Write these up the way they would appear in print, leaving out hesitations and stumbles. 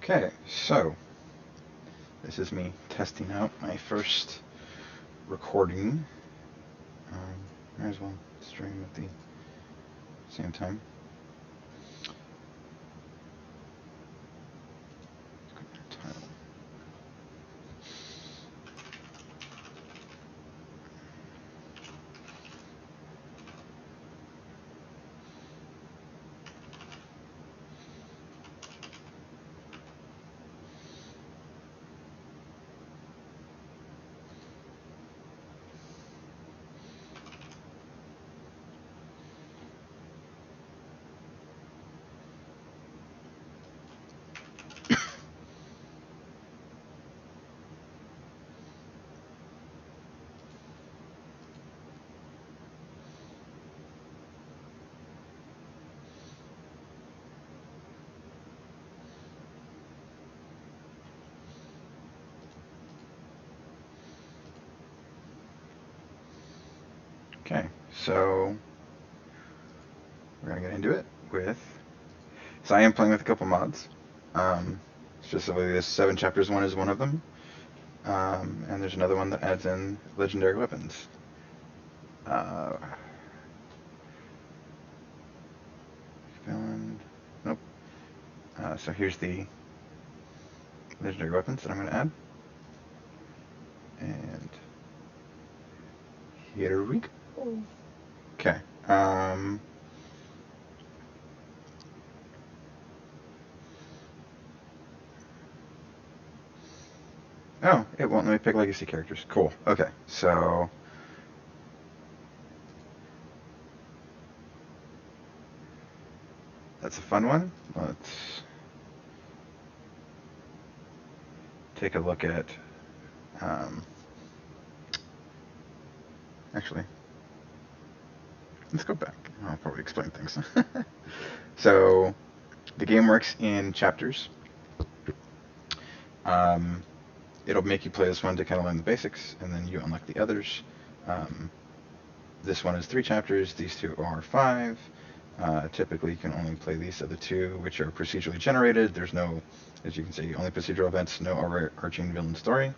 Okay, so this is me testing out my first recording. Might as well stream at the same time. Title. Okay, so we're gonna get into it with. So I am playing with a couple mods. Specifically, this 7 chapters one is one of them, and there's another one that adds in legendary weapons. Nope. So here's the legendary weapons that I'm going to add. And here we go. Okay. Oh, it won't let me pick legacy characters. Cool. Okay, so that's a fun one. Let's take a look at. Actually, let's go back. I'll probably explain things. So, the game works in chapters. It'll make you play this one to kind of learn the basics, and then you unlock the others. This one is 3 chapters. These 2 are 5. Typically, you can only play these other 2, which are procedurally generated. There's no, as you can see, only procedural events, no overarching villain story.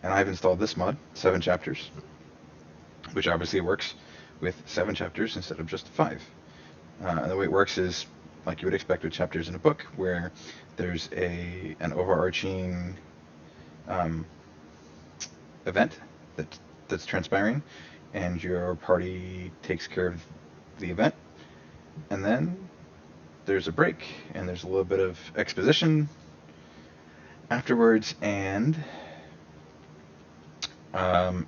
And I've installed this mod, 7 chapters, which obviously works with 7 chapters instead of just 5. And the way it works is like you would expect with chapters in a book, where there's an overarching event that's transpiring, and your party takes care of the event, and then there's a break, and there's a little bit of exposition afterwards, and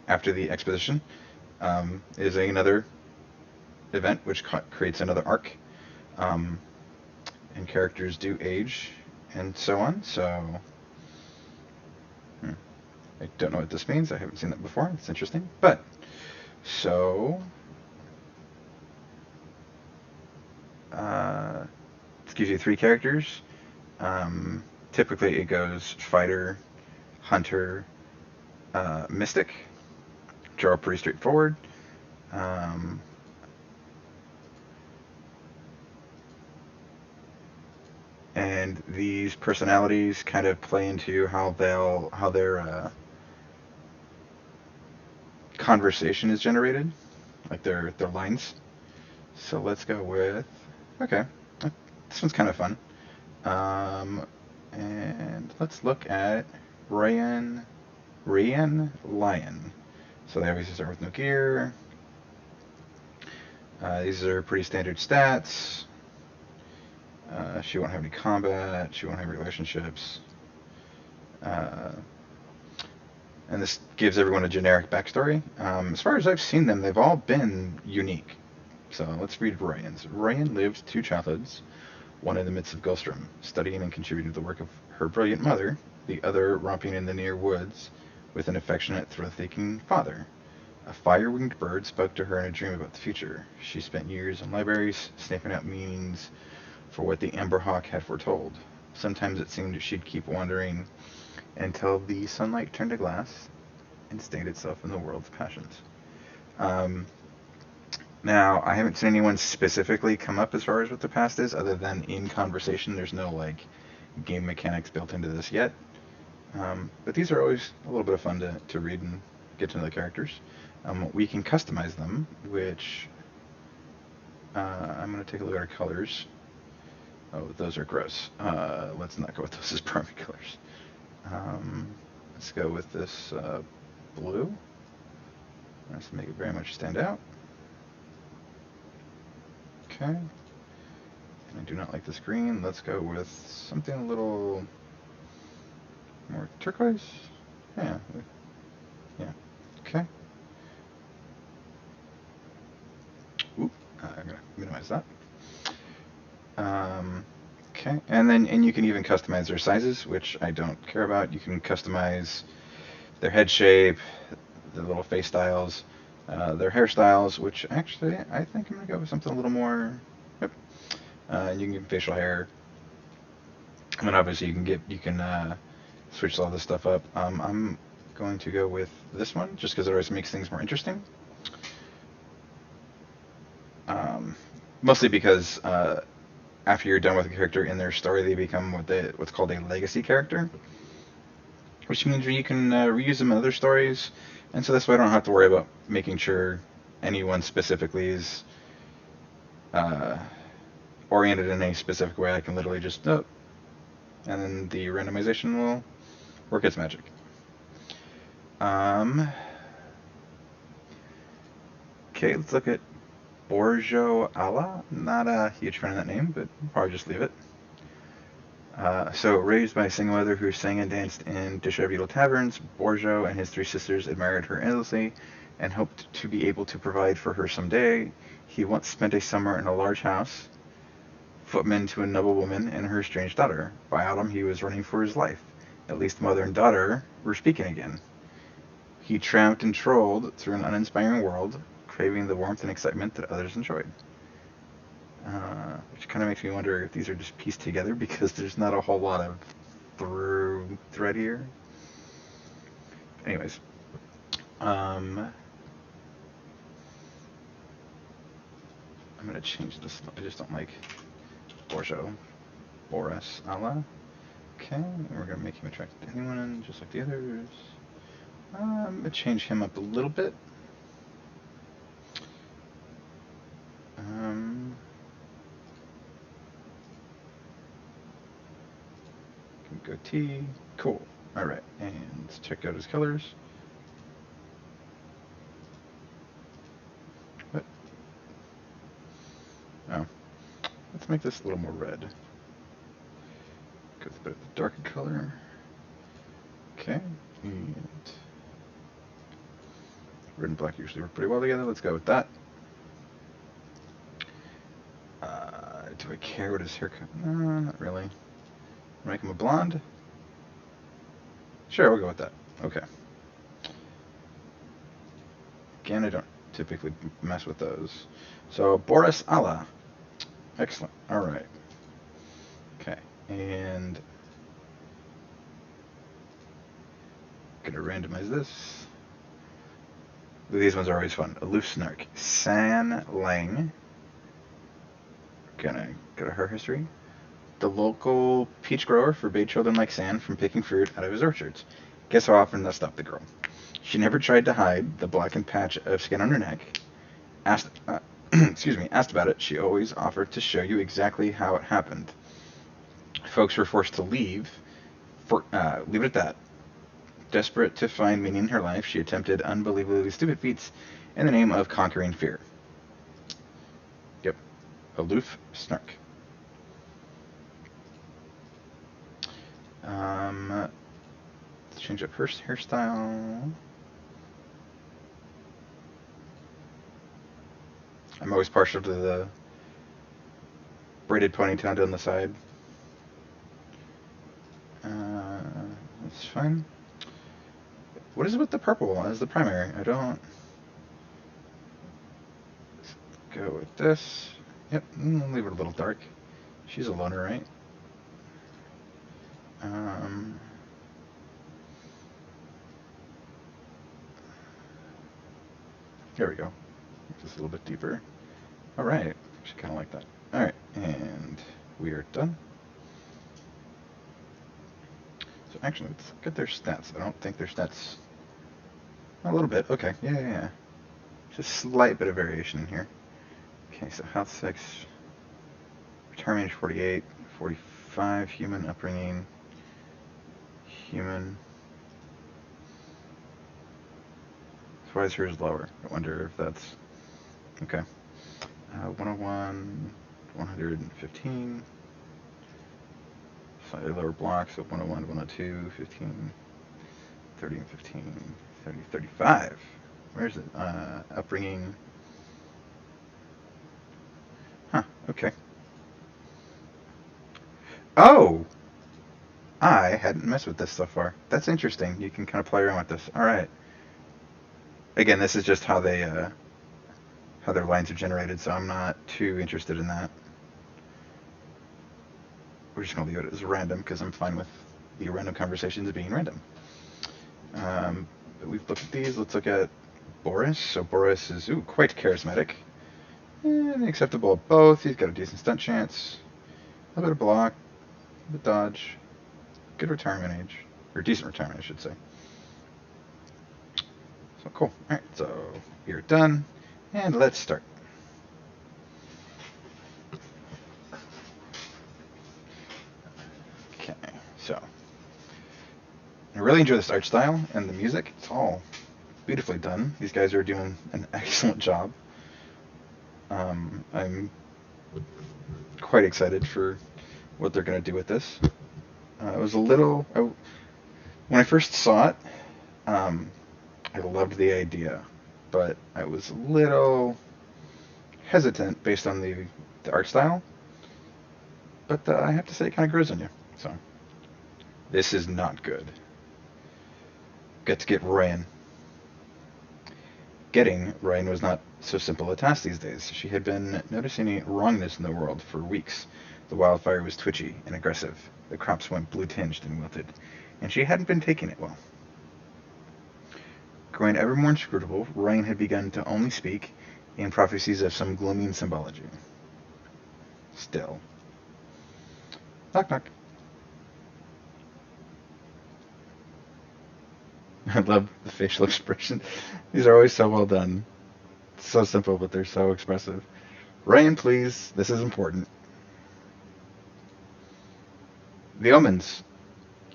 after the exposition is another event which creates another arc, and characters do age and so on. So I don't know what this means. I haven't seen that before. It's interesting. But so this gives you 3 characters. Typically it goes fighter, hunter, mystic, which are all pretty straightforward. And these personalities kind of play into how their conversation is generated, like their lines. So let's go with, okay, this one's kind of fun. And let's look at Ryan Lion. So they obviously start with no gear. These are pretty standard stats. She won't have any combat. She won't have relationships. And this gives everyone a generic backstory. As far as I've seen them, they've all been unique. So let's read Ryan's. Ryan lived 2 childhoods, one in the midst of Gulstrom, studying and contributing to the work of her brilliant mother, the other romping in the near woods with an affectionate, thrill-seeking father. A fire-winged bird spoke to her in a dream about the future. She spent years in libraries, sniffing out meanings for what the Amber Hawk had foretold. Sometimes it seemed she'd keep wandering until the sunlight turned to glass and stained itself in the world's passions. Now, I haven't seen anyone specifically come up as far as what the past is, other than in conversation. There's no like game mechanics built into this yet. But these are always a little bit of fun to read and get to know the characters. We can customize them, which I'm going to take a look at our colors. Oh, those are gross. Let's not go with those as primary colors. Let's go with this blue. Let's make it very much stand out. Okay. And I do not like this green. Let's go with something a little more turquoise. Yeah. Yeah. Okay. Oop. I'm going to minimize that. Okay. And you can even customize their sizes, which I don't care about. You can customize their head shape, the little face styles, their hairstyles, which actually I think I'm gonna go with something a little more. Yep. You can get facial hair, and then obviously you can switch all this stuff up. I'm going to go with this one just because it always makes things more interesting. Mostly because after you're done with a character in their story, they become what's called a legacy character, which means you can reuse them in other stories, and so that's why I don't have to worry about making sure anyone specifically is oriented in a specific way. I can literally just and then the randomization will work its magic. Okay, let's look at Borjo Ala. Not a huge fan of that name, but I'll probably just leave it. So, raised by a single mother who sang and danced in disreputable taverns, Borjo and his three sisters admired her endlessly and hoped to be able to provide for her someday. He once spent a summer in a large house, footman to a noble woman and her strange daughter. By autumn, he was running for his life. At least mother and daughter were speaking again. He tramped and trolled through an uninspiring world, craving the warmth and excitement that others enjoyed. Which kind of makes me wonder if these are just pieced together because there's not a whole lot of through thread here. Anyways, I'm gonna change this. I just don't like Boris Allah. Okay, and we're gonna make him attracted to anyone, just like the others. I'm gonna change him up a little bit. Goatee. Cool. Alright, and let's check out his colors. What? Oh. Let's make this a little more red. Go with a bit of the darker color. Okay, and red and black usually work pretty well together. Let's go with that. Do I care what his haircut? No, not really. Make him a blonde? Sure, we'll go with that. Okay. Again, I don't typically mess with those. So, Boris Allah. Excellent. Alright. Okay. And gonna randomize this. These ones are always fun. Aloof Snark. San Lang. Gonna go to her history. The local peach grower forbade children like San from picking fruit out of his orchards. Guess how often that stopped the girl? She never tried to hide the blackened patch of skin on her neck. Asked about it, she always offered to show you exactly how it happened. Folks were forced to leave it at that. Desperate to find meaning in her life, she attempted unbelievably stupid feats in the name of conquering fear. Yep. Aloof Snark. Let's change up her hairstyle. I'm always partial to the braided ponytail down the side. That's fine. What is it with the purple as the primary? I don't... Let's go with this. Yep, leave it a little dark. She's a loner, right? There we go. Just a little bit deeper. All right. Actually, kind of like that. All right, and we are done. So actually, let's look at their stats. I don't think their stats. A little bit. Okay. Yeah. Just a slight bit of variation in here. Okay, so health 6, retirement age 48, 45, human upbringing, human. So why is hers lower? I wonder if that's okay. 101, 115, slightly lower block, so 101, 102, 15, 30 and 15, 30, 35. Where's it? Upbringing. Huh, okay. Oh! I hadn't messed with this so far. That's interesting. You can kind of play around with this. All right. Again, this is just how how their lines are generated, so I'm not too interested in that. We're just gonna leave it as random because I'm fine with the random conversations being random. But we've looked at these. Let's look at Boris. So Boris is quite charismatic and acceptable at both. He's got a decent stunt chance, a little bit of block, a bit of dodge, good retirement age, or decent retirement, I should say. So cool. All right, so you're done, and let's start. Okay, so I really enjoy this art style and the music. It's all beautifully done. These guys are doing an excellent job. I'm quite excited for what they're going to do with this. It was a little... when I first saw it, I loved the idea, but I was a little hesitant based on the art style. But I have to say, it kind of grows on you. So this is not good. Got to get Ryan. Getting Ryan was not so simple a task these days. She had been noticing a wrongness in the world for weeks. The wildfire was twitchy and aggressive. The crops went blue-tinged and wilted, and she hadn't been taking it well. Growing ever more inscrutable, Ryan had begun to only speak in prophecies of some glooming symbology. Still. Knock, knock. I love the facial expression. These are always so well done. It's so simple, but they're so expressive. Ryan, please. This is important. The omens.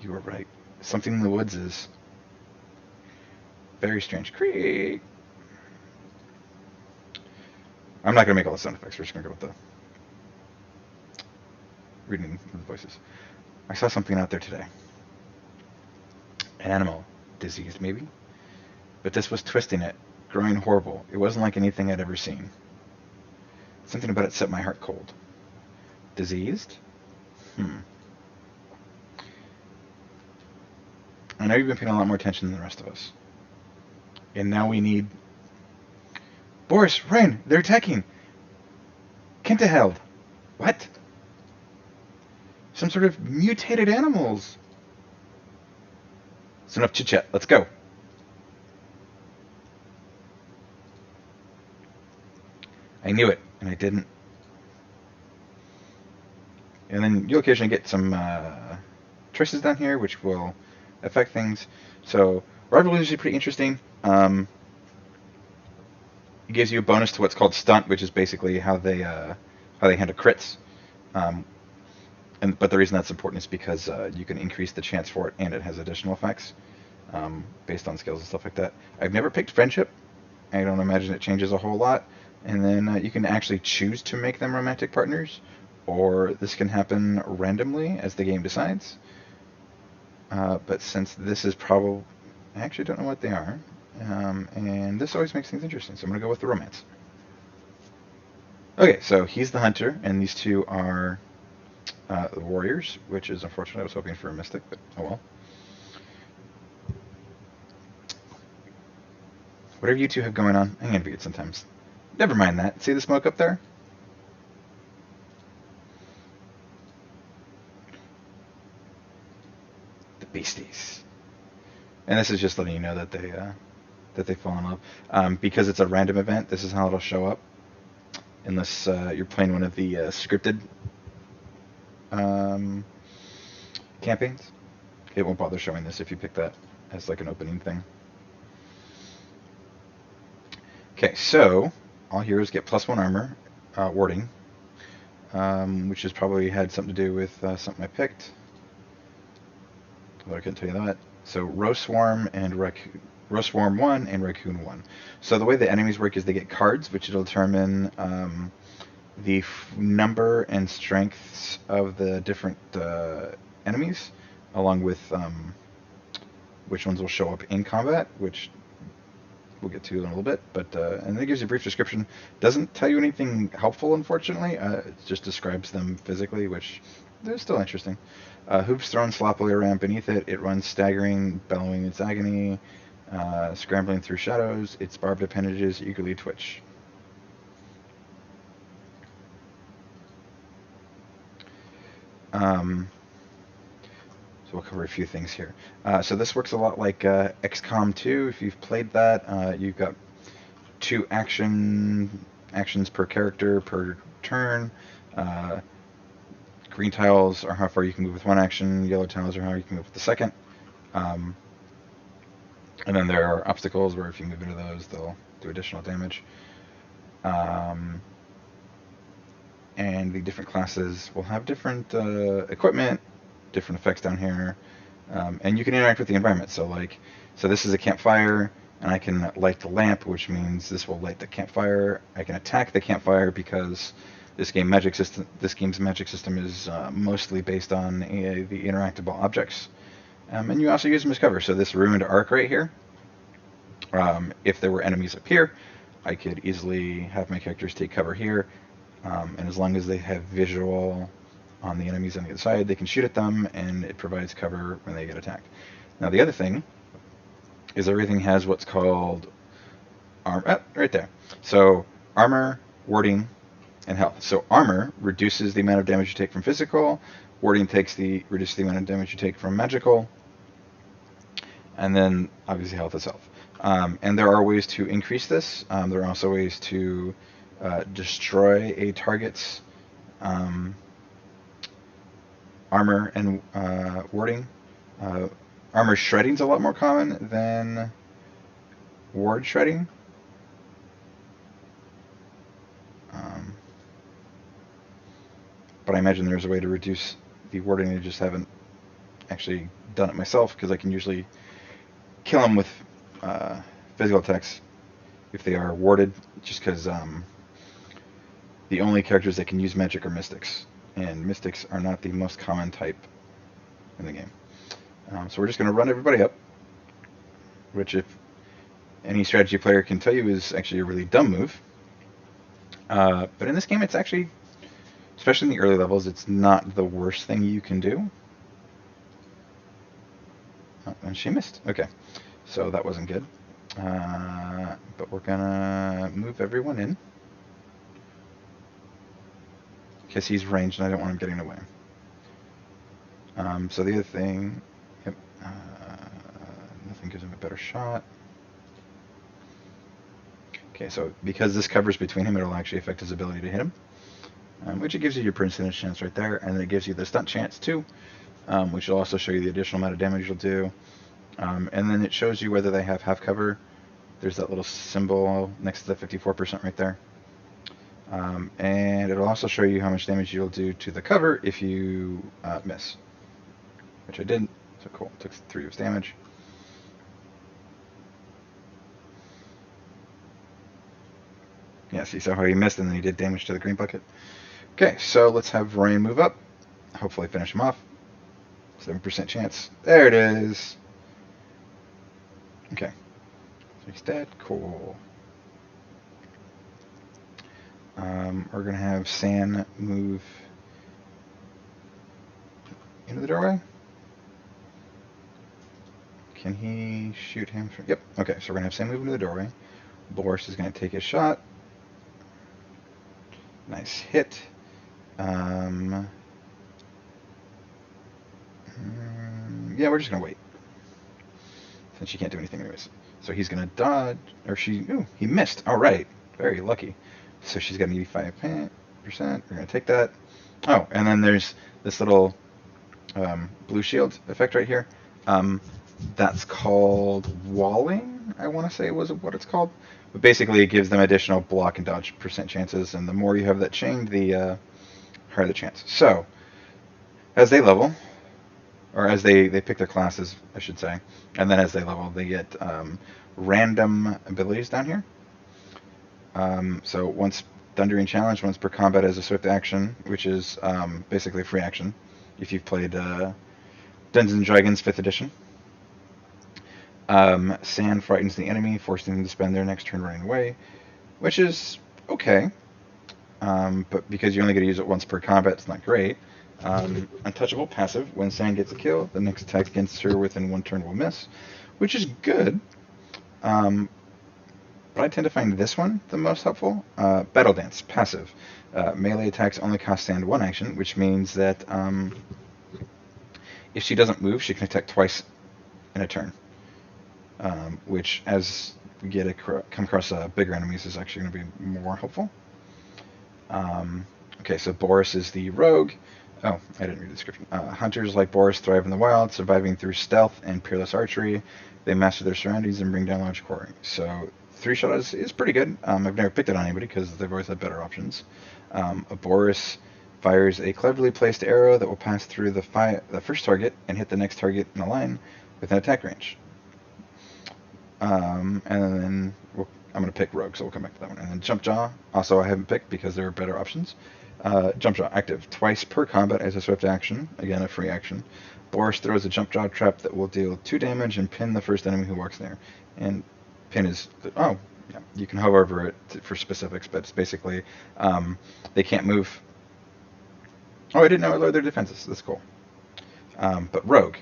You were right. Something in the woods is very strange. Creak. I'm not going to make all the sound effects. We're just going to go with the reading of the voices. I saw something out there today. An animal. Diseased, maybe? But this was twisting it, growing horrible. It wasn't like anything I'd ever seen. Something about it set my heart cold. Diseased? I know you've been paying a lot more attention than the rest of us. And now we need... Boris, Ryan, they're attacking! Kintaheld! What? Some sort of mutated animals! It's enough chit-chat. Let's go. I knew it, and I didn't. And then you'll occasionally get some choices down here, which will affect things. So rival is usually pretty interesting. It gives you a bonus to what's called stunt, which is basically how they handle crits. But the reason that's important is because you can increase the chance for it, and it has additional effects based on skills and stuff like that. I've never picked friendship. I don't imagine it changes a whole lot. And then you can actually choose to make them romantic partners, or this can happen randomly as the game decides. But since this is probably... I actually don't know what they are. And this always makes things interesting, so I'm going to go with the romance. Okay, so he's the hunter, and these two are the warriors, which is unfortunate. I was hoping for a mystic, but oh well. Whatever you two have going on, I envy it sometimes. Never mind that. See the smoke up there? The beasties. And this is just letting you know that they fall in love. Because it's a random event, this is how it'll show up. unless you're playing one of the scripted campaigns. It won't bother showing this if you pick that as like an opening thing. Okay, so all heroes get +1 armor, warding, which has probably had something to do with something I picked. Although I couldn't tell you that. So Row Swarm 1 and Raccoon 1. So the way the enemies work is they get cards, which will determine the number and strengths of the different enemies, along with which ones will show up in combat, which we'll get to in a little bit. But and it gives you a brief description. Doesn't tell you anything helpful, unfortunately. It just describes them physically, which they're still interesting. Hoops thrown sloppily around beneath it. It runs staggering, bellowing its agony, scrambling through shadows. Its barbed appendages eagerly twitch. So we'll cover a few things here. So this works a lot like XCOM 2. If you've played that, you've got 2 actions per character per turn. Green tiles are how far you can move with 1 action. Yellow tiles are how you can move with the second. And then there are obstacles where if you move into those, they'll do additional damage. And the different classes will have different equipment, different effects down here, and you can interact with the environment. So this is a campfire, and I can light the lamp, which means this will light the campfire. I can attack the campfire because this game's magic system is mostly based on the interactable objects, and you also use them as cover. So this ruined arc right here, if there were enemies up here, I could easily have my characters take cover here, and as long as they have visual on the enemies on the other side, they can shoot at them, and it provides cover when they get attacked. Now the other thing is everything has what's called right there. So armor, warding, and health. So armor reduces the amount of damage you take from physical. Warding reduces the amount of damage you take from magical. And then obviously health itself. And there are ways to increase this. There are also ways to destroy a target's armor and warding. Armor shredding is a lot more common than ward shredding. But I imagine there's a way to reduce the warding. I just haven't actually done it myself because I can usually kill them with physical attacks if they are warded, just because the only characters that can use magic are mystics, and mystics are not the most common type in the game. So we're just going to run everybody up, which if any strategy player can tell you is actually a really dumb move. But in this game, it's actually, especially in the early levels, it's not the worst thing you can do. Oh, and she missed. Okay, so that wasn't good. But we're gonna move everyone in because he's ranged and I don't want him getting away. So the other thing, yep, nothing gives him a better shot. Okay, so because this covers between him, it'll actually affect his ability to hit him, which it gives you your percentage chance right there, and then it gives you the stunt chance too, which will also show you the additional amount of damage you'll do. And then it shows you whether they have half cover. There's that little symbol next to the 54% right there. And it'll also show you how much damage you'll do to the cover if you miss, which I didn't. So cool, took 3 of damage. Yeah, see, so how he missed and then he did damage to the green bucket. Okay, so let's have Ryan move up. Hopefully finish him off. 7% chance. There it is. Okay. So he's dead. Cool. We're going to have San move into the doorway. Can he shoot him from... Yep. Okay, so we're going to have Sam move into the doorway. Boris is going to take his shot. Nice hit. Yeah, we're just going to wait. Since she can't do anything anyways. So he's going to dodge, or she... Ooh, he missed. All right. Very lucky. So she's got an 85%. We're going to take that. Oh, and then there's this little blue shield effect right here. That's called walling, I want to say was what it's called. But basically, it gives them additional block and dodge % chances, and the more you have that chained, the higher the chance. So, as they level, or as they pick their classes, I should say, and then as they level, they get random abilities down here. So once Thundering Challenge, once per combat as a swift action, which is basically a free action if you've played Dungeons & Dragons 5th edition. Sand frightens the enemy, forcing them to spend their next turn running away, which is okay. But because you only get to use it once per combat, it's not great. Untouchable passive. When Sand gets a kill, the next attack against her within 1 turn will miss, which is good. But I tend to find this one the most helpful. Battle Dance, passive. Melee attacks only cost Sand 1 action, which means that if she doesn't move, she can attack twice in a turn. Which, as we come across bigger enemies, is actually going to be more helpful. Okay, so Boris is the rogue. Oh, I didn't read the description. Hunters like Boris thrive in the wild, surviving through stealth and peerless archery. They master their surroundings and bring down large quarry. So 3-shot is pretty good. I've never picked it on anybody because they've always had better options. A Boris fires a cleverly placed arrow that will pass through the first target and hit the next target in a line within attack range. And then I'm going to pick Rogue, so we'll come back to that one. And then Jump Jaw, also I haven't picked because there are better options. Jump Jaw, active twice per combat as a swift action, again a free action. Boris throws a Jump Jaw trap that will deal 2 damage and pin the first enemy who walks near. And pin is, oh, yeah, you can hover over it for specifics, but it's basically they can't move. Oh, I didn't know I lowered their defenses. That's cool. But Rogue,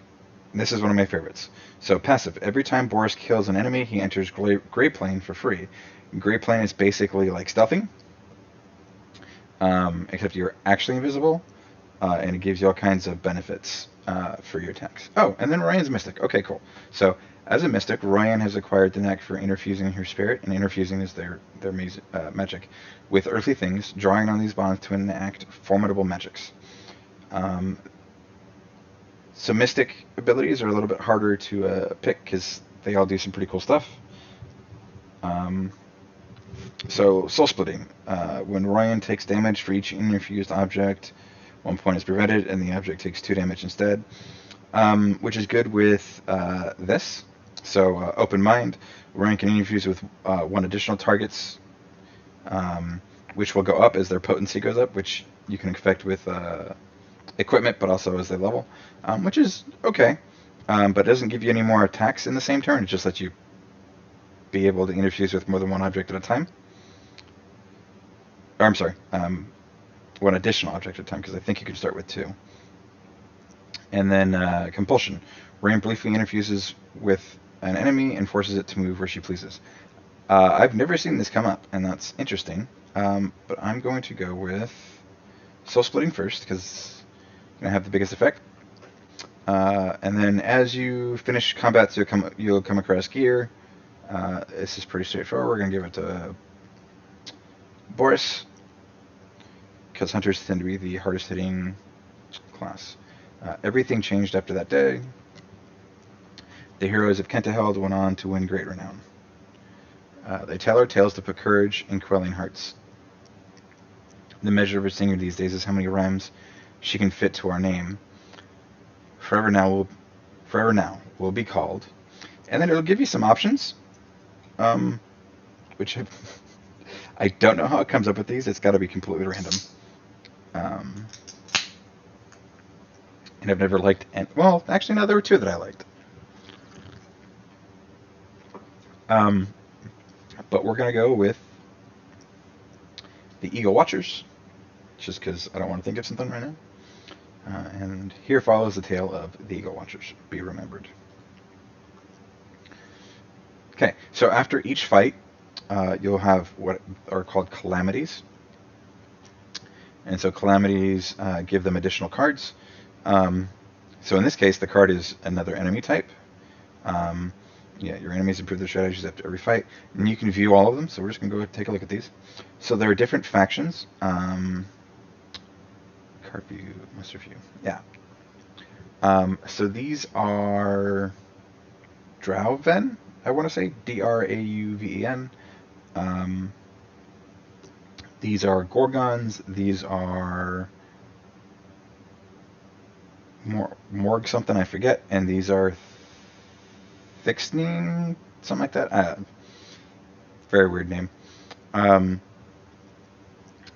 this is one of my favorites. So passive, every time Boris kills an enemy, he enters Gray Plane for free. Gray Plane is basically like stealthing, except you're actually invisible, and it gives you all kinds of benefits for your attacks. Oh, and then Ryan's Mystic. Okay, cool. So as a Mystic, Ryan has acquired the knack for interfusing her spirit, and interfusing is their magic, with earthly things, drawing on these bonds to enact formidable magics. So Mystic abilities are a little bit harder to pick because they all do some pretty cool stuff. So Soul Splitting. When Ryan takes damage for each interfused object, 1 point is prevented, and the object takes 2 damage instead, which is good with this. So Open Mind. Ryan can interfuse with 1 additional targets, which will go up as their potency goes up, which you can affect with equipment, but also as they level, which is okay, but it doesn't give you any more attacks in the same turn. It just lets you be able to interfuse with more than 1 object at a time. Or I'm sorry, 1 additional object at a time, because I think you can start with 2. And then Compulsion. Rain briefly interfuses with an enemy and forces it to move where she pleases. I've never seen this come up, and that's interesting, but I'm going to go with Soul Splitting first, because going to have the biggest effect. And then as you finish combat, you'll come across gear. This is pretty straightforward. We're going to give it to Boris, because hunters tend to be the hardest hitting class. Everything changed after that day. The heroes of Kentaheld went on to win great renown. They tell our tales to put courage in quelling hearts. The measure of a singer these days is how many rhymes she can fit to our name. Forever now will be called. And then it'll give you some options, which I don't know how it comes up with these. It's got to be completely random. And I've never liked any. Well, actually, no, there were 2 that I liked. But we're going to go with the Eagle Watchers, just because I don't want to think of something right now. And here follows the tale of the Eagle Watchers. Be remembered. Okay, so after each fight, you'll have what are called Calamities. And so Calamities give them additional cards. So in this case, the card is another enemy type. Yeah, your enemies improve their strategies after every fight, and you can view all of them. So we're just gonna go take a look at these. So there are different factions. Card view, master view. Yeah. So these are Drauven. I want to say Drauven. Um, these are Gorgons. These are Morg something I forget, and these are Thixning, something like that. Very weird name. Um,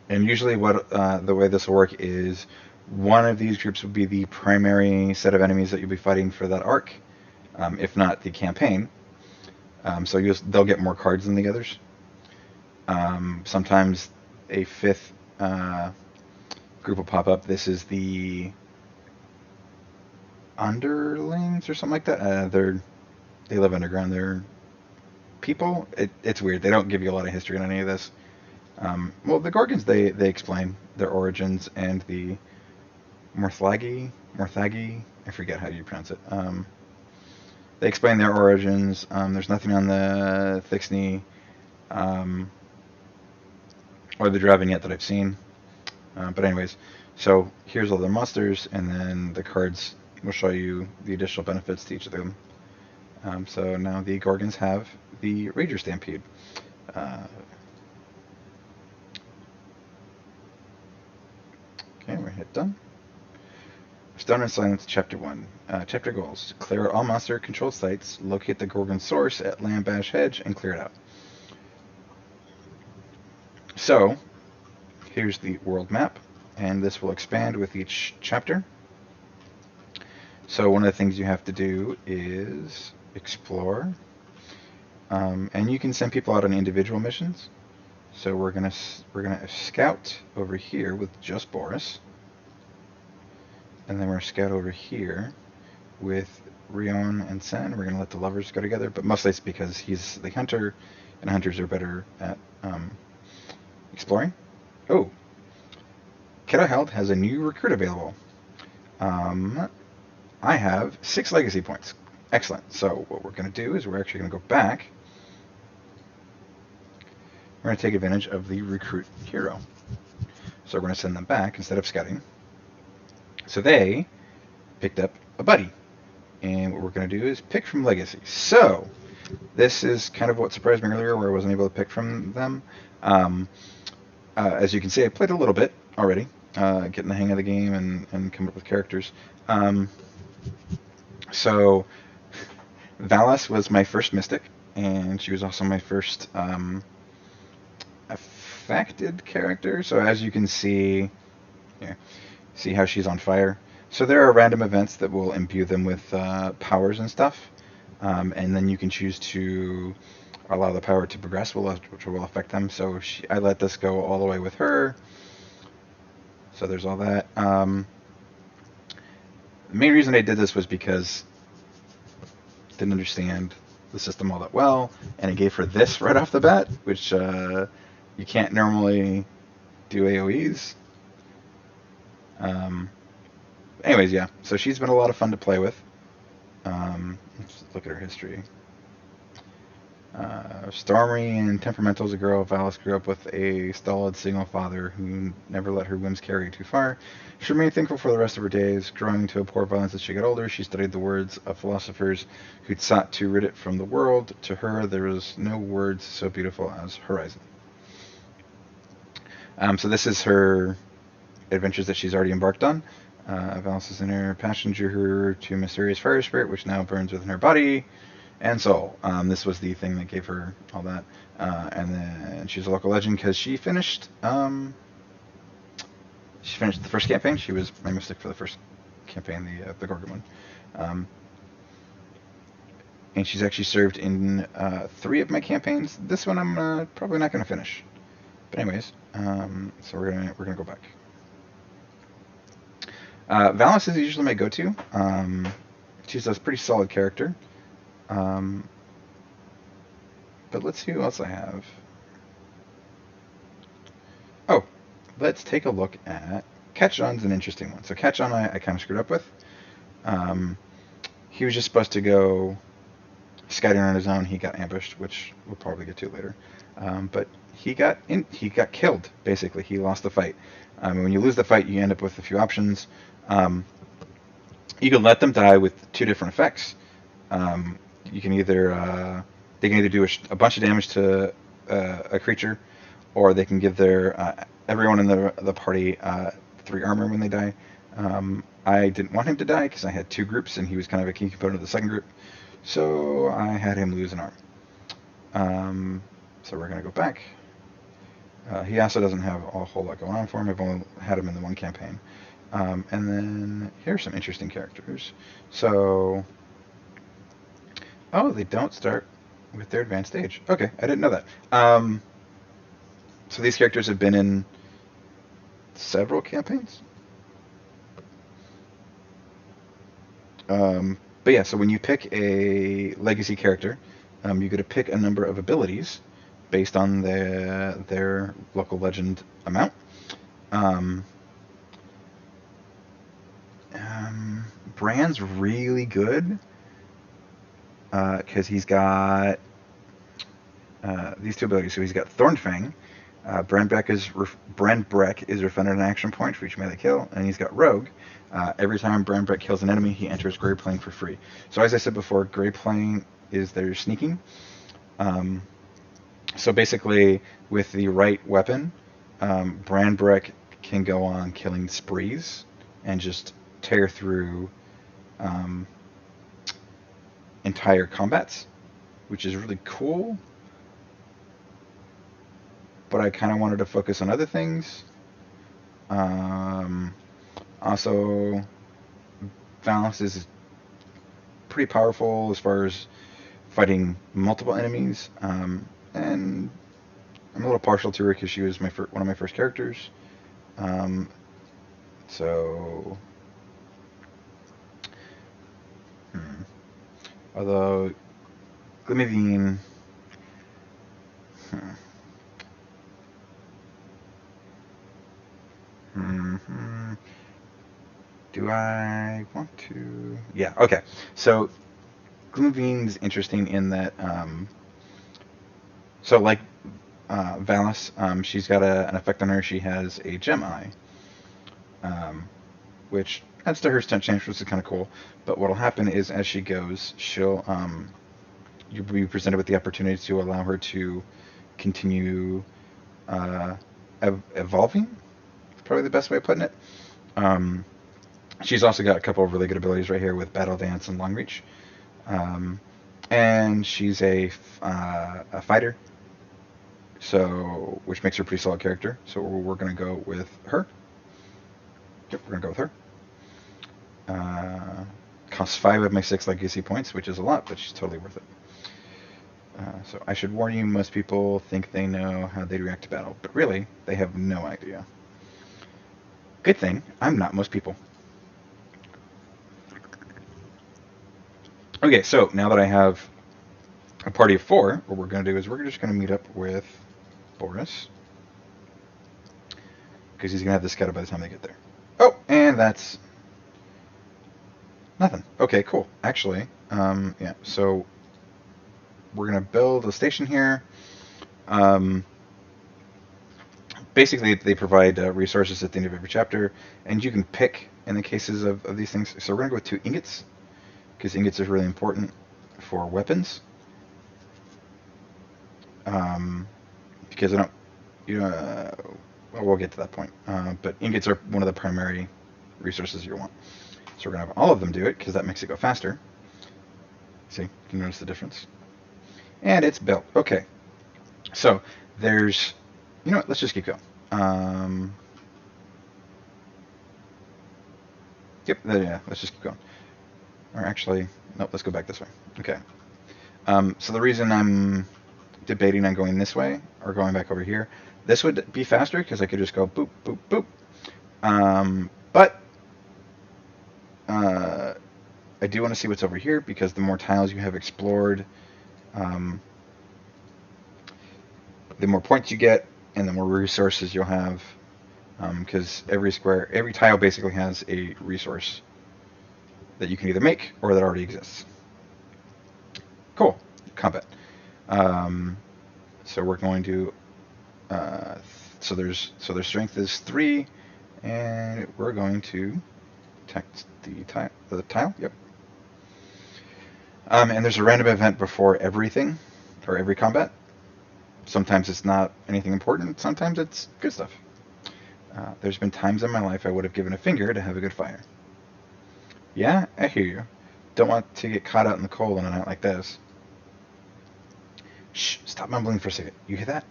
and usually, what the way this will work is one of these groups will be the primary set of enemies that you'll be fighting for that arc, if not the campaign. So they'll get more cards than the others. Sometimes a fifth group will pop up. This is the Underlings or something like that. They live underground. They're people. It's weird. They don't give you a lot of history on any of this. Well, the Gorgons they explain their origins, and the Morthagi, I forget how you pronounce it. They explain their origins. There's nothing on the Thixney or the Draven yet that I've seen. But anyways, so here's all the monsters, and then the cards will show you the additional benefits to each of them. So now the Gorgons have the Rager Stampede. Okay, we're hit done. Stone and Silence, Chapter 1. Chapter goals. Clear out all monster-controlled sites, locate the Gorgon source at Lambash Hedge, and clear it out. So, here's the world map, and this will expand with each chapter. So one of the things you have to do is explore, and you can send people out on individual missions. So we're gonna scout over here with just Boris, and then we're gonna scout over here with Rion and Sen. We're gonna let the lovers go together, but mostly it's because he's the hunter, and hunters are better at exploring. Oh, Kettleheld has a new recruit available. I have 6 legacy points. Excellent. So what we're going to do is we're actually going to go back. We're going to take advantage of the recruit hero. So we're going to send them back instead of scouting. So they picked up a buddy. And what we're going to do is pick from legacy. So this is kind of what surprised me earlier, where I wasn't able to pick from them. As you can see, I played a little bit already, getting the hang of the game and coming up with characters. So Valis was my first mystic, and she was also my first affected character. So as you can see, here, see how she's on fire. So there are random events that will imbue them with powers and stuff, and then you can choose to allow the power to progress, which will affect them. So I let this go all the way with her. So there's all that. The main reason I did this was because I didn't understand the system all that well, and I gave her this right off the bat, which you can't normally do AoEs. Anyways, yeah, so she's been a lot of fun to play with. Let's look at her history. Stormy and temperamental as a girl, Valis grew up with a stolid single father who never let her whims carry too far. She remained thankful for the rest of her days. Growing to abhor violence as she got older, she studied the words of philosophers who'd sought to rid it from the world. To her, there was no words so beautiful as horizon. So this is her adventures that she's already embarked on. Valis' inner passion drew her to a mysterious fire spirit, which now burns within her body and soul. This was the thing that gave her all that. And then she's a local legend because she finished the first campaign. She was my mystic for the first campaign, the Gorgon one. And she's actually served in 3 of my campaigns. This one I'm probably not going to finish. But anyways, so we're gonna go back. Valis is usually my go-to. She's a pretty solid character. But let's see who else I have. Oh, let's take a look at Ketchon's an interesting one. So Ketchon I kind of screwed up with. He was just supposed to go scouting on his own, he got ambushed, which we'll probably get to later. But he got killed, basically. He lost the fight. When you lose the fight, you end up with a few options. You can let them die with two different effects. You can either they can either do a bunch of damage to a creature, or they can give their everyone in the party 3 armor when they die. I didn't want him to die because I had 2 groups and he was kind of a key component of the second group, so I had him lose an arm. So we're gonna go back. He also doesn't have a whole lot going on for him. I've only had him in the one campaign. And then here's some interesting characters. So, oh, they don't start with their advanced stage. Okay, I didn't know that. So these characters have been in several campaigns. But yeah, so when you pick a legacy character, you get to pick a number of abilities based on their local legend amount. Bran's really good because he's got these 2 abilities. So he's got Thornfang. Brandbreck is refunded an action point for each melee kill, and he's got Rogue. Every time Brandbreck kills an enemy, he enters Grey Plane for free. So as I said before, Grey Plane is their sneaking. So basically, with the right weapon, Brandbreck can go on killing sprees and just tear through entire combats, which is really cool. But I kind of wanted to focus on other things. Also, Valus is pretty powerful as far as fighting multiple enemies, and I'm a little partial to her because she was one of my first characters. So, although Glimivine, do I want to? Yeah, okay. So Gloomvine's interesting in that, so like Valus, she's got an effect on her. She has a gem eye, which adds to her stunt chance, which is kind of cool. But what'll happen is as she goes, she'll you'll be presented with the opportunity to allow her to continue evolving. Probably the best way of putting it. She's also got a couple of really good abilities right here with Battle Dance and Long Reach. And she's a fighter, so which makes her a pretty solid character. So we're going to go with her. Yep, we're going to go with her. Costs 5 of my 6 legacy points, which is a lot, but she's totally worth it. So I should warn you, most people think they know how they react to battle, but really, they have no idea. Good thing, I'm not most people. Okay, so now that I have a party of 4, what we're going to do is we're just going to meet up with Boris, because he's going to have this scouted by the time they get there. Oh, and that's nothing. Okay, cool. Actually, yeah, so we're going to build a station here. Basically, they provide resources at the end of every chapter, and you can pick in the cases of these things. So we're going to go with 2 ingots, because ingots are really important for weapons. Because I don't, well, we'll get to that point. But ingots are one of the primary resources you want. So we're going to have all of them do it, because that makes it go faster. See, you can notice the difference. And it's built. Okay. So there's, you know what, let's just keep going. Yep, yeah, let's just keep going. Or actually, nope, let's go back this way. Okay. So the reason I'm debating on going this way or going back over here, this would be faster because I could just go boop, boop, boop. But I do want to see what's over here because the more tiles you have explored, the more points you get and the more resources you'll have, because every tile basically has a resource that you can either make or that already exists. Cool. Combat. So we're going to. So their strength is 3, and we're going to attack the tile. The tile. Yep. And there's a random event before everything, or every combat. Sometimes it's not anything important. Sometimes it's good stuff. There's been times in my life I would have given a finger to have a good fire. Yeah, I hear you. Don't want to get caught out in the cold on a night like this. Shh, stop mumbling for a second. You hear that?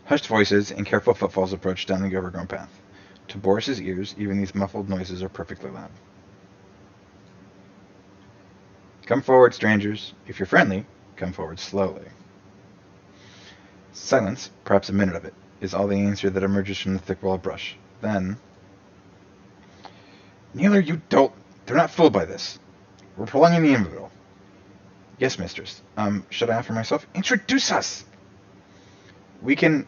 Hushed voices and careful footfalls approach down the overgrown path. To Boris's ears, even these muffled noises are perfectly loud. Come forward, strangers. If you're friendly, come forward slowly. Silence, perhaps a minute of it, is all the answer that emerges from the thick wall of brush. Then... Kneeler, you dolt! They're not fooled by this. We're prolonging the inevitable. Yes, mistress. Should I offer myself? Introduce us! We can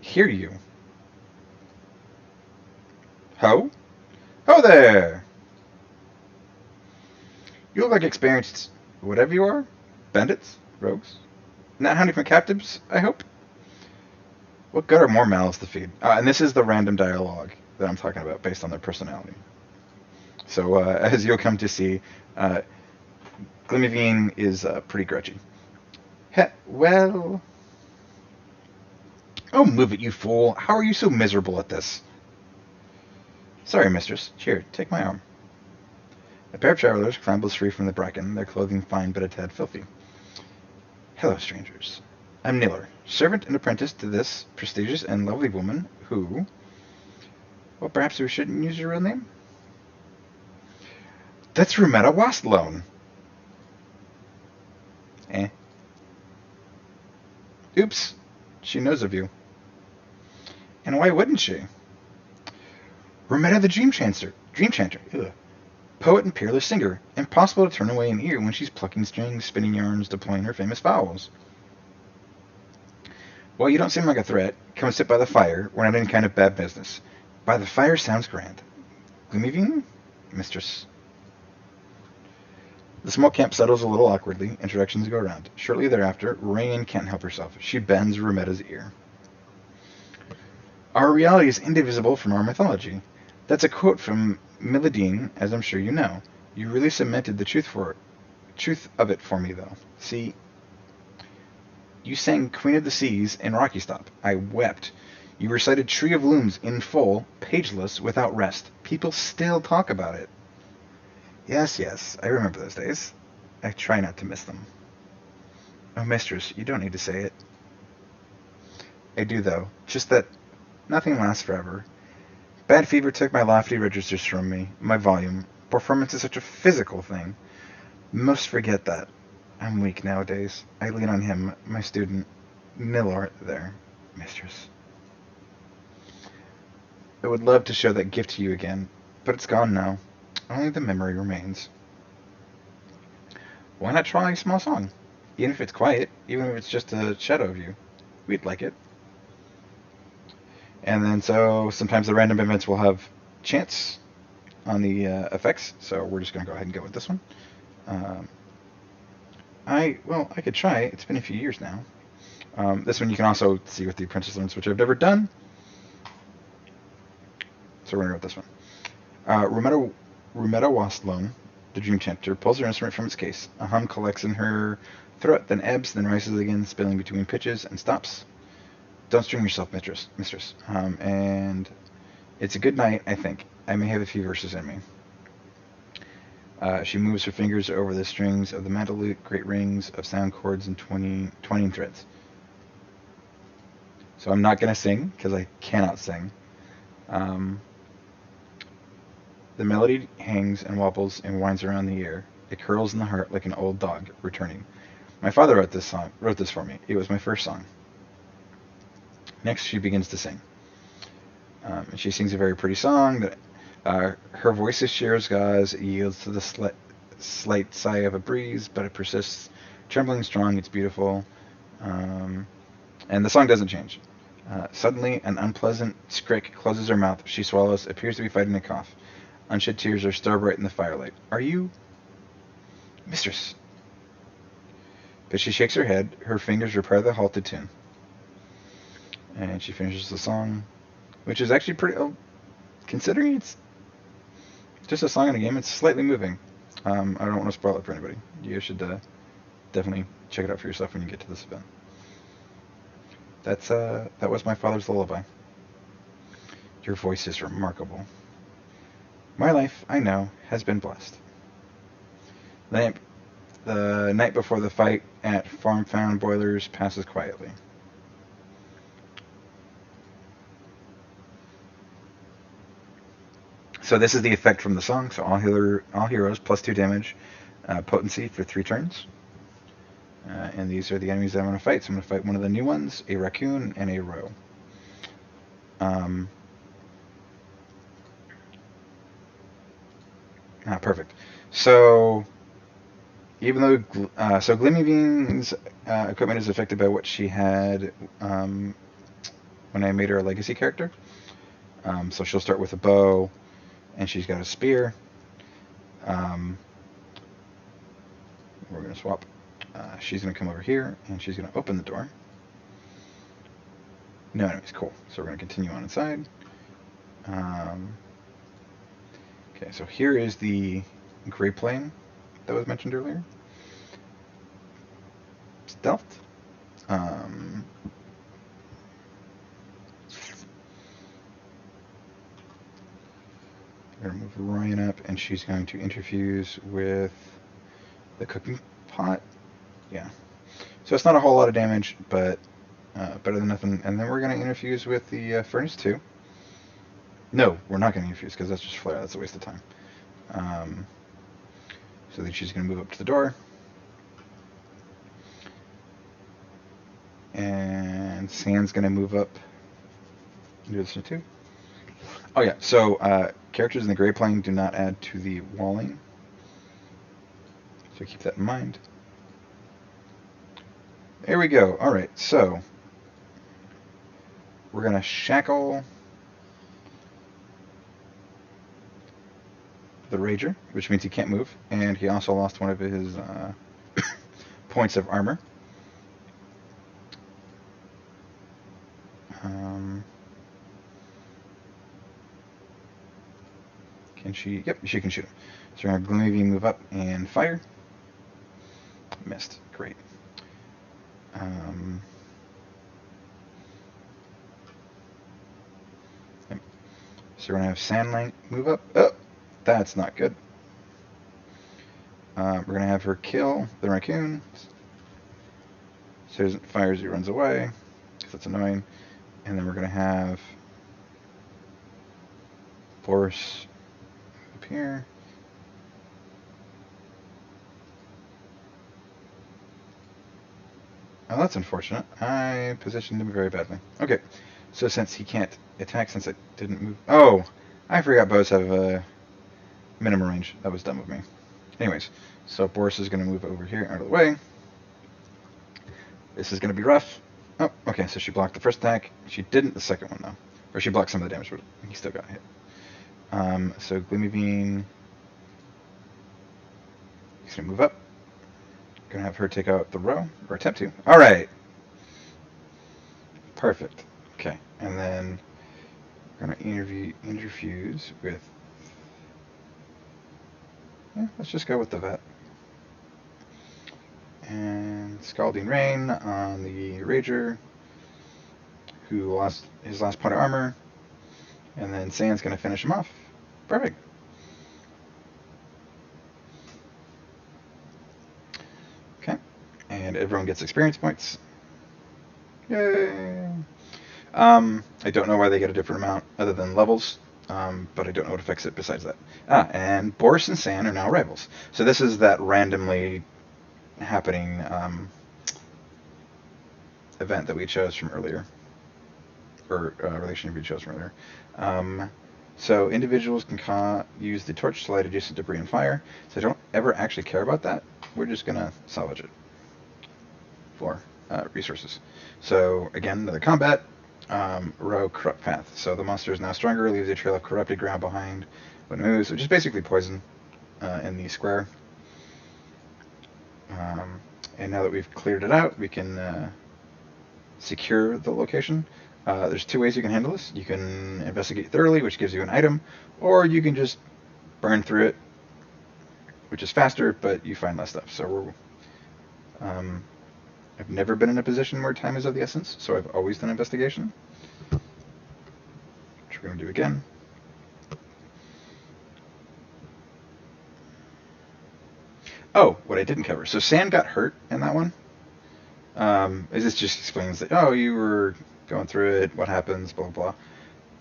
hear you. Ho? Ho there! You look like experienced, whatever you are. Bandits? Rogues? Not hunting from captives, I hope? What good are more mouths to feed? And this is the random dialogue that I'm talking about based on their personality. So, as you'll come to see, Glimivine is pretty grudgy. Well... Oh, move it, you fool. How are you so miserable at this? Sorry, mistress. Here, take my arm. A pair of travelers clambles free from the bracken, their clothing fine but a tad filthy. Hello, strangers. I'm Niller, servant and apprentice to this prestigious and lovely woman who... Well, perhaps we shouldn't use your real name? That's Rumetta Wastlone. Oops. She knows of you. And why wouldn't she? Rumetta the Dream Chanter. Ugh. Poet and peerless singer. Impossible to turn away an ear when she's plucking strings, spinning yarns, deploying her famous vowels. Well, you don't seem like a threat. Come sit by the fire. We're not any kind of bad business. By the fire sounds grand. Glimivine? Mistress. The small camp settles a little awkwardly. Introductions go around. Shortly thereafter, Rain can't help herself. She bends Rumetta's ear. Our reality is indivisible from our mythology. That's a quote from Milladine, as I'm sure you know. You really cemented the truth of it for me, though. See, you sang Queen of the Seas in Rocky Stop. I wept. You recited Tree of Looms in full, pageless, without rest. People still talk about it. Yes, I remember those days. I try not to miss them. Oh, mistress, you don't need to say it. I do, though. Just that nothing lasts forever. Bad fever took my lofty registers from me, my volume. Performance is such a physical thing. Most forget that. I'm weak nowadays. I lean on him, my student, Nillor, there, mistress. I would love to show that gift to you again, but it's gone now. Only the memory remains. Why not try a small song? Even if it's quiet, even if it's just a shadow of you. We'd like it. And then so sometimes the random events will have chants on the effects, so we're just going to go ahead and go with this one. I could try. It's been a few years now. This one you can also see with the Apprentice Learns, which I've never done. So we're going to go with this one. Rumetta Wastlone, the Dream Chanter, pulls her instrument from its case. A hum collects in her throat, then ebbs, then rises again, spilling between pitches, and stops. Don't string yourself, mistress. And it's a good night, I think. I may have a few verses in me. She moves her fingers over the strings of the mantle lute, great rings of sound chords and twining threads. So I'm not going to sing, because I cannot sing. The melody hangs and wobbles and winds around the ear. It curls in the heart like an old dog returning. My father wrote this for me. It was my first song. Next, she begins to sing. And she sings a very pretty song. That her voice is Cher's gauze. It yields to the slight sigh of a breeze, but it persists. Trembling strong, it's beautiful. And the song doesn't change. Suddenly, an unpleasant scrick closes her mouth. She swallows, appears to be fighting a cough. Unshed tears are star bright in the firelight. Are you... Mistress, but she shakes her head. Her fingers repair the halted tune. And she finishes the song, which is actually pretty... Oh, considering it's just a song in a game, it's slightly moving. I don't want to spoil it for anybody. You should definitely check it out for yourself when you get to this event. That was my father's lullaby. Your voice is remarkable. My life, I know, has been blessed. The night before the fight at Farm Found Boilers passes quietly. So this is the effect from the song. So all heroes plus 2 damage, potency for 3 turns. And these are the enemies that I'm going to fight. So I'm going to fight one of the new ones, a raccoon, and a roe. Perfect. So even though Glimmy equipment is affected by what she had when I made her a legacy character. So she'll start with a bow, and she's got a spear. We're going to swap. She's going to come over here, and she's going to open the door. No enemies, cool. So we're going to continue on inside. Okay, so here is the gray plane that was mentioned earlier. Stealth. We're going to move Ryan up, and she's going to interfuse with the cooking pot. Yeah. So it's not a whole lot of damage, but better than nothing. And then we're going to interfuse with the furnace too. No, we're not going to interfuse because that's just flare. That's a waste of time. So then she's going to move up to the door. And Sand's going to move up and do this one too. Oh yeah, so characters in the gray plane do not add to the walling. So keep that in mind. There we go. Alright, so we're going to shackle the Rager, which means he can't move, and he also lost one of his points of armor. Can she? Yep, she can shoot him. So we're going to Glimmy move up and fire. Missed. Great. Yep. So we're going to have Sandlank move up. Oh, that's not good. We're going to have her kill the raccoon. So he fires, he runs away, because that's annoying. And then we're going to have Boris up here. Oh, that's unfortunate. I positioned him very badly. Okay, so since he can't attack, since it didn't move... Oh, I forgot bows have a minimum range. That was dumb of me. Anyways, so Boris is going to move over here, out of the way. This is going to be rough. Oh, okay, so she blocked the first attack. She didn't the second one, though. Or she blocked some of the damage, but he still got hit. So Glimmy Bean... He's going to move up. Gonna have her take out the row, or attempt to. Alright! Perfect. Okay, and then we're gonna interfuse with... Yeah, let's just go with the vet. And Scalding Rain on the Rager, who lost his last point of armor. And then Sand's gonna finish him off. Perfect. Okay, and everyone gets experience points. Yay! I don't know why they get a different amount other than levels, but I don't know what affects it besides that. And Boris and Sand are now rivals. So this is that randomly happening event that we chose from earlier, or relationship we chose from earlier. So individuals can use the torch to light adjacent debris and fire. So I don't ever actually care about that. We're just gonna salvage it for resources. So again, another combat. Row corrupt path. So the monster is now stronger, leaves a trail of corrupted ground behind when it moves, which is basically poison in the square. And now that we've cleared it out, we can secure the location. There's two ways you can handle this. You can investigate thoroughly, which gives you an item, or you can just burn through it, which is faster, but you find less stuff. So I've never been in a position where time is of the essence, so I've always done investigation, which we're going to do again. Oh, what I didn't cover. So Sand got hurt in that one. This just explains that, oh, you were going through it, what happens, blah, blah,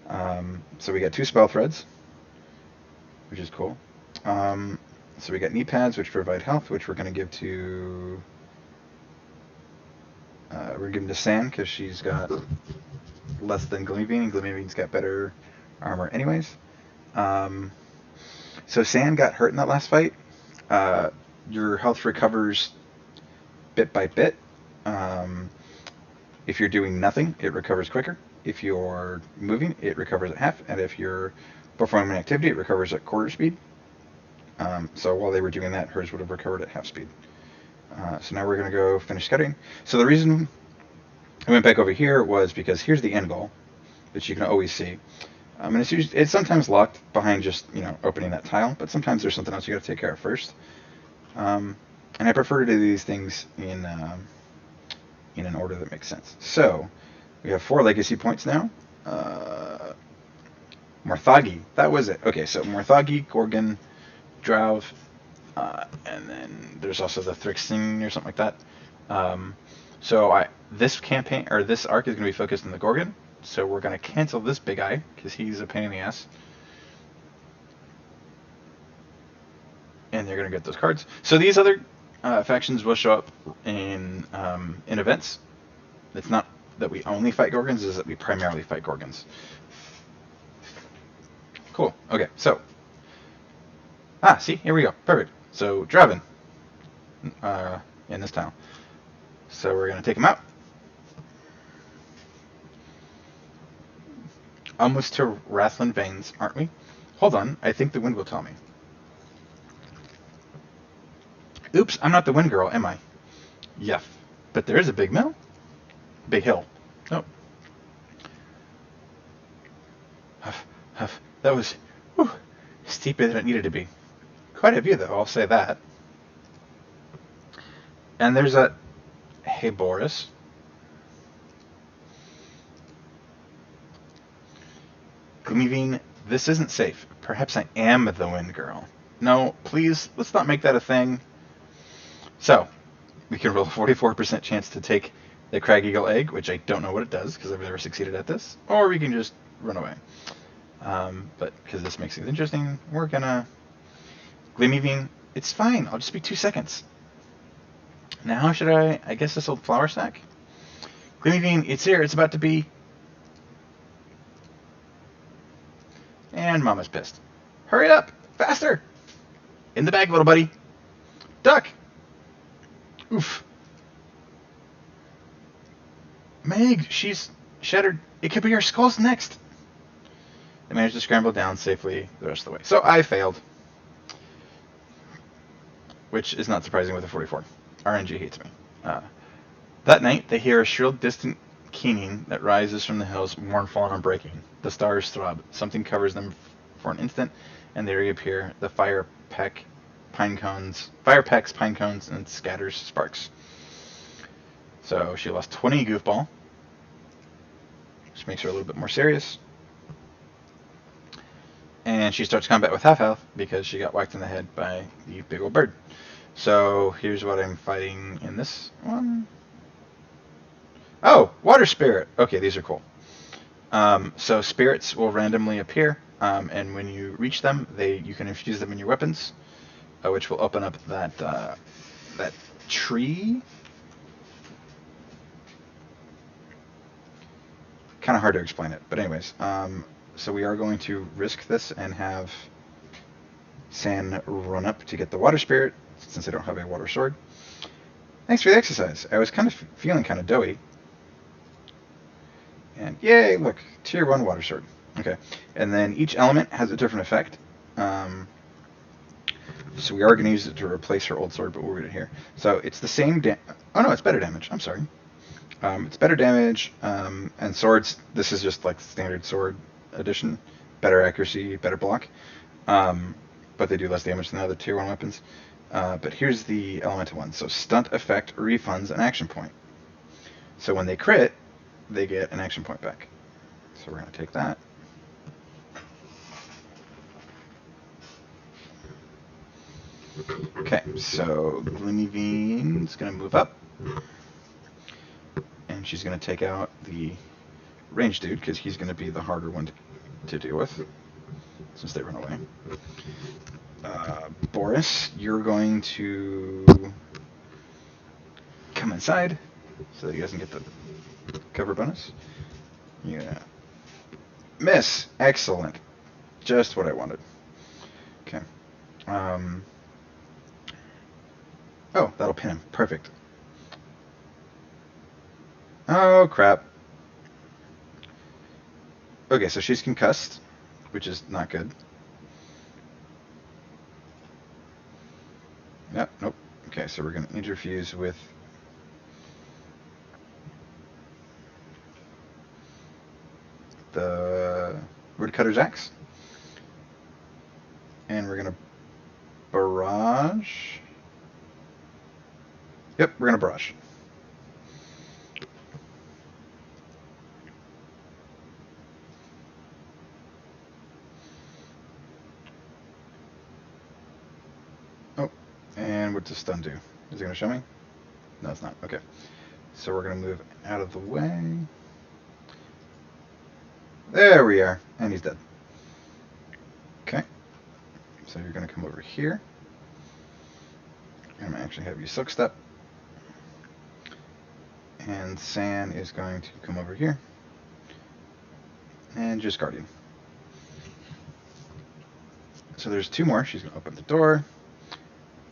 blah. So we got 2 spell threads, which is cool. So we got knee pads, which provide health, which we're going to give to... we're giving to Sand, because she's got less than Glimmerbean, and Glimmerbean's got better armor anyways. So Sand got hurt in that last fight. Your health recovers bit by bit. If you're doing nothing, it recovers quicker. If you're moving, it recovers at half. And if you're performing an activity, it recovers at quarter speed. So while they were doing that, hers would have recovered at half speed. So now we're going to go finish scouting. So the reason I went back over here was because here's the end goal, which you can always see. And it's sometimes locked behind just, opening that tile, but sometimes there's something else you got to take care of first. And I prefer to do these things in an order that makes sense. So we have 4 legacy points now. Morthagi, that was it. Okay, so Morthagi, Gorgon, Drauv, and then there's also the Thrixing or something like that. So this campaign, or this arc, is going to be focused on the Gorgon. So we're going to cancel this big eye because he's a pain in the ass. And they're going to get those cards. So these other factions will show up in events. It's not that we only fight Gorgons, it's that we primarily fight Gorgons. Cool. Okay, so. See, here we go. Perfect. So, Draven in this tile. So we're going to take him out. Almost to Wrathland Veins, aren't we? Hold on, I think the wind will tell me. Oops, I'm not the wind girl, am I? Yep. But there is a big mill. Big hill. Oh. Huff, huff. That was steeper than it needed to be. Quite a view, though, I'll say that. And there's a... Hey, Boris. Glimmerbean, this isn't safe. Perhaps I am the wind girl. No, please, let's not make that a thing. So, we can roll a 44% chance to take the Crag Eagle egg, which I don't know what it does, because I've never succeeded at this. Or we can just run away. But, because this makes things interesting, we're gonna... Glimmerbean, it's fine, I'll just be 2 seconds. Now, how should I guess this old flour sack? Glimmerbean, it's here, it's about to be... And Mama's pissed. Hurry up! Faster! In the bag, little buddy. Duck! Oof. Meg, she's shattered. It could be our skulls next. They managed to scramble down safely the rest of the way. So I failed. Which is not surprising with a 44. RNG hates me. That night, they hear a shrill, distant keening that rises from the hills, mournful and unbreaking. The stars throb. Something covers them for an instant, and they reappear. The fire pecks pine cones, and scatters sparks. So she lost 20 goofball, which makes her a little bit more serious. And she starts combat with half health because she got whacked in the head by the big old bird. So here's what I'm fighting in this one. Oh, water spirit. Okay, these are cool. So spirits will randomly appear, and when you reach them, you can infuse them in your weapons, which will open up that tree. Kind of hard to explain it, but anyways. So we are going to risk this and have San run up to get the water spirit, since I don't have a water sword. Thanks for the exercise. I was kind of feeling kind of doughy. And yay, look, tier 1 water sword. Okay, and then each element has a different effect. So we are going to use it to replace her old sword, but we'll read it here. So it's the same oh no, it's better damage. I'm sorry. It's better damage, and swords, this is just like standard sword edition. Better accuracy, better block. But they do less damage than the other tier 1 weapons. But here's the elemental one. So stunt effect refunds an action point. So when they crit, they get an action point back. So we're going to take that. Okay, so Glimiveen's going to move up. And she's going to take out the ranged dude, because he's going to be the harder one to deal with, since they run away. Boris, you're going to come inside, so that he doesn't get the cover bonus. Yeah. Miss! Excellent. Just what I wanted. Okay. Oh, that'll pin him. Perfect. Oh, crap. Okay, so she's concussed, which is not good. Yep, nope. Okay, so we're going to interfuse with the woodcutter's axe. And we're going to barrage. Yep, we're going to barrage. Oh, and what does stun do? Is it going to show me? No, it's not. Okay. So we're going to move out of the way. There we are. And he's dead. Okay. So you're going to come over here. I'm going to actually have you Silk Step. And San is going to come over here. And just Guardian. So there's 2 more. She's going to open the door.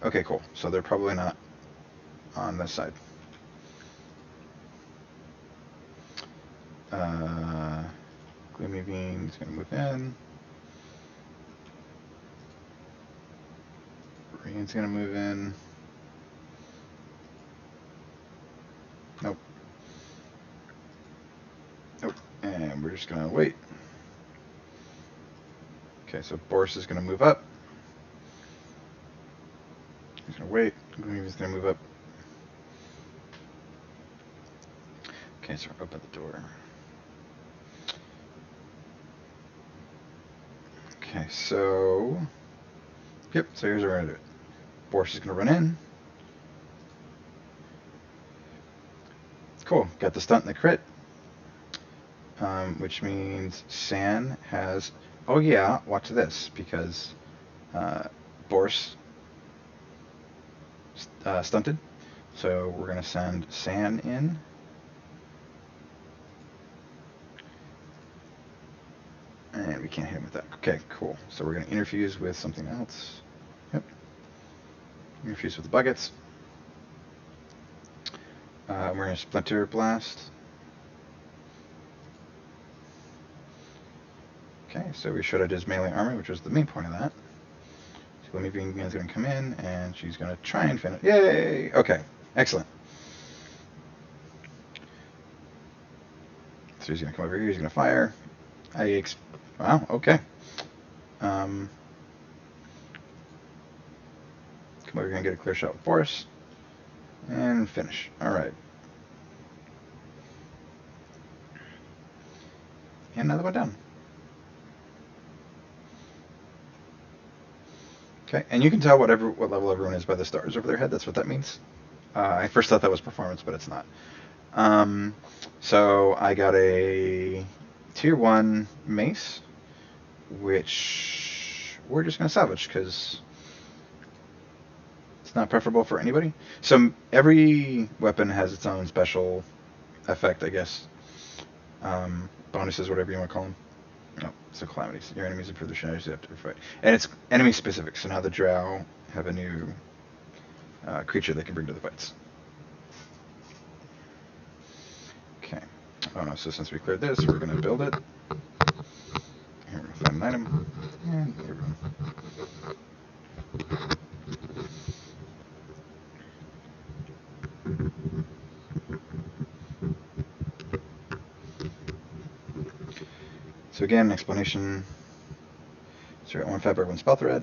Okay, cool. So they're probably not on this side. Glimiveen's going to move in. Rain's going to move in. Nope. Nope. And we're just going to wait. Okay, so Boris is going to move up. He's going to wait. Glimiveen's going to move up. Okay, so we're open the door. Okay, so... Yep, so here's what we're going to do. Boris is going to run in. Cool, got the stunt and the crit. Which means San has... Oh yeah, watch this, because Boris stunted. So we're going to send San in. And we can't hit him with that. Okay, cool. So we're going to interfuse with something else. Yep. Interfuse with the buckets. We're going to Splinter Blast. Okay, so we showed it his melee armor, which was the main point of that. So Glimiveen is going to come in, and she's going to try and finish. Yay! Okay, excellent. So he's going to come over here, he's going to fire. Wow, okay. Come over here and get a clear shot with Boris. And finish. Alright. And another one down. Okay, and you can tell what level everyone is by the stars over their head. That's what that means. I first thought that was performance, but it's not. So I got a tier 1 mace, which we're just going to salvage because it's not preferable for anybody. So every weapon has its own special effect, I guess. Bonuses, whatever you want to call them. No, so Calamities. Your enemies improve their shenanigans after a fight. And it's enemy specific, so now the Drow have a new creature they can bring to the fights. Okay. Oh no, so since we cleared this, we're going to build it. Here, we're going to find an item. And here we go. begin. Explanation. So we got one fabric, one spell thread.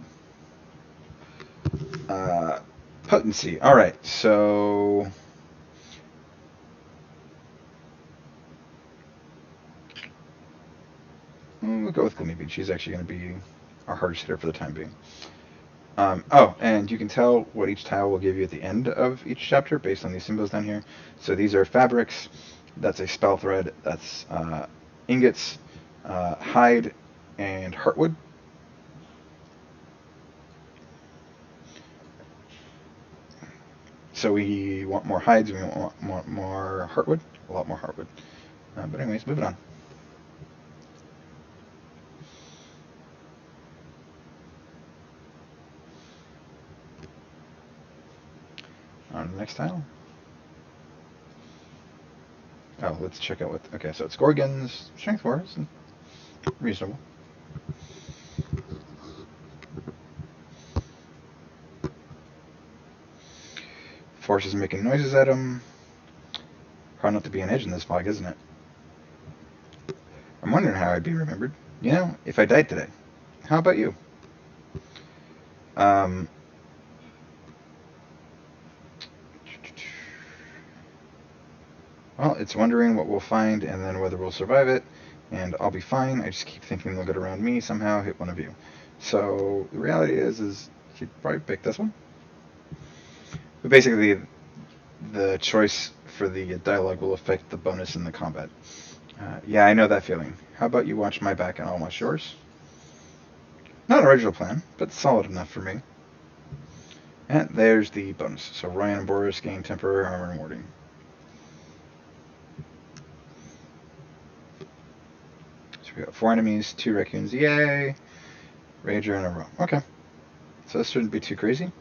Potency. All right, so we'll go with Calamities. She's actually going to be our hardest hitter for the time being. Oh, and you can tell what each tile will give you at the end of each chapter based on these symbols down here. So these are fabrics. That's a spell thread. That's ingots, hide, and heartwood. So we want more hides. We want more heartwood. A lot more heartwood. But anyways, moving on. On the next tile. Oh, let's check out what. Okay, so it's Gorgons, Strength 4, reasonable. Force is making noises at him. Hard not to be an edge in this fog, isn't it? I'm wondering how I'd be remembered. You know, if I died today. How about you? Well, it's wondering what we'll find and then whether we'll survive it. And I'll be fine. I just keep thinking they'll get around me somehow, hit one of you. So the reality is you'd probably pick this one. But basically, the choice for the dialogue will affect the bonus in the combat. Yeah, I know that feeling. How about you watch my back and I'll watch yours? Not an original plan, but solid enough for me. And there's the bonus. So Ryan and Boris gain temporary armor and warding. So we got 4 enemies, 2 raccoons, yay! Rager in a row. Okay. So this shouldn't be too crazy.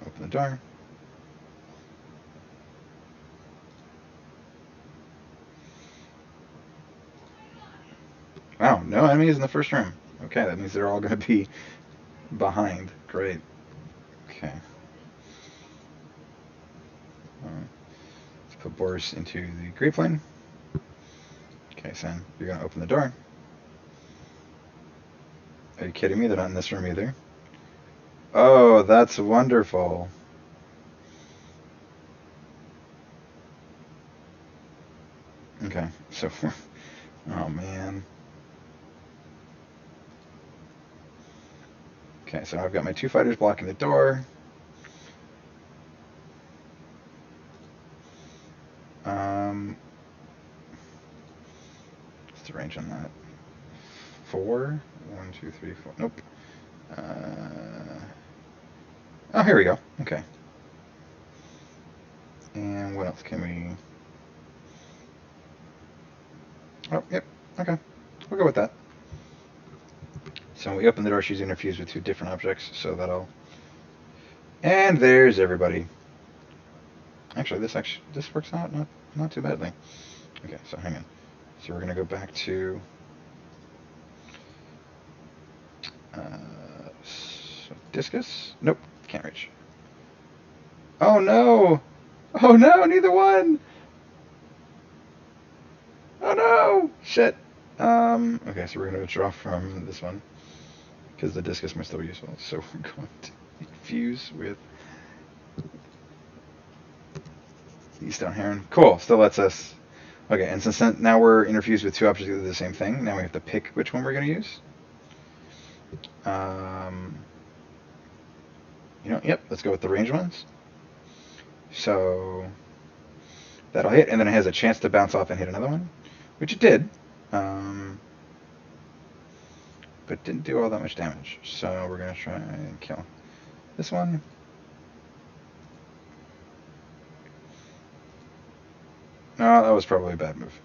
Open the door. Wow, no enemies in the first room. Okay, that means they're all going to be behind. Great. Okay. Let's put Boris into the grape lane. Okay, Sam, you're going to open the door. Are you kidding me? They're not in this room either. Oh, that's wonderful. Okay, so... oh, man. Okay, so I've got my 2 fighters blocking the door. What's the range on that? 4? 1, 2, 3, 4. Nope. Oh, here we go. Okay. And what else can we... oh, yep. Okay. We'll go with that. So when we open the door, she's interfused with 2 different objects, so that'll... and there's everybody. Actually, this works out not too badly. Okay, so hang on. So we're going to go back to... discus? Nope, can't reach. Oh no! Oh no, neither one! Oh no! Shit! Okay, so we're going to withdraw from this one, because the discus might still be useful. So we're going to infuse with Eastone Heron. Cool, still lets us... okay, and since now we're interfused with 2 objects that do the same thing, now we have to pick which one we're going to use. Yep, let's go with the range ones. So that'll hit, and then it has a chance to bounce off and hit another one, which it did, but didn't do all that much damage. So we're going to try and kill this one. No, that was probably a bad move.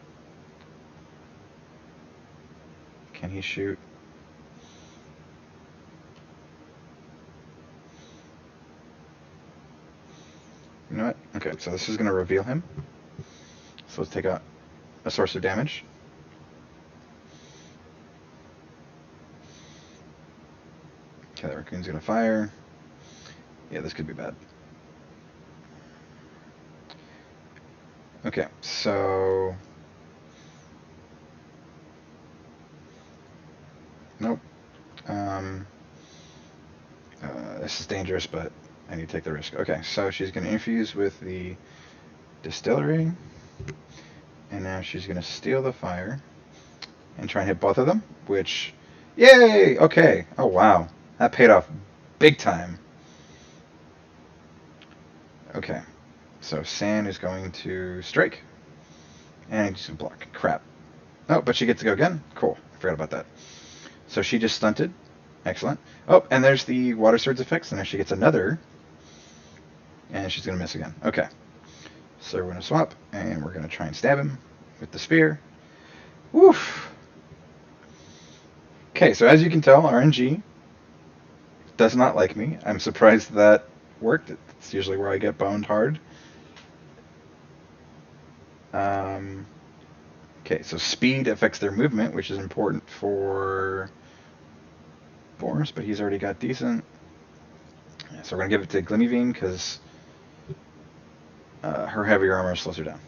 Can he shoot? You know what? Okay, so this is going to reveal him. So let's take out a source of damage. Okay, that raccoon's going to fire. Yeah, this could be bad. Okay, so This is dangerous, but I need to take the risk. Okay, so she's going to infuse with the distillery, and now she's going to steal the fire and try and hit both of them, which, yay! Okay. Oh, wow. That paid off big time. Okay, so San is going to strike, and he's going to block. Crap. Oh, but she gets to go again? Cool. I forgot about that. So she just stunted. Excellent. Oh, and there's the Water Swords effects, and now she gets another, and she's going to miss again. Okay. So we're going to swap, and we're going to try and stab him with the spear. Woof! Okay, so as you can tell, RNG does not like me. I'm surprised that worked. It's usually where I get boned hard. Okay, so speed affects their movement, which is important for Boris, but he's already got decent. So we're going to give it to Glimivine because her heavier armor slows her down.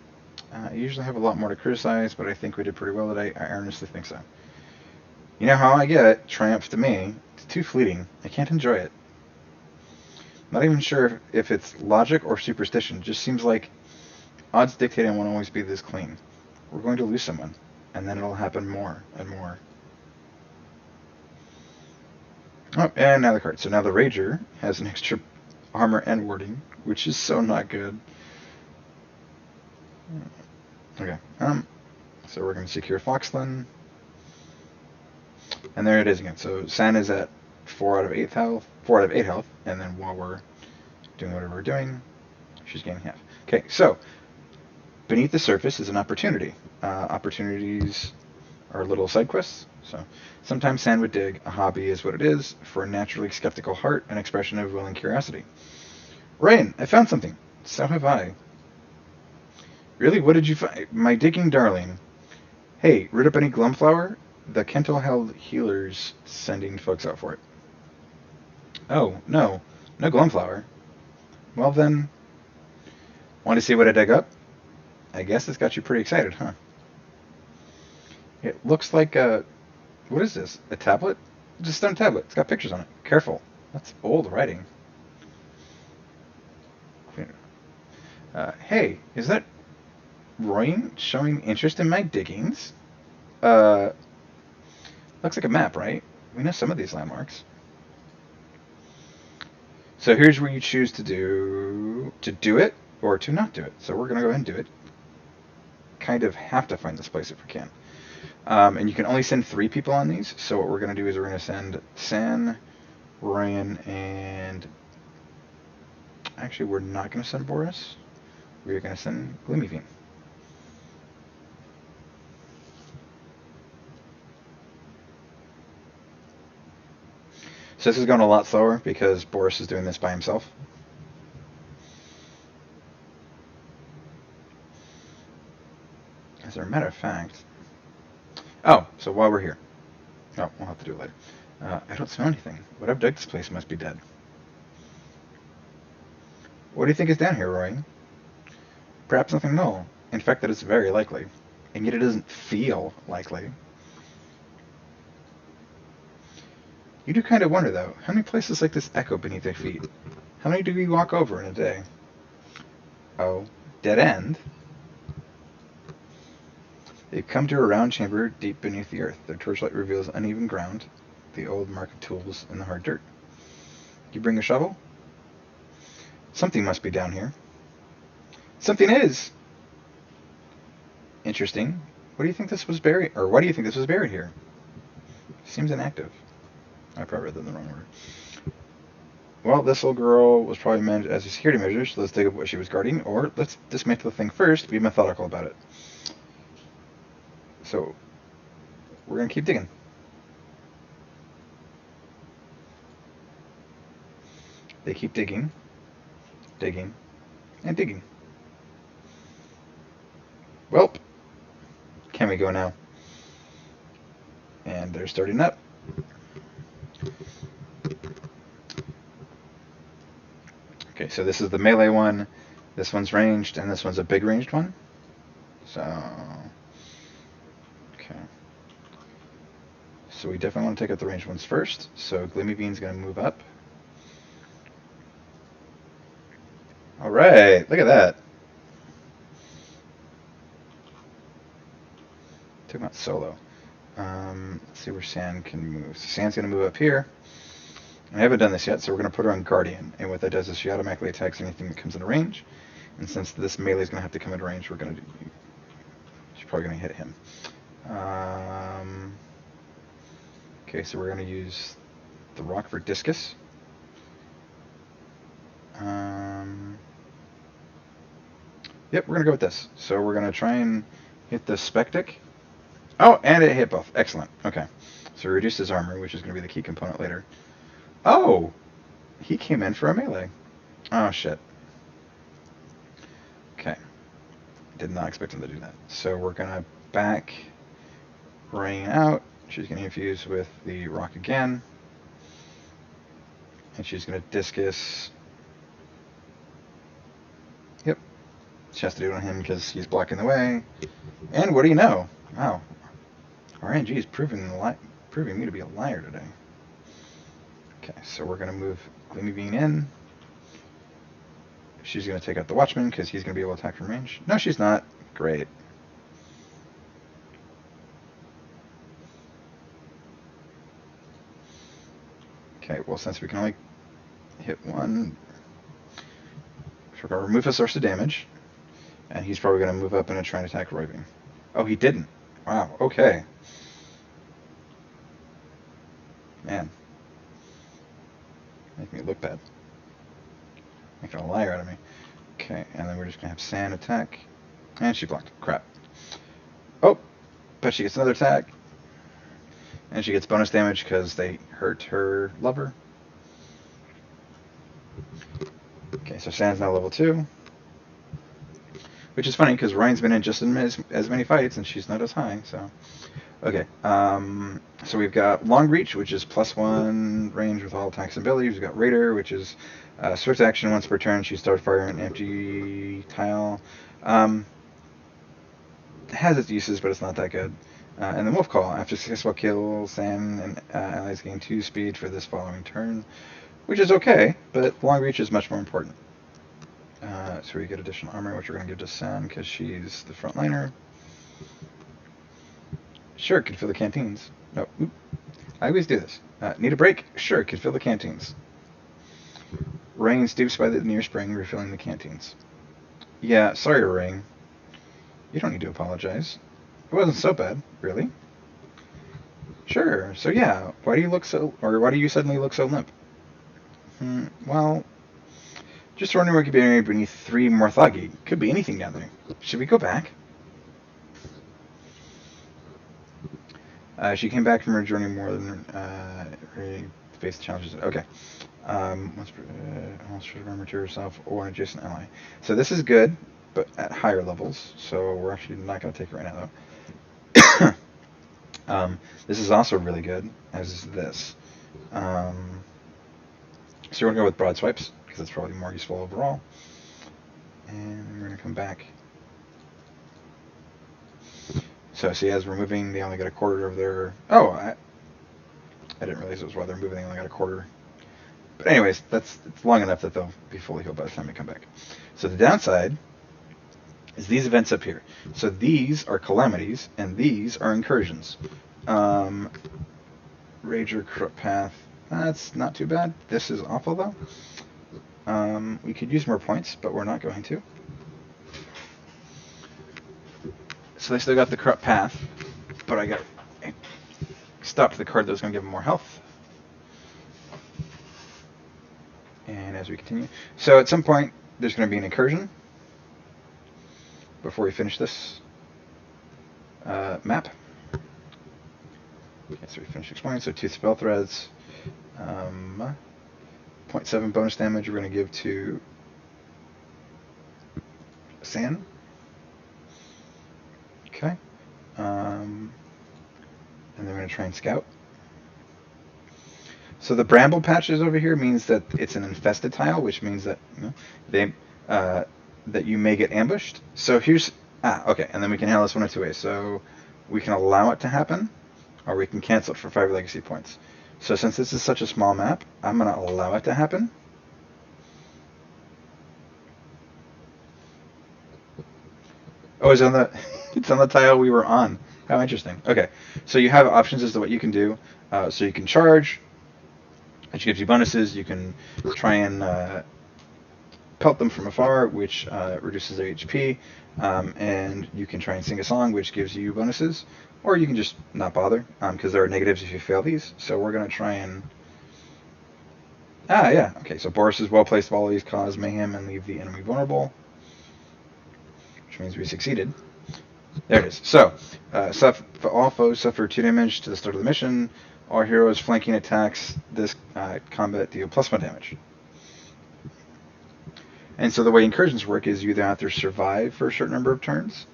I usually have a lot more to criticize, but I think we did pretty well today. I earnestly think so. You know how I get it? Triumph to me. It's too fleeting. I can't enjoy it. Not even sure if it's logic or superstition. It just seems like odds dictate I won't always be this clean. We're going to lose someone, and then it'll happen more and more. Oh, and now the card. So now the Rager has an extra armor and warding, which is so not good. Okay. So we're going to secure Foxland. And there it is again. So San is at 4 out of 8 health, and then while we're doing whatever we're doing, she's gaining half. Okay, so beneath the surface is an opportunity. Opportunities are little side quests. So sometimes San would dig. A hobby is what it is. For a naturally skeptical heart, an expression of willing curiosity. Ryan, I found something. So have I. Really? What did you find? My digging darling. Hey, root up any glumflower? The Kental held healers sending folks out for it. Oh, no. No glumflower. Well then, want to see what I dig up? I guess it's got you pretty excited, huh? It looks like a... What is this? A tablet? It's a stone tablet. It's got pictures on it. Careful. That's old writing. Hey, is that Royan showing interest in my diggings? Looks like a map, right? We know some of these landmarks. So here's where you choose to do it or to not do it. So we're going to go ahead and do it. Kind of have to find this place if we can. And you can only send 3 people on these. So what we're going to do is we're going to send San, Ryan, and... Actually, we're not going to send Boris. We're going to send Glimivine. So this is going a lot slower because Boris is doing this by himself. As a matter of fact... Oh, so while we're here... Oh, we'll have to do it later. I don't smell anything. Whatever dug this place must be dead. What do you think is down here, Roy? Perhaps nothing null. In fact, that is very likely. And yet it doesn't feel likely. You do kind of wonder, though, how many places like this echo beneath their feet? How many do we walk over in a day? Oh, dead end? They've come to a round chamber deep beneath the earth. Their torchlight reveals uneven ground, the old mark of tools in the hard dirt. You bring a shovel? Something must be down here. Something is! Interesting. What do you think this was buried, or why do you think this was buried here? Seems inactive. I probably read that in the wrong order. Well, this little girl was probably meant as a security measure, so let's dig up what she was guarding, or let's dismantle the thing first, be methodical about it. So, we're going to keep digging. They keep digging, digging, and digging. Welp. Can we go now? And they're starting up. Okay, so this is the melee one, this one's ranged, and this one's a big ranged one. So, okay. So we definitely want to take out the ranged ones first. So Glimivine's going to move up. All right, look at that. Talking about solo. Let's see where Sand can move. So Sand's going to move up here. I haven't done this yet, so we're going to put her on Guardian. And what that does is she automatically attacks anything that comes into range. And since this melee is going to have to come into range, we're going to do... She's probably going to hit him. Okay, so we're going to use the rock for discus. Yep, we're going to go with this. So we're going to try and hit the Spectic. Oh, and it hit both. Excellent. Okay. So we reduced his armor, which is going to be the key component later. Oh! He came in for a melee. Oh, shit. Okay. Did not expect him to do that. So we're going to back Rain out. She's going to infuse with the rock again. And she's going to discus. Yep. She has to do it on him because he's blocking the way. And what do you know? Wow. RNG is proving me to be a liar today. Okay, so we're going to move Gleamy Bean in. She's going to take out the Watchman because he's going to be able to attack from range. No, she's not. Great. Okay, well, since we can only hit one, we're going to remove a source of damage. And he's probably going to move up and try and attack Roybing. Oh, he didn't. Wow, okay. Man. Make me look bad. Making a liar out of me. Okay, and then we're just going to have Sand attack. And she blocked. Crap. Oh, but she gets another attack. And she gets bonus damage because they hurt her lover. Okay, so Sand's now level 2. Which is funny because Ryan's been in just as many fights and she's not as high, so... Okay, so we've got Long Reach, which is +1 range with all attacks and abilities. We've got Raider, which is swift action once per turn. She starts firing an empty tile. Has its uses, but it's not that good. And then Wolf Call. After successful kill, Sand and allies gain 2 speed for this following turn, which is okay, but Long Reach is much more important. So we get additional armor, which we're going to give to Sand because she's the frontliner. Sure, could fill the canteens. No, oop. I always do this. Need a break? Sure, could fill the canteens. Rain stoops by the near spring, refilling the canteens. Yeah, sorry, Rain. You don't need to apologize. It wasn't so bad, really. Sure. So yeah, why do you suddenly look so limp? Well, just wondering what could be buried beneath 3 Morthagi. Could be anything down there. Should we go back? She came back from her journey more than ready to face the challenges. Okay. Once remember to herself or an adjacent ally. So this is good, but at higher levels. So we're actually not going to take it right now, though. This is also really good, as is this. So we're going to go with Broad Swipes, because it's probably more useful overall. And we're going to come back. So see, as we're moving, they only get a quarter of their... Oh, I didn't realize it was while they're moving, they only got a quarter. But anyways, it's long enough that they'll be fully healed by the time they come back. So the downside is these events up here. So these are Calamities, and these are Incursions. Rager, Corrupt Path, that's not too bad. This is awful, though. We could use more points, but we're not going to. So they still got the Corrupt Path, but I stopped the card that was going to give them more health. And as we continue, so at some point there's going to be an Incursion before we finish this map. Okay, so we finished exploring. So 2 spell threads, 0.7 bonus damage we're going to give to Sand. Okay. And then we're going to try and scout. So the bramble patches over here means that it's an infested tile, which means that that you may get ambushed. So here's okay, and then we can handle this one of 2 ways. So we can allow it to happen, or we can cancel it for 5 legacy points. So since this is such a small map, I'm going to allow it to happen. Oh, it's on the it's on the tile we were on. How interesting. Okay, so you have options as to what you can do. So you can charge, which gives you bonuses. You can try and pelt them from afar, which reduces their HP, and you can try and sing a song, which gives you bonuses, or you can just not bother, because there are negatives if you fail these. So we're going to try and... Ah, yeah. Okay, so Boris's well-placed volleys cause mayhem and leave the enemy vulnerable, which means we succeeded. There it is. So, all foes suffer 2 damage to the start of the mission. All heroes flanking attacks this combat deal +1 damage. And so the way incursions work is you either have to survive for a certain number of turns,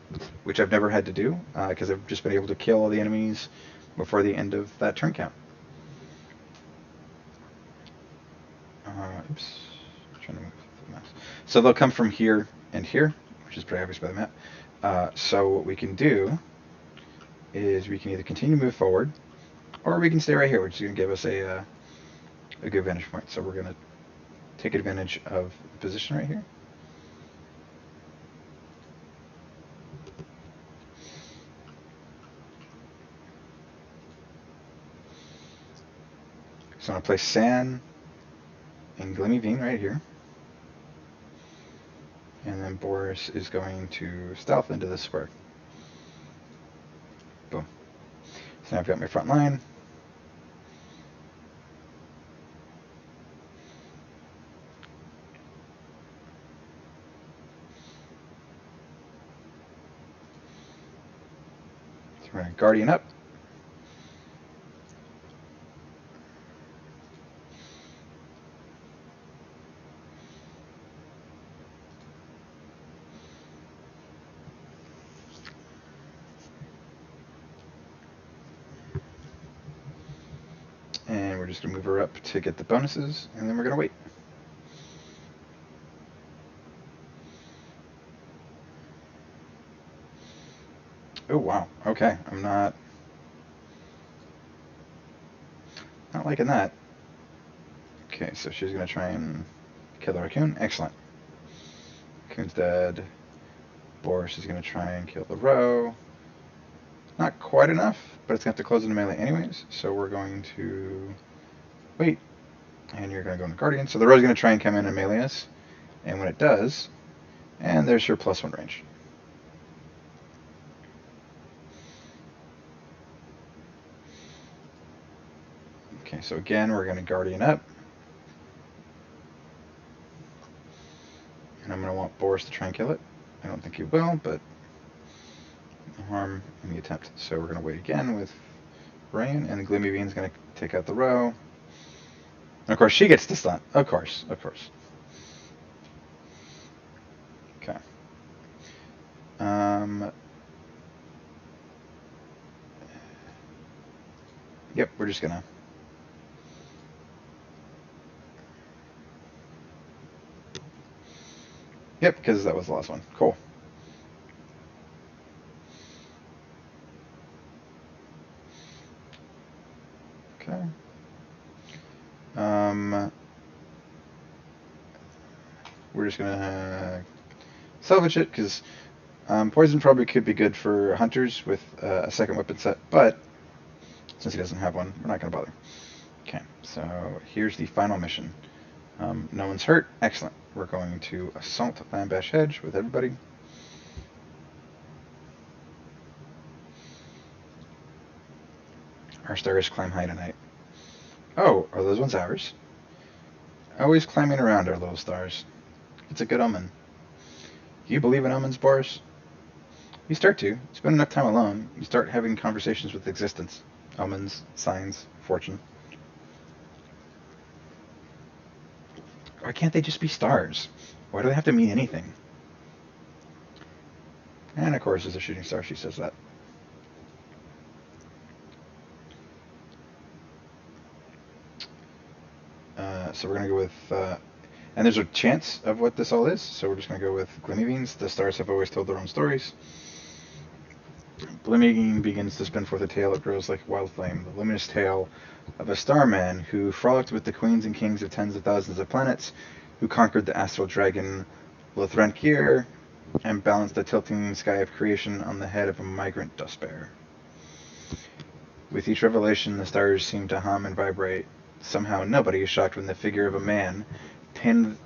which I've never had to do, because I've just been able to kill all the enemies before the end of that turn count. Oops. Trying to move the mouse. So they'll come from here and here, which is pretty obvious by the map. So what we can do is we can either continue to move forward, or we can stay right here, which is going to give us a good vantage point. So we're going to take advantage of the position right here. So I'm going to place San and Glimmy right here. And then Boris is going to stealth into this square. Boom. So now I've got my front line. So we're going to Guardian up. And we're just going to move her up to get the bonuses, and then we're going to wait. Oh, wow. Okay, I'm not liking that. Okay, so she's going to try and kill the raccoon. Excellent. Raccoon's dead. Boris is going to try and kill the row. Not quite enough, but it's going to have to close into melee anyways, so we're going to wait. And you're going to go into Guardian. So the row's going to try and come in and melee us. And when it does, and there's your +1 range. Okay, so again, we're going to Guardian up. And I'm going to want Boris to try and kill it. I don't think he will, but no harm in the attempt. So we're going to wait again with Rain, and the Glimmy Bean's going to take out the row. And of course, she gets to stun. Of course, of course. Okay. Yep, we're just going to... Yep, because that was the last one. Cool. Okay. We're just gonna salvage it because poison probably could be good for hunters with a second weapon set, but since he doesn't have one, we're not gonna bother. Okay, so here's the final mission. No one's hurt. Excellent. We're going to assault Lambash Hedge with everybody. Our stars climb high tonight. Oh, are those ones ours? Always climbing around our little stars. It's a good omen. Do you believe in omens, Boris? You start to. Spend enough time alone. You start having conversations with existence. Omens, signs, fortune. Why can't they just be stars? Why do they have to mean anything? And of course, as a shooting star, she says that. So we're going to go with... and there's a chance of what this all is, so we're just going to go with Glimmy Beans. The stars have always told their own stories. Glimmy Bean begins to spin forth a tale that grows like wild flame, the luminous tale of a starman who frolicked with the queens and kings of tens of thousands of planets, who conquered the astral dragon Lothrankir, and balance the tilting sky of creation on the head of a migrant dust bear. With each revelation, the stars seem to hum and vibrate. Somehow nobody is shocked when the figure of a man pinned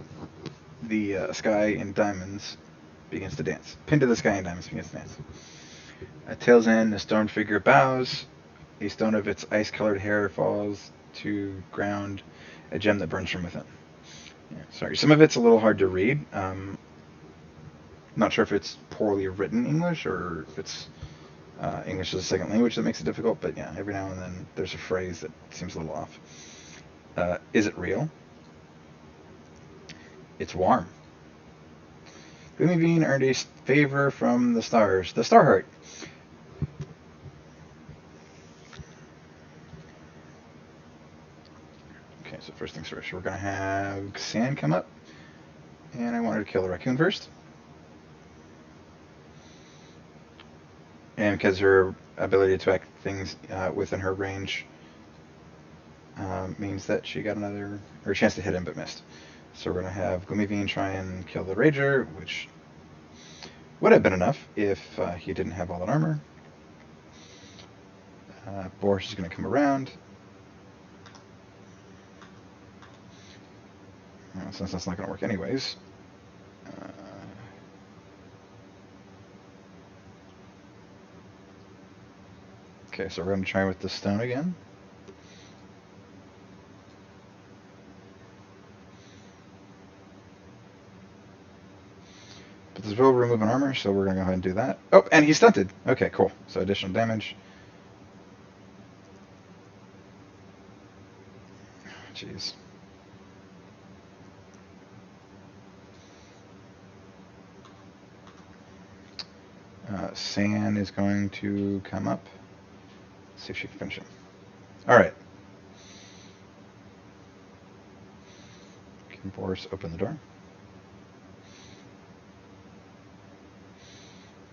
the sky in diamonds begins to dance. Pinned to the sky in diamonds begins to dance. At tail's end, the stone figure bows. A stone of its ice-colored hair falls to ground, a gem that burns from within. Yeah, sorry, some of it's a little hard to read. Not sure if it's poorly written English or if it's English as a second language that makes it difficult, but yeah, every now and then there's a phrase that seems a little off. Is it real? It's warm. Gloomy Bean earned a favor from the stars. The Star Heart. Okay, so first things first, we're going to have Sand come up. And I want her to kill the raccoon first. And because her ability to attack things within her range means that she got a chance to hit him but missed. So we're going to have Gloomy Bean try and kill the Rager, which would have been enough if he didn't have all that armor. Boris is going to come around. Since that's not going to work anyways. Okay, so we're going to try with the stone again. But this will remove an armor, so we're going to go ahead and do that. Oh, and he's stunted. Okay, cool. So additional damage. Jeez. San is going to come up. See if she can finish him. Alright. Can Boris open the door?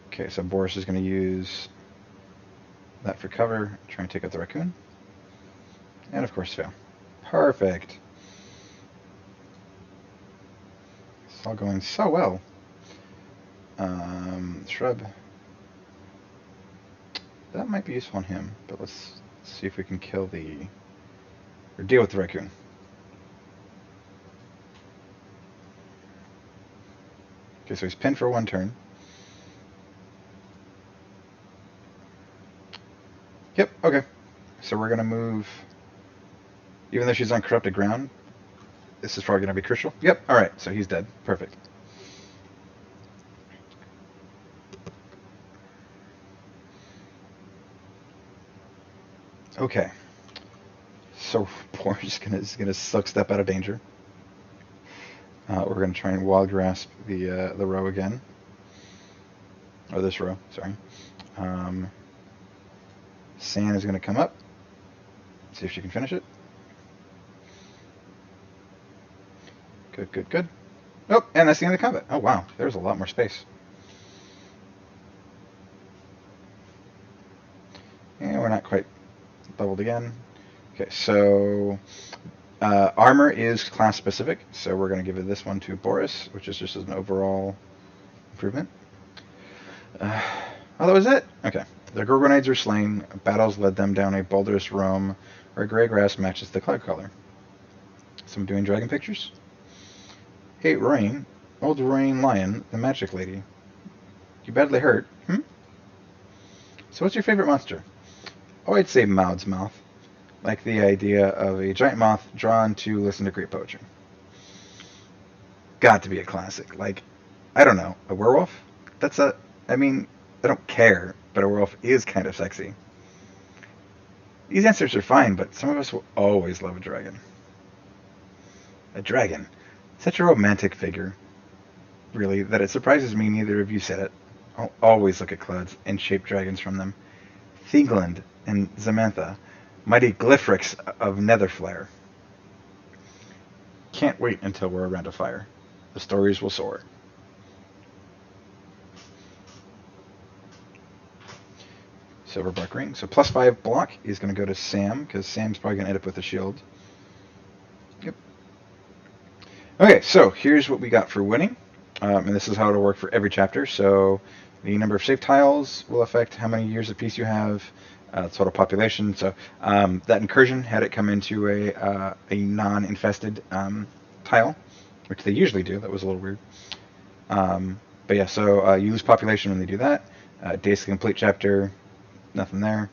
Okay, so Boris is going to use that for cover, try and take out the raccoon. And of course fail. Perfect. It's all going so well. Shrub. That might be useful on him, but let's see if we can kill or deal with the raccoon. Okay, so he's pinned for one turn. Yep, okay. So we're going to move, even though she's on corrupted ground, this is probably going to be crucial. Yep, alright, so he's dead. Perfect. Okay. So Boris is gonna suck step out of danger. We're gonna try and wild grasp the row again. Or this row, sorry. San is gonna come up. See if she can finish it. Good, good, good. Oh, and that's the end of the combat. Oh wow, there's a lot more space. And we're not quite leveled again. Okay, so armor is class specific, so we're going to give this one to Boris, which is just an overall improvement. Oh, that was it? Okay. The Gorgonides are slain. Battles led them down a boulderous roam where gray grass matches the cloud color. Someone doing dragon pictures? Hey, Rain. Old Rain Lion, the magic lady. You badly hurt? So what's your favorite monster? Oh, I'd say Maud's Mouth. Like the idea of a giant moth drawn to listen to great poetry. Got to be a classic. Like, I don't know, a werewolf? I mean, I don't care, but a werewolf is kind of sexy. These answers are fine, but some of us will always love a dragon. A dragon. Such a romantic figure, really, that it surprises me neither of you said it. I'll always look at clouds and shape dragons from them. Thingland and Zamantha, mighty Glyphrix of Netherflare. Can't wait until we're around a fire. The stories will soar. Silverbark ring. So +5 block is going to go to Sam, because Sam's probably going to end up with a shield. Yep. Okay, so here's what we got for winning. and this is how it'll work for every chapter. So the number of shaped tiles will affect how many years apiece you have, total population. So that incursion had it come into a non-infested tile, which they usually do. That was a little weird. But yeah, so you lose population when they do that. Days to complete chapter, nothing there.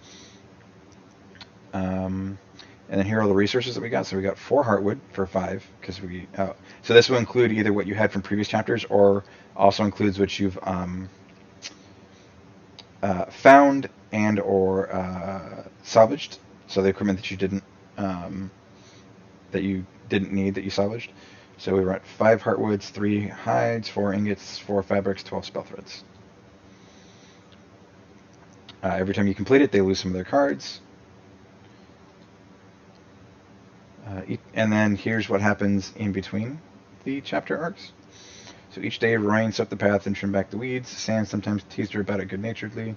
And then here are all the resources that we got. So we got 4 heartwood for 5 because we. So this will include either what you had from previous chapters or also includes what you've found and or salvaged. So the equipment that you didn't need that you salvaged. So we were at 5 heartwoods, 3 hides, 4 ingots, 4 fabrics, 12 spell threads. Every time you complete it, they lose some of their cards. And then here's what happens in between the chapter arcs. So each day, Ryan swept the path and trimmed back the weeds. Sam sometimes teased her about it good-naturedly.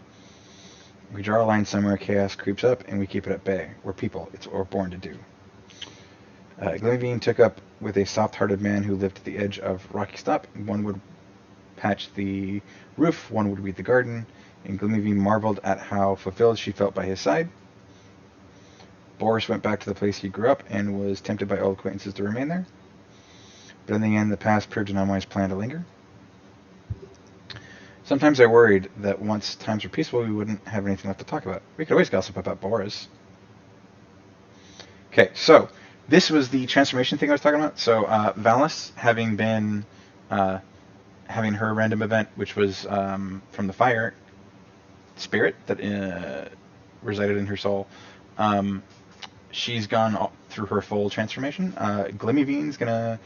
We draw a line somewhere, chaos creeps up, and we keep it at bay. We're people. It's what we're born to do. Glimmerbean took up with a soft-hearted man who lived at the edge of Rocky Stop. One would patch the roof, one would weed the garden, and Glimmerbean marveled at how fulfilled she felt by his side. Boris went back to the place he grew up and was tempted by old acquaintances to remain there. But in the end, the past proved an unwise plan to linger. Sometimes I worried that once times were peaceful, we wouldn't have anything left to talk about. We could always gossip about Boris. Okay, so this was the transformation thing I was talking about. So Valis, having been having her random event, which was from the fire spirit that resided in her soul, she's gone through her full transformation. Glimmerbean's gonna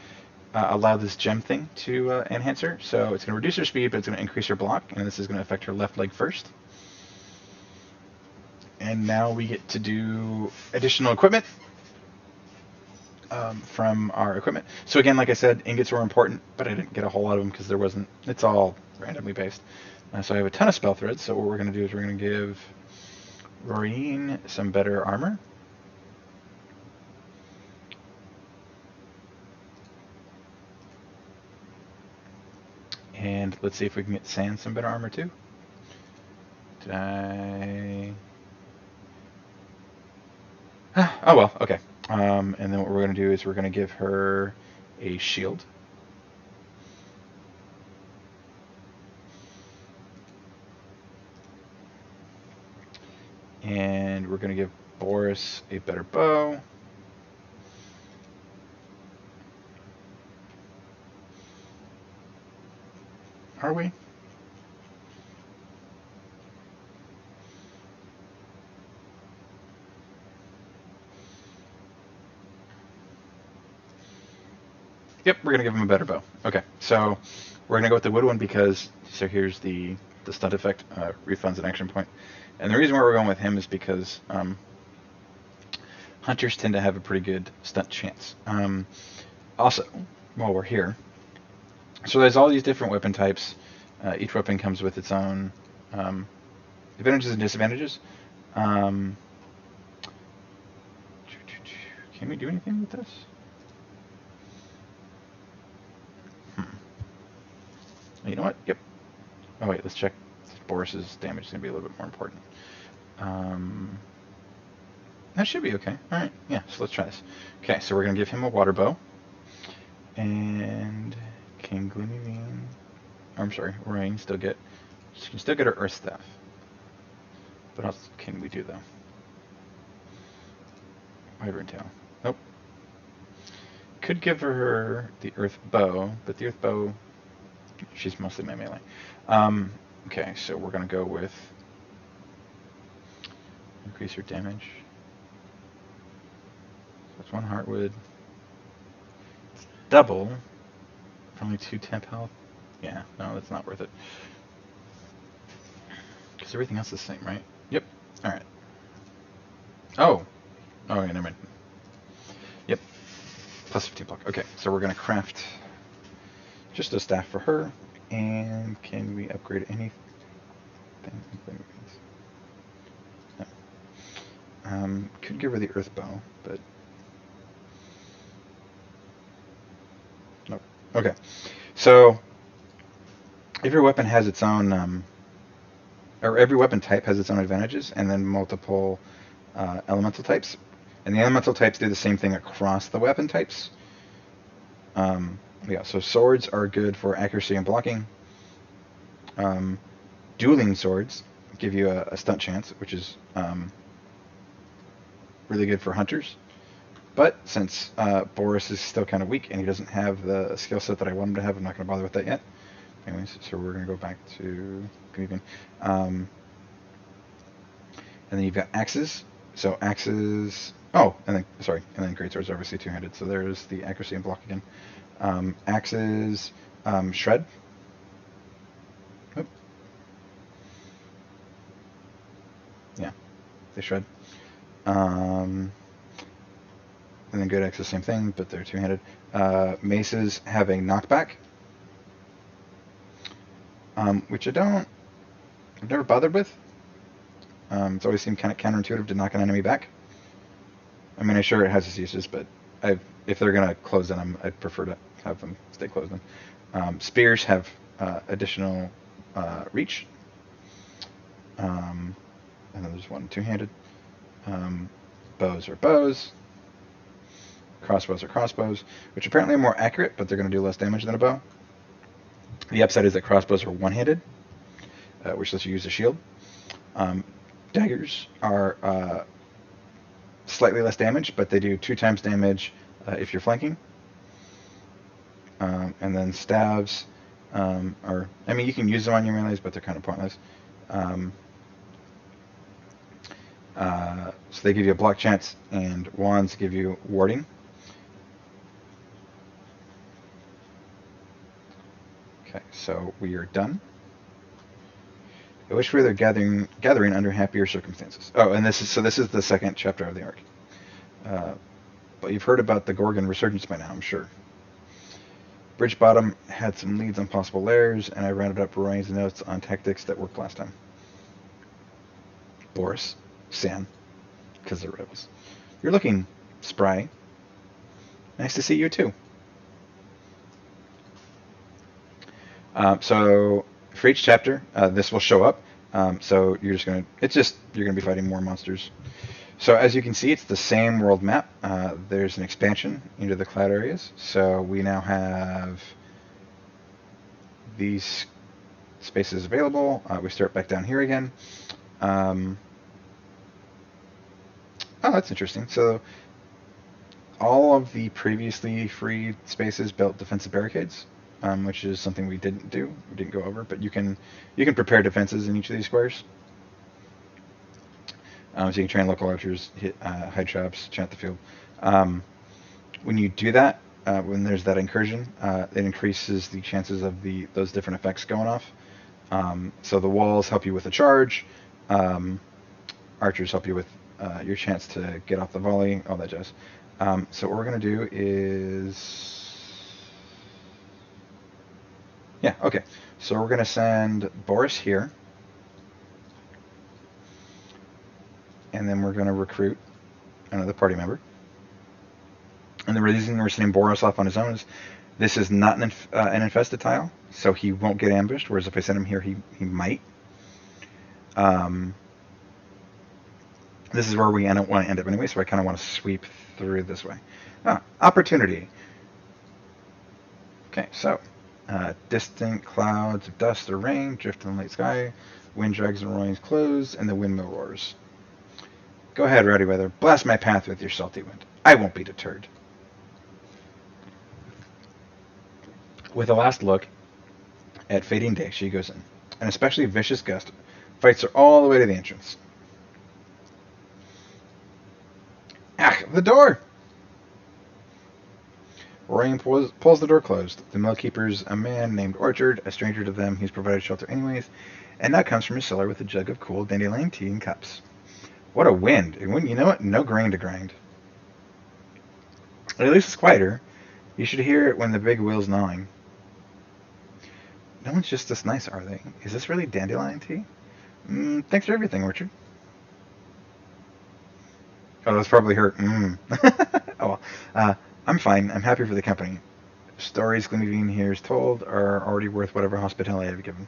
allow this gem thing to enhance her, so it's gonna reduce her speed, but it's gonna increase her block, and this is gonna affect her left leg first. And now we get to do additional equipment from our equipment. So again, like I said, ingots were important, but I didn't get a whole lot of them because there wasn't. It's all randomly based. So I have a ton of spell threads. So what we're gonna do is we're gonna give Roreen some better armor. And let's see if we can get Sand some better armor too. Did I? Oh well, okay. And then what we're going to do is we're going to give her a shield. And we're going to give Boris a better bow. Are we? Yep, we're going to give him a better bow. Okay, so we're going to go with the wood one because, so here's the stunt effect, refunds an action point. And the reason why we're going with him is because hunters tend to have a pretty good stunt chance. Also, while we're here, so there's all these different weapon types. Each weapon comes with its own advantages and disadvantages. Can we do anything with this? You know what? Yep. Oh wait, let's check. Boris's damage is going to be a little bit more important. That should be okay. All right. Yeah. So let's try this. Okay. So we're going to give him a water bow. And can Glimmerbean? I'm sorry, Rain still get. She can still get her Earth Staff. What else can we do though? Wyvern Tail. Nope. Could give her the Earth Bow, but the Earth Bow, she's mostly my melee. Okay, so we're gonna go with increase her damage. That's 1 heartwood. It's double. For only 2 temp health. Yeah, no, that's not worth it. Because everything else is the same, right? Yep. Alright. Oh, yeah, never mind. Yep. Plus 15 block. Okay, so we're going to craft just a staff for her. And can we upgrade anything? No. Could give her the Earth Bow, but... Nope. Okay. So every weapon has its own, or every weapon type has its own advantages, and then multiple elemental types. And the elemental types do the same thing across the weapon types. Yeah, so swords are good for accuracy and blocking. Dueling swords give you a stunt chance, which is really good for hunters. But since Boris is still kind of weak and he doesn't have the skill set that I want him to have, I'm not going to bother with that yet. Anyways, so we're going to go back to Grieving. And then you've got axes. So axes. Oh, and then greatswords are obviously two-handed. So there's the accuracy and block again. Axes shred. Oop. Yeah, they shred. And then good axes, same thing, but they're two-handed. Maces have a knockback, which I've never bothered with. It's always seemed kind of counterintuitive to knock an enemy back. I mean, I'm sure it has its uses, but if they're going to close in them, I'd prefer to have them stay closed in. Spears have additional reach. And then there's one two-handed. Bows are bows. Crossbows are crossbows, which apparently are more accurate, but they're going to do less damage than a bow. The upside is that crossbows are one-handed, which lets you use a shield. Daggers are slightly less damage, but they do 2 times damage if you're flanking. And then stabs are, I mean, you can use them on your melees, but they're kind of pointless. So they give you a block chance, and wands give you warding. Okay, so we are done. I wish we were gathering under happier circumstances. Oh, and this is the second chapter of the arc. But you've heard about the Gorgon resurgence by now, I'm sure. Bridgebottom had some leads on possible lairs, and I rounded up Ryan's notes on tactics that worked last time. Boris, Sam, because they're rebels. You're looking spry. Nice to see you too. So for each chapter, this will show up. So you're gonna be fighting more monsters. So as you can see, it's the same world map. There's an expansion into the cloud areas. So we now have these spaces available. We start back down here again. Oh, that's interesting. So all of the previously freed spaces built defensive barricades, which is something we didn't do. We didn't go over, but you can prepare defenses in each of these squares. So you can train local archers, hide traps, chant the field. When you do that, when there's that incursion, it increases the chances of those different effects going off. So the walls help you with a charge. Archers help you with your chance to get off the volley, all that jazz. So what we're going to do is... Yeah, okay. So we're going to send Boris here. And then we're going to recruit another party member. And the reason we're sending Boris off on his own is this is not an infested tile, so he won't get ambushed, whereas if I send him here, he might. This is where we want to end up anyway, so I kind of want to sweep through this way. Opportunity. Okay, so distant clouds of dust or rain drift in the late sky, wind drags and roars close, and the windmill roars. Go ahead, rowdy weather, blast my path with your salty wind. I won't be deterred. With a last look at fading day, she goes in. An especially vicious gust fights her all the way to the entrance. The door! Ryan pulls the door closed. The mill keeper's a man named Orchard, a stranger to them. He's provided shelter anyways, and now comes from his cellar with a jug of cool dandelion tea and cups. What a wind. And you know what? No grain to grind. At least it's quieter. You should hear it when the big wheel's gnawing. No one's just this nice, are they? Is this really dandelion tea? Thanks for everything, Orchard. Oh, that's probably her. Oh, well. I'm fine. I'm happy for the company. Stories Gleaming here is told are already worth whatever hospitality I've given.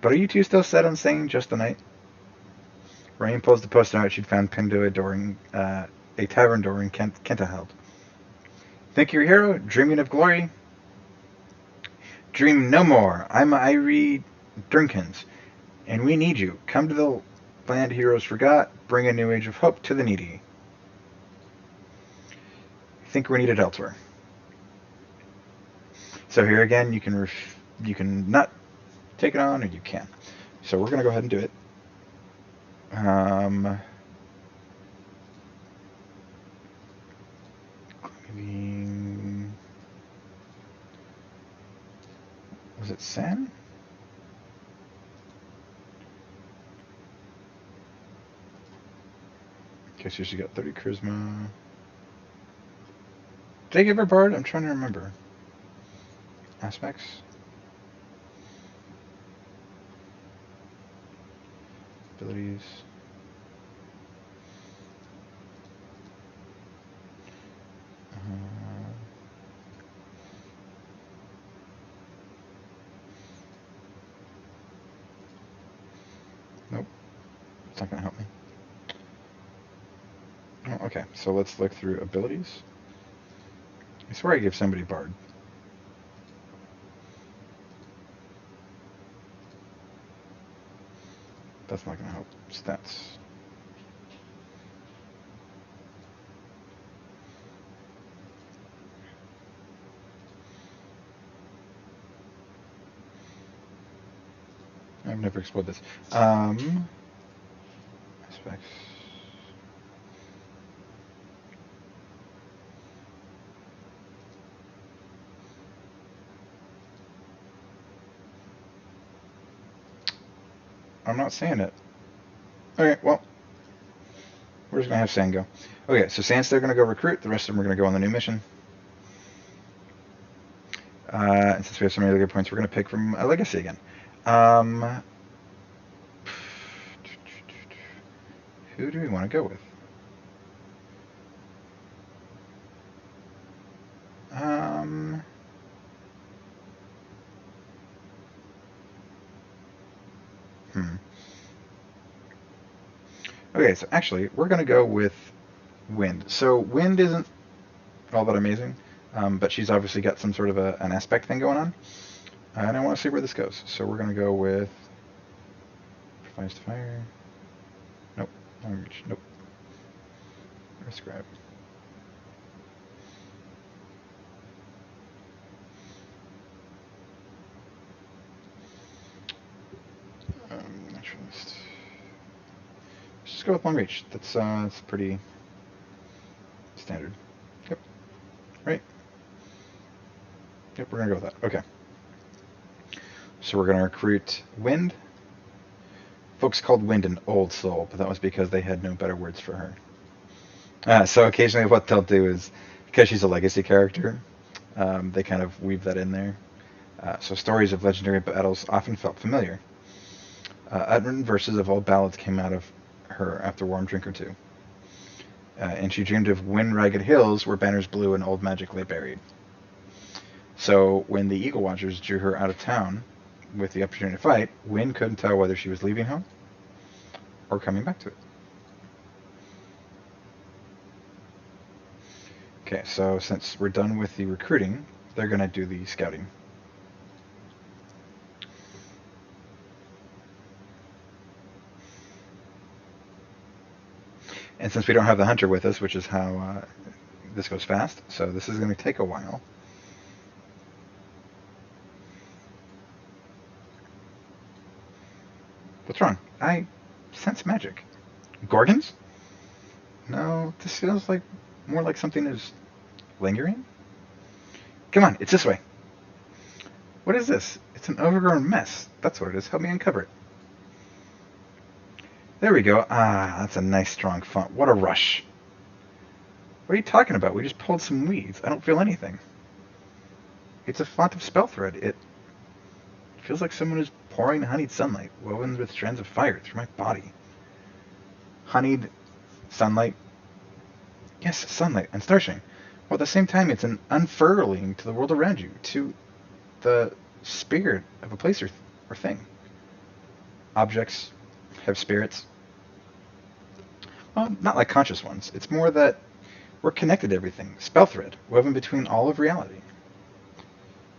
But are you two still set on staying just the night? Rain pulls the poster out she'd found pinned to a tavern door in Kenta held. Think you're a hero? Dreaming of glory? Dream no more. I'm Irie Drinkins, and we need you. Come to the land heroes forgot. Bring a new age of hope to the needy. Think we're needed elsewhere. So here again, you can not take it on, or you can. So we're gonna go ahead and do it. Was it Sen? Okay, so she got 30 charisma. Did I give her Bard? I'm trying to remember. Aspects. Abilities. Nope. It's not going to help me. Oh, okay, so let's look through abilities. I swear I give somebody Bard. That's not going to help. Stats. I've never explored this. Aspects. I'm not seeing it. Okay, well, we're just going to have San go. Okay, so San's still going to go recruit. The rest of them are going to go on the new mission. And since we have so many other good points, we're going to pick from a legacy again. Who do we want to go with? Okay, so actually, we're going to go with Wind. So Wind isn't all that amazing, but she's obviously got some sort of an aspect thing going on. And I want to see where this goes. So we're going to go with Provides Fire. Nope. Long Reach. Nope. Prescribe. Naturalist. Let's just go with Long Reach. That's pretty standard. Yep. Right. Yep, we're going to go with that. Okay. So we're going to recruit Wind. Folks called Wind an old soul, but that was because they had no better words for her. So occasionally what they'll do is, because she's a legacy character, they kind of weave that in there. So stories of legendary battles often felt familiar. Unwritten verses of old ballads came out of her after warm drink or two. And she dreamed of wind-ragged hills where banners blew and old magic lay buried. So when the Eagle Watchers drew her out of town with the opportunity to fight, Wind couldn't tell whether she was leaving home or coming back to it. Okay, so since we're done with the recruiting, they're going to do the scouting. And since we don't have the hunter with us, which is how this goes fast, so this is going to take a while. What's wrong? I sense magic. Gorgons? No, this feels like more like something is lingering. Come on, it's this way. What is this? It's an overgrown mess. That's what it is. Help me uncover it. There we go. Ah, that's a nice strong font. What a rush. What are you talking about? We just pulled some weeds. I don't feel anything. It's a font of spell thread. It feels like someone is pouring honeyed sunlight, woven with strands of fire through my body. Honeyed sunlight? Yes, sunlight and starshine. while at the same time it's an unfurling to the world around you, to the spirit of a place or thing. Objects have spirits. Well, not like conscious ones. It's more that we're connected to everything. Spell thread, woven between all of reality.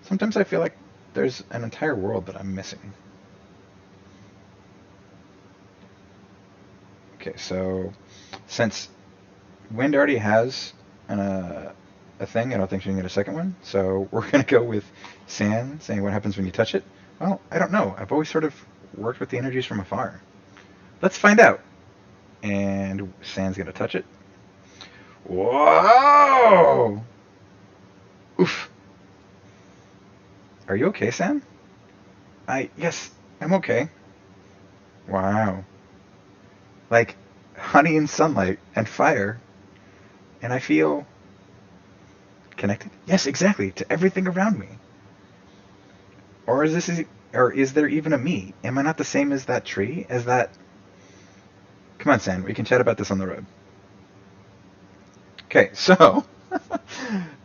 Sometimes I feel like there's an entire world that I'm missing. Okay, so since Wind already has a thing, I don't think she can get a second one. So we're going to go with Sand, saying what happens when you touch it. Well, I don't know. I've always sort of worked with the energies from afar. Let's find out. And Sand's going to touch it. Whoa! Oof. Are you okay, Sand? Yes, I'm okay. Wow. Like honey and sunlight and fire. And I feel connected? Yes, exactly, to everything around me. Or is there even a me? Am I not the same as that tree? As that... Come on, Sand, we can chat about this on the road. Okay, so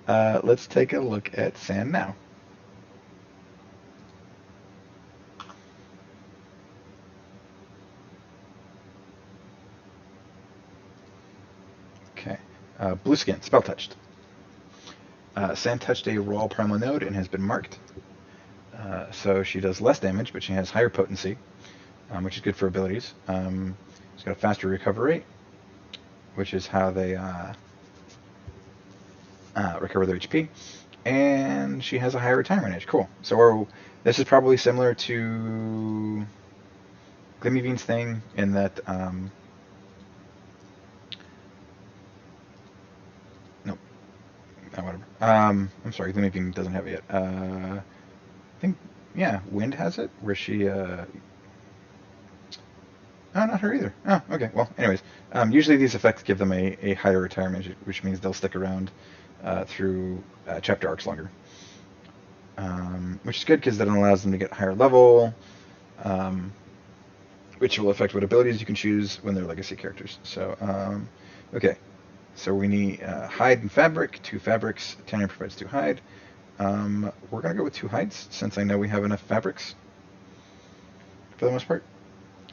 let's take a look at Sand now. Okay, blue skin, spell touched. Sand touched a raw primal node and has been marked. So she does less damage, but she has higher potency, which is good for abilities. She's got a faster recovery rate, which is how they recover their HP. And she has a higher retirement age. Cool. So this is probably similar to Glimmebean's thing in that... whatever. I'm sorry, Glimmebean doesn't have it yet. I think, yeah, Wind has it, where she... Oh, not her either. Oh, okay. Well, anyways, usually these effects give them a higher retirement, which means they'll stick around through chapter arcs longer. Which is good because that allows them to get higher level, which will affect what abilities you can choose when they're legacy characters. So, okay. So we need hide and fabric, 2 fabrics. Tanner provides 2 hide. We're going to go with 2 hides since I know we have enough fabrics for the most part.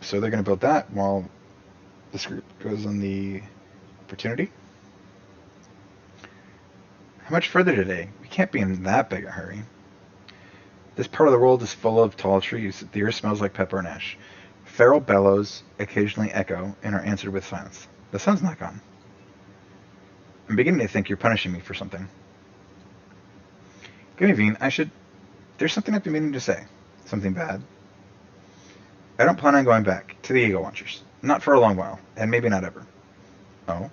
So they're going to build that while this group goes on the opportunity. How much further today? We can't be in that big a hurry. This part of the world is full of tall trees. The earth smells like pepper and ash. Feral bellows occasionally echo and are answered with silence. The sun's not gone. I'm beginning to think you're punishing me for something. Glimmebean, there's something I've been meaning to say. Something bad. I don't plan on going back to the Ego Watchers. Not for a long while, and maybe not ever. Oh?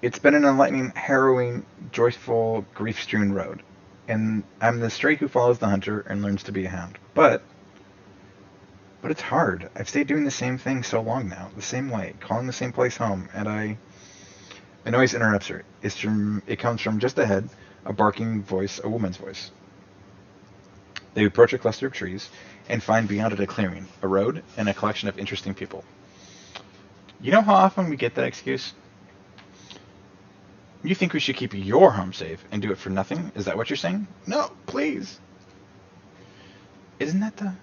It's been an enlightening, harrowing, joyful, grief-strewn road, and I'm the stray who follows the hunter and learns to be a hound. But it's hard. I've stayed doing the same thing so long now, the same way, calling the same place home, and a noise interrupts her. It comes from just ahead, a barking voice, a woman's voice. They approach a cluster of trees and find beyond it a clearing, a road, and a collection of interesting people. You know how often we get that excuse? You think we should keep your home safe and do it for nothing? Is that what you're saying? No, please. Isn't that the...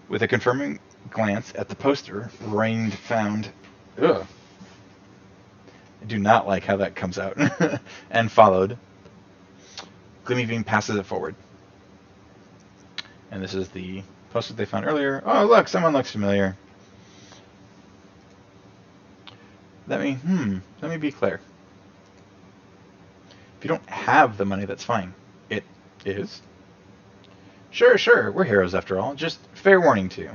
With a confirming glance at the poster, Rain found... Ugh. I do not like how that comes out. And followed. Glimmebean passes it forward. And this is the poster they found earlier. Oh, look, someone looks familiar. Let me be clear. If you don't have the money, that's fine. It is? Sure, we're heroes after all. Just fair warning to you.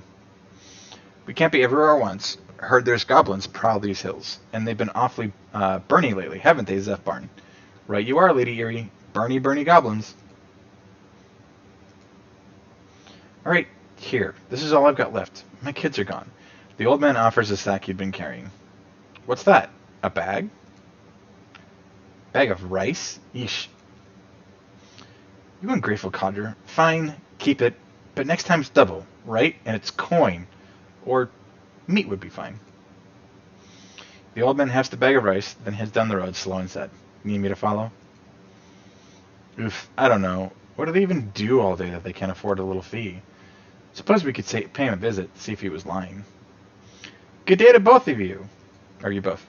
We can't be everywhere at once. Heard there's goblins prowl these hills, and they've been awfully burny lately, haven't they, Zeph Barn? Right you are, Lady Eerie. Burny goblins. Alright, here. This is all I've got left. My kids are gone. The old man offers a sack he'd been carrying. What's that? A bag? Bag of rice? Yeesh. You ungrateful codger. Fine, keep it, but next time it's double, right? And it's coin. Or meat would be fine. The old man hefts the bag of rice, then heads down the road, slow and sad. Need me to follow? Oof, I don't know. What do they even do all day that they can't afford a little fee? Suppose we could pay him a visit, see if he was lying. Good day to both of you. Are you both?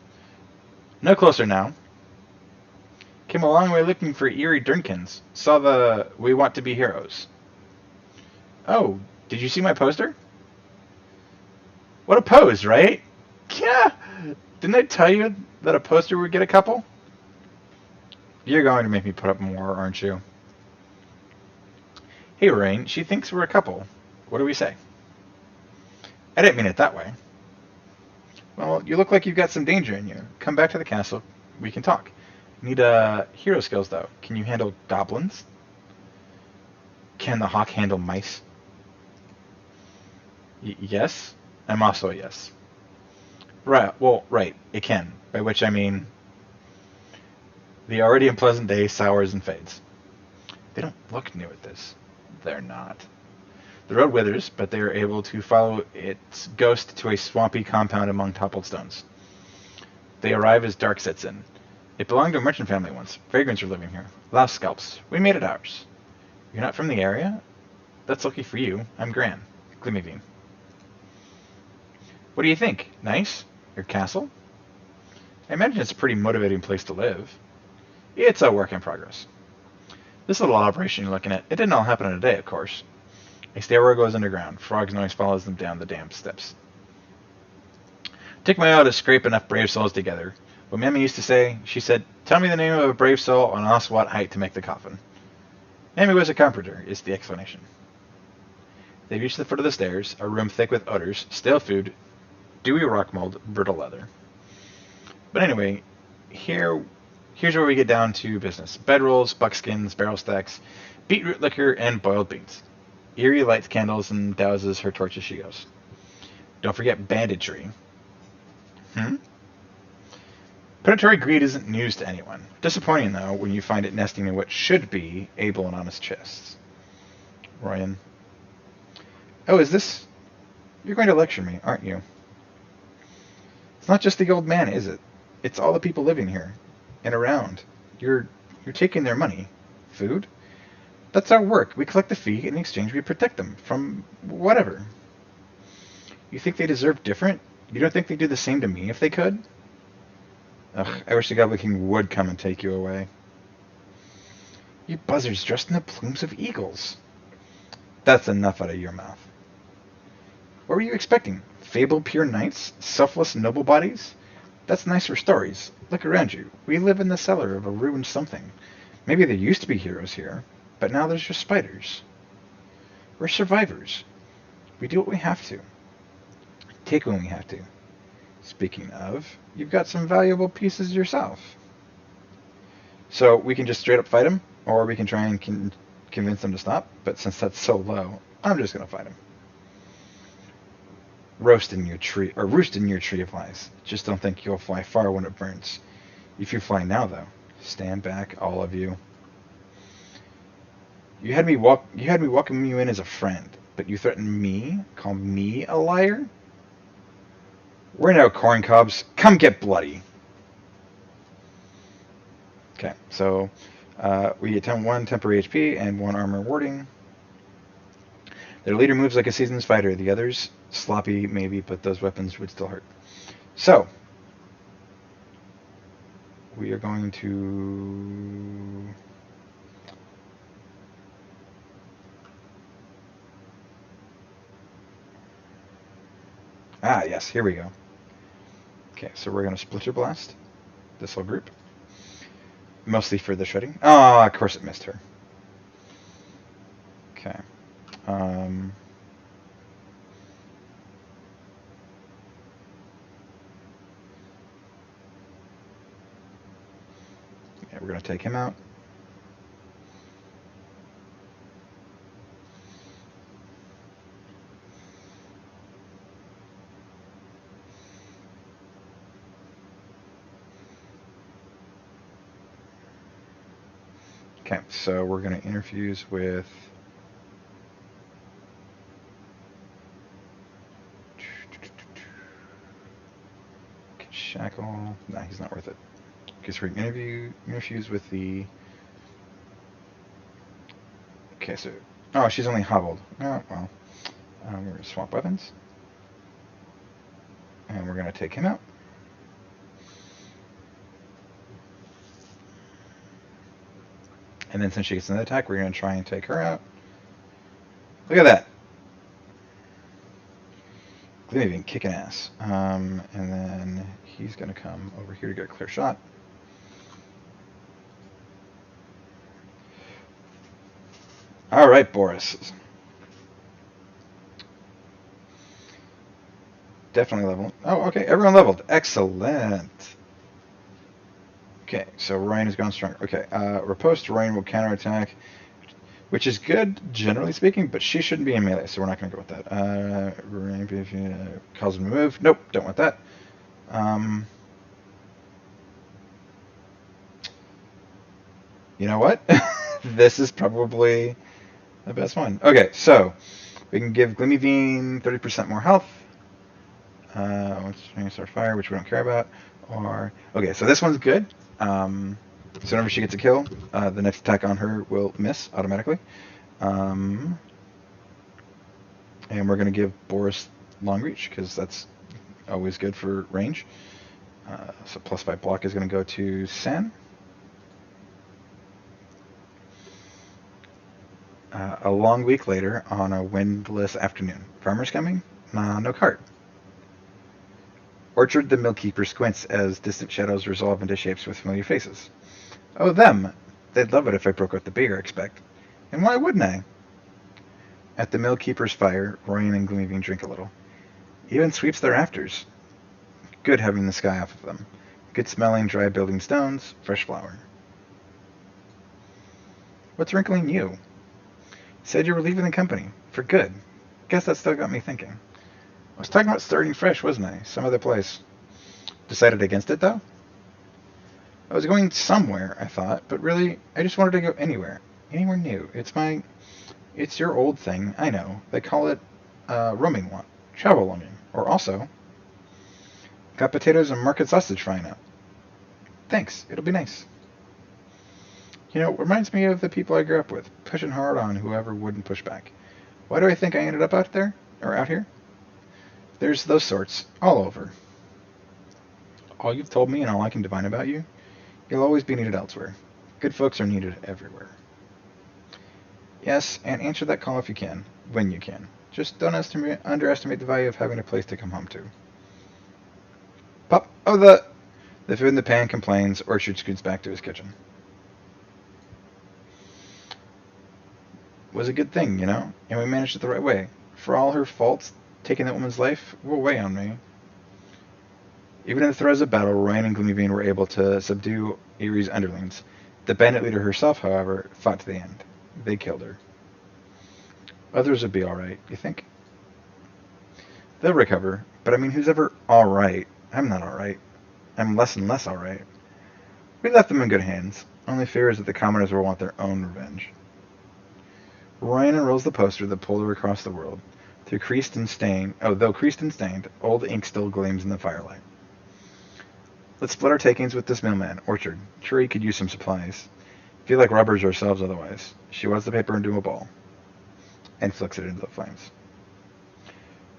No closer now. Came a long way looking for Eerie Durnkins. Saw the We Want to Be Heroes. Oh, did you see my poster? What a pose, right? Yeah. Didn't I tell you that a poster would get a couple? You're going to make me put up more, aren't you? Hey, Rain, she thinks we're a couple. What do we say? I didn't mean it that way. Well, you look like you've got some danger in you. Come back to the castle. We can talk. Need hero skills, though. Can you handle goblins? Can the hawk handle mice? Yes. I'm also a yes. Right. Well, right. It can. By which I mean the already unpleasant day sours and fades. They don't look new at this. They're not. The road withers, but they are able to follow its ghost to a swampy compound among toppled stones. They arrive as dark sets in. It belonged to a merchant family once. Vagrants are living here. Lost scalps. We made it ours. You're not from the area? That's lucky for you. I'm Gran. Glimmerbeam. What do you think? Nice? Your castle? I imagine it's a pretty motivating place to live. It's a work in progress. This little operation you're looking at, it didn't all happen in a day, of course. A stairwell goes underground. Frog's noise follows them down the damp steps. Took my while to scrape enough brave souls together. What Mammy used to say, she said, tell me the name of a brave soul and I'll ask what height to make the coffin. Mammy was a carpenter, is the explanation. They reached the foot of the stairs, a room thick with odors, stale food, dewy rock mold, brittle leather. But anyway, here's where we get down to business. Bedrolls, buckskins, barrel stacks, beetroot liquor, and boiled beans. Eerie lights candles and douses her torch as she goes. Don't forget banditry. Predatory greed isn't news to anyone. Disappointing, though, when you find it nesting in what should be able and honest chests. Ryan. Oh, is this... You're going to lecture me, aren't you? It's not just the old man, is it? It's all the people living here. And around. You're taking their money. Food? That's our work. We collect the fee, and in exchange we protect them from whatever. You think they deserve different? You don't think they'd do the same to me if they could? Ugh, I wish the Goblin King would come and take you away. You buzzards dressed in the plumes of eagles. That's enough out of your mouth. What were you expecting? Fabled pure knights? Selfless noble bodies? That's nice for stories. Look around you. We live in the cellar of a ruined something. Maybe there used to be heroes here, but now there's just spiders. We're survivors. We do what we have to. Take when we have to. Speaking of, you've got some valuable pieces yourself. So we can just straight up fight him, or we can try and convince them to stop, but since that's so low, I'm just going to fight him. Roost in your tree of lies. Just don't think you'll fly far when it burns. If you fly now, though, stand back, all of you. You had me welcome you in as a friend, but you threatened me, call me a liar? We're no corn cobs. Come get bloody. Okay, so we get 1 temporary HP and 1 armor warding. Their leader moves like a seasoned fighter. The others, sloppy maybe, but those weapons would still hurt. So, we are going to... Ah, yes, here we go. Okay, so we're going to Splitter Blast this whole group. Mostly for the shredding. Oh, of course it missed her. Okay. Yeah, we're going to take him out. Okay, so we're going to interfuse with... Shackle. Nah, he's not worth it. Because we're interfuse with the... Okay, so... Oh, she's only hobbled. Oh, well. We're going to swap weapons. And we're going to take him out. And then since she gets another attack, we're going to try and take her out. Look at that. Gleaming, kicking ass. And then he's going to come over here to get a clear shot. All right, Boris. Definitely level. Oh, okay. Everyone leveled. Excellent. Okay, so Ryan has gone strong. Okay, riposte, Ryan will counterattack, which is good, generally speaking, but she shouldn't be in melee, so we're not going to go with that. Ryan calls him to move. Nope, don't want that. You know what? This is probably the best one. Okay, so we can give Glimmy 30% more health. Let's start fire, which we don't care about. Or okay, so this one's good. So whenever she gets a kill, the next attack on her will miss automatically. And we're going to give Boris long reach because that's always good for range. So +5 block is going to go to Sen. A long week later on a windless afternoon. Farmer's coming? No cart. Orchard the Millkeeper squints as distant shadows resolve into shapes with familiar faces. Oh, them. They'd love it if I broke out the beer, I expect. And why wouldn't I? At the Millkeeper's fire, Ryan and Gloomhaven drink a little. Even sweeps their rafters. Good having the sky off of them. Good smelling dry building stones, fresh flour. What's wrinkling you? Said you were leaving the company. For good. Guess that still got me thinking. I was talking about starting fresh, wasn't I? Some other place. Decided against it, though? I was going somewhere, I thought, but really, I just wanted to go anywhere. Anywhere new. It's your old thing, I know. They call it, roaming want. Travel longing. Or also, got potatoes and market sausage frying up. Thanks, it'll be nice. You know, it reminds me of the people I grew up with, pushing hard on whoever wouldn't push back. Why do I think I ended up out there? Or out here? There's those sorts, all over. All you've told me and all I can divine about you, you'll always be needed elsewhere. Good folks are needed everywhere. Yes, and answer that call if you can, when you can. Just don't underestimate the value of having a place to come home to. Pop! Oh, the food in the pan complains, Orchard scoots back to his kitchen. Was a good thing, you know, and we managed it the right way. For all her faults, taking that woman's life will weigh on me. Even in the throes of battle, Ryan and Gloomhaven were able to subdue Erie's underlings. The bandit leader herself, however, fought to the end. They killed her. Others would be alright, you think? They'll recover, but I mean, who's ever alright? I'm not alright. I'm less and less alright. We left them in good hands. Only fear is that the commoners will want their own revenge. Ryan unrolls the poster that pulled her across the world. Though creased and stained, old ink still gleams in the firelight. Let's split our takings with this mailman, Orchard. Sure, he could use some supplies. Feel like robbers ourselves otherwise. She wads the paper into a ball. And flicks it into the flames.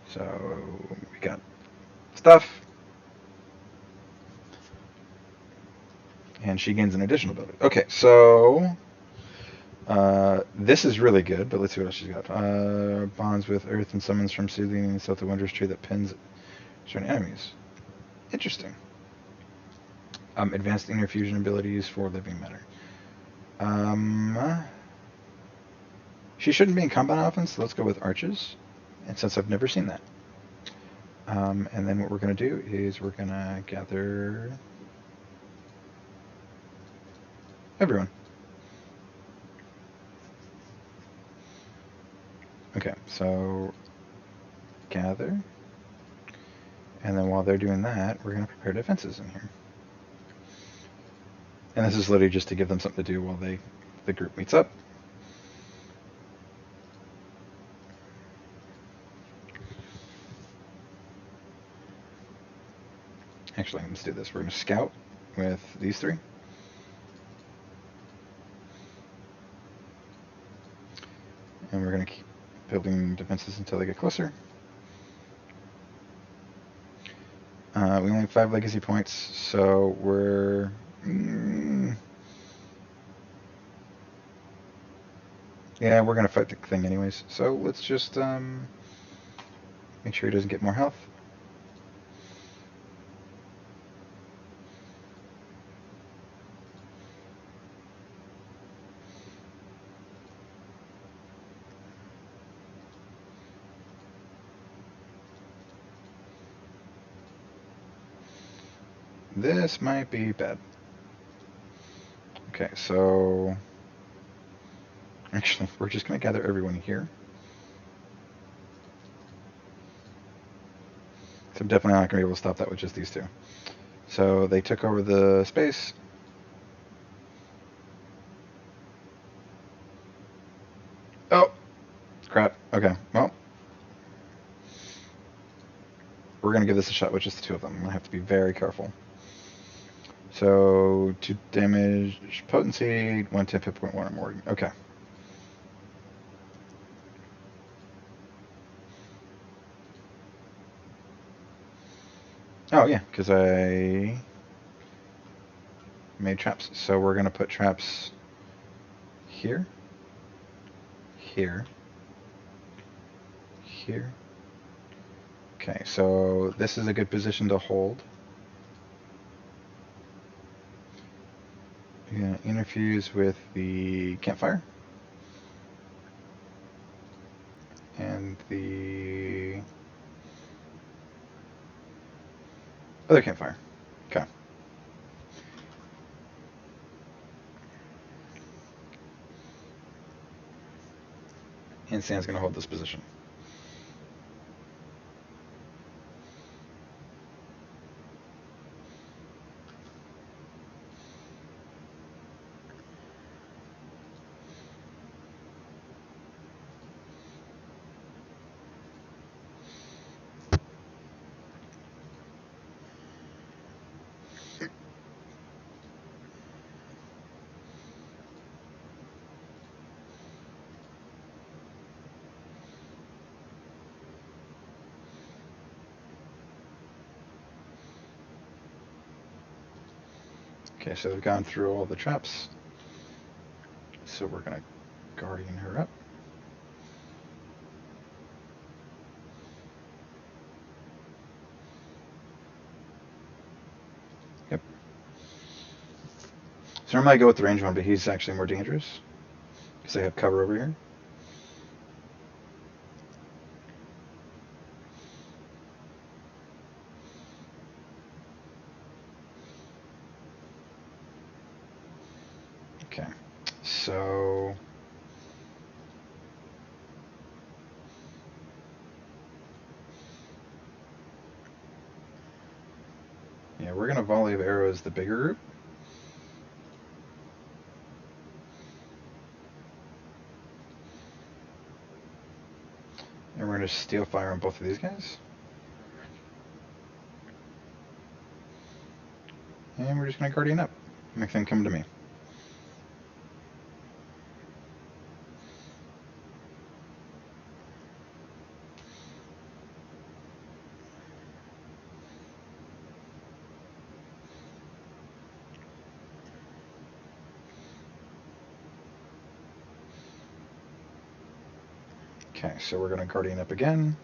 So, we got stuff. And she gains an additional ability. Okay, so... this is really good, but let's see what else she's got. Bonds with earth and summons from soothing and south the wondrous tree that pins certain enemies. Interesting. Advanced interfusion abilities for living matter. She shouldn't be in combat often, so let's go with arches. And since I've never seen that. And then what we're going to do is we're going to gather everyone. Okay, so gather. And then while they're doing that, we're going to prepare defenses in here. And this is literally just to give them something to do while the group meets up. Actually, let's do this. We're going to scout with these three. And we're going to keep building defenses until they get closer. We only have 5 legacy points, so we're... yeah, we're going to fight the thing anyways. So let's just make sure he doesn't get more health. This might be bad. Okay, so... actually, we're just going to gather everyone here. So I'm definitely not going to be able to stop that with just these two. So they took over the space. Oh! Crap. Okay, well. We're going to give this a shot with just the 2 of them. I'm going to have to be very careful. So, 2 damage, potency, 110, hit point 1 or more. Okay. Oh, yeah, because I made traps. So we're going to put traps here, here, here. Okay, so this is a good position to hold. You're going to interfuse with the campfire. And the other campfire. Okay. And Sand's going to hold this position. Okay, so we've gone through all the traps. So we're going to guardian her up. Yep. So normally I go with the range one, but he's actually more dangerous. Because I have cover over here. Okay, so... yeah, we're going to volley of arrows the bigger group. And we're going to steal fire on both of these guys. And we're just going to guardian up. Make them come to me. Okay, so we're going to guardian up again.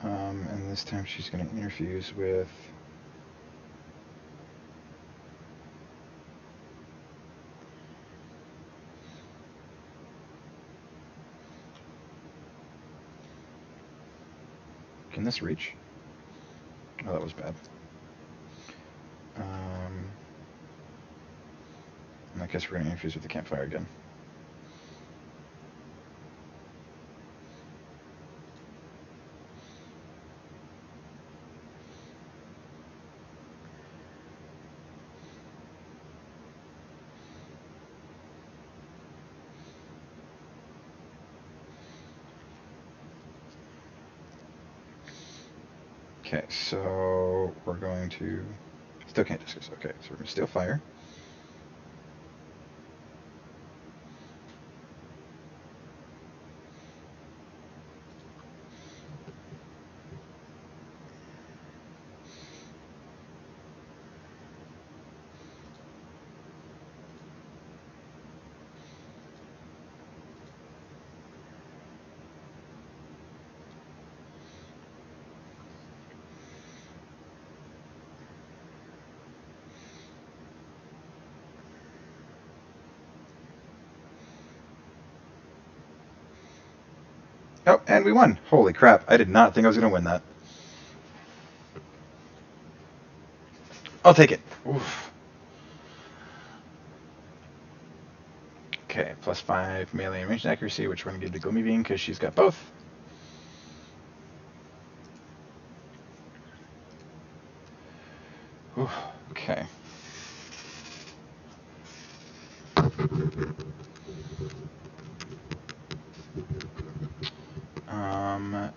And this time she's going to interfuse with... can this reach? Oh, that was bad. I guess we're going to interfuse with the campfire again. Okay, so we're going to... Still can't discuss. Okay, so we're going to steal fire. Oh, and we won. Holy crap. I did not think I was going to win that. I'll take it. Oof. Okay, +5 melee and ranged accuracy, which we're going to give to Gloomy Bean because she's got both. Oof. Okay.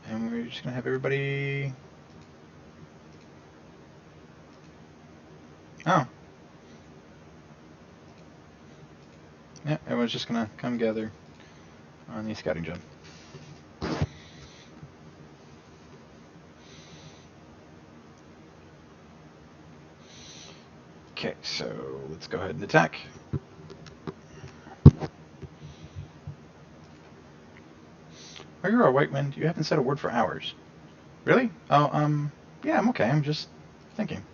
And we're just going to have everybody... Oh. Yeah, everyone's just going to come gather on the scouting jump. Okay, so let's go ahead and attack. Oh, you're a white wind. You haven't said a word for hours. Really? Oh, yeah, I'm okay. I'm just thinking.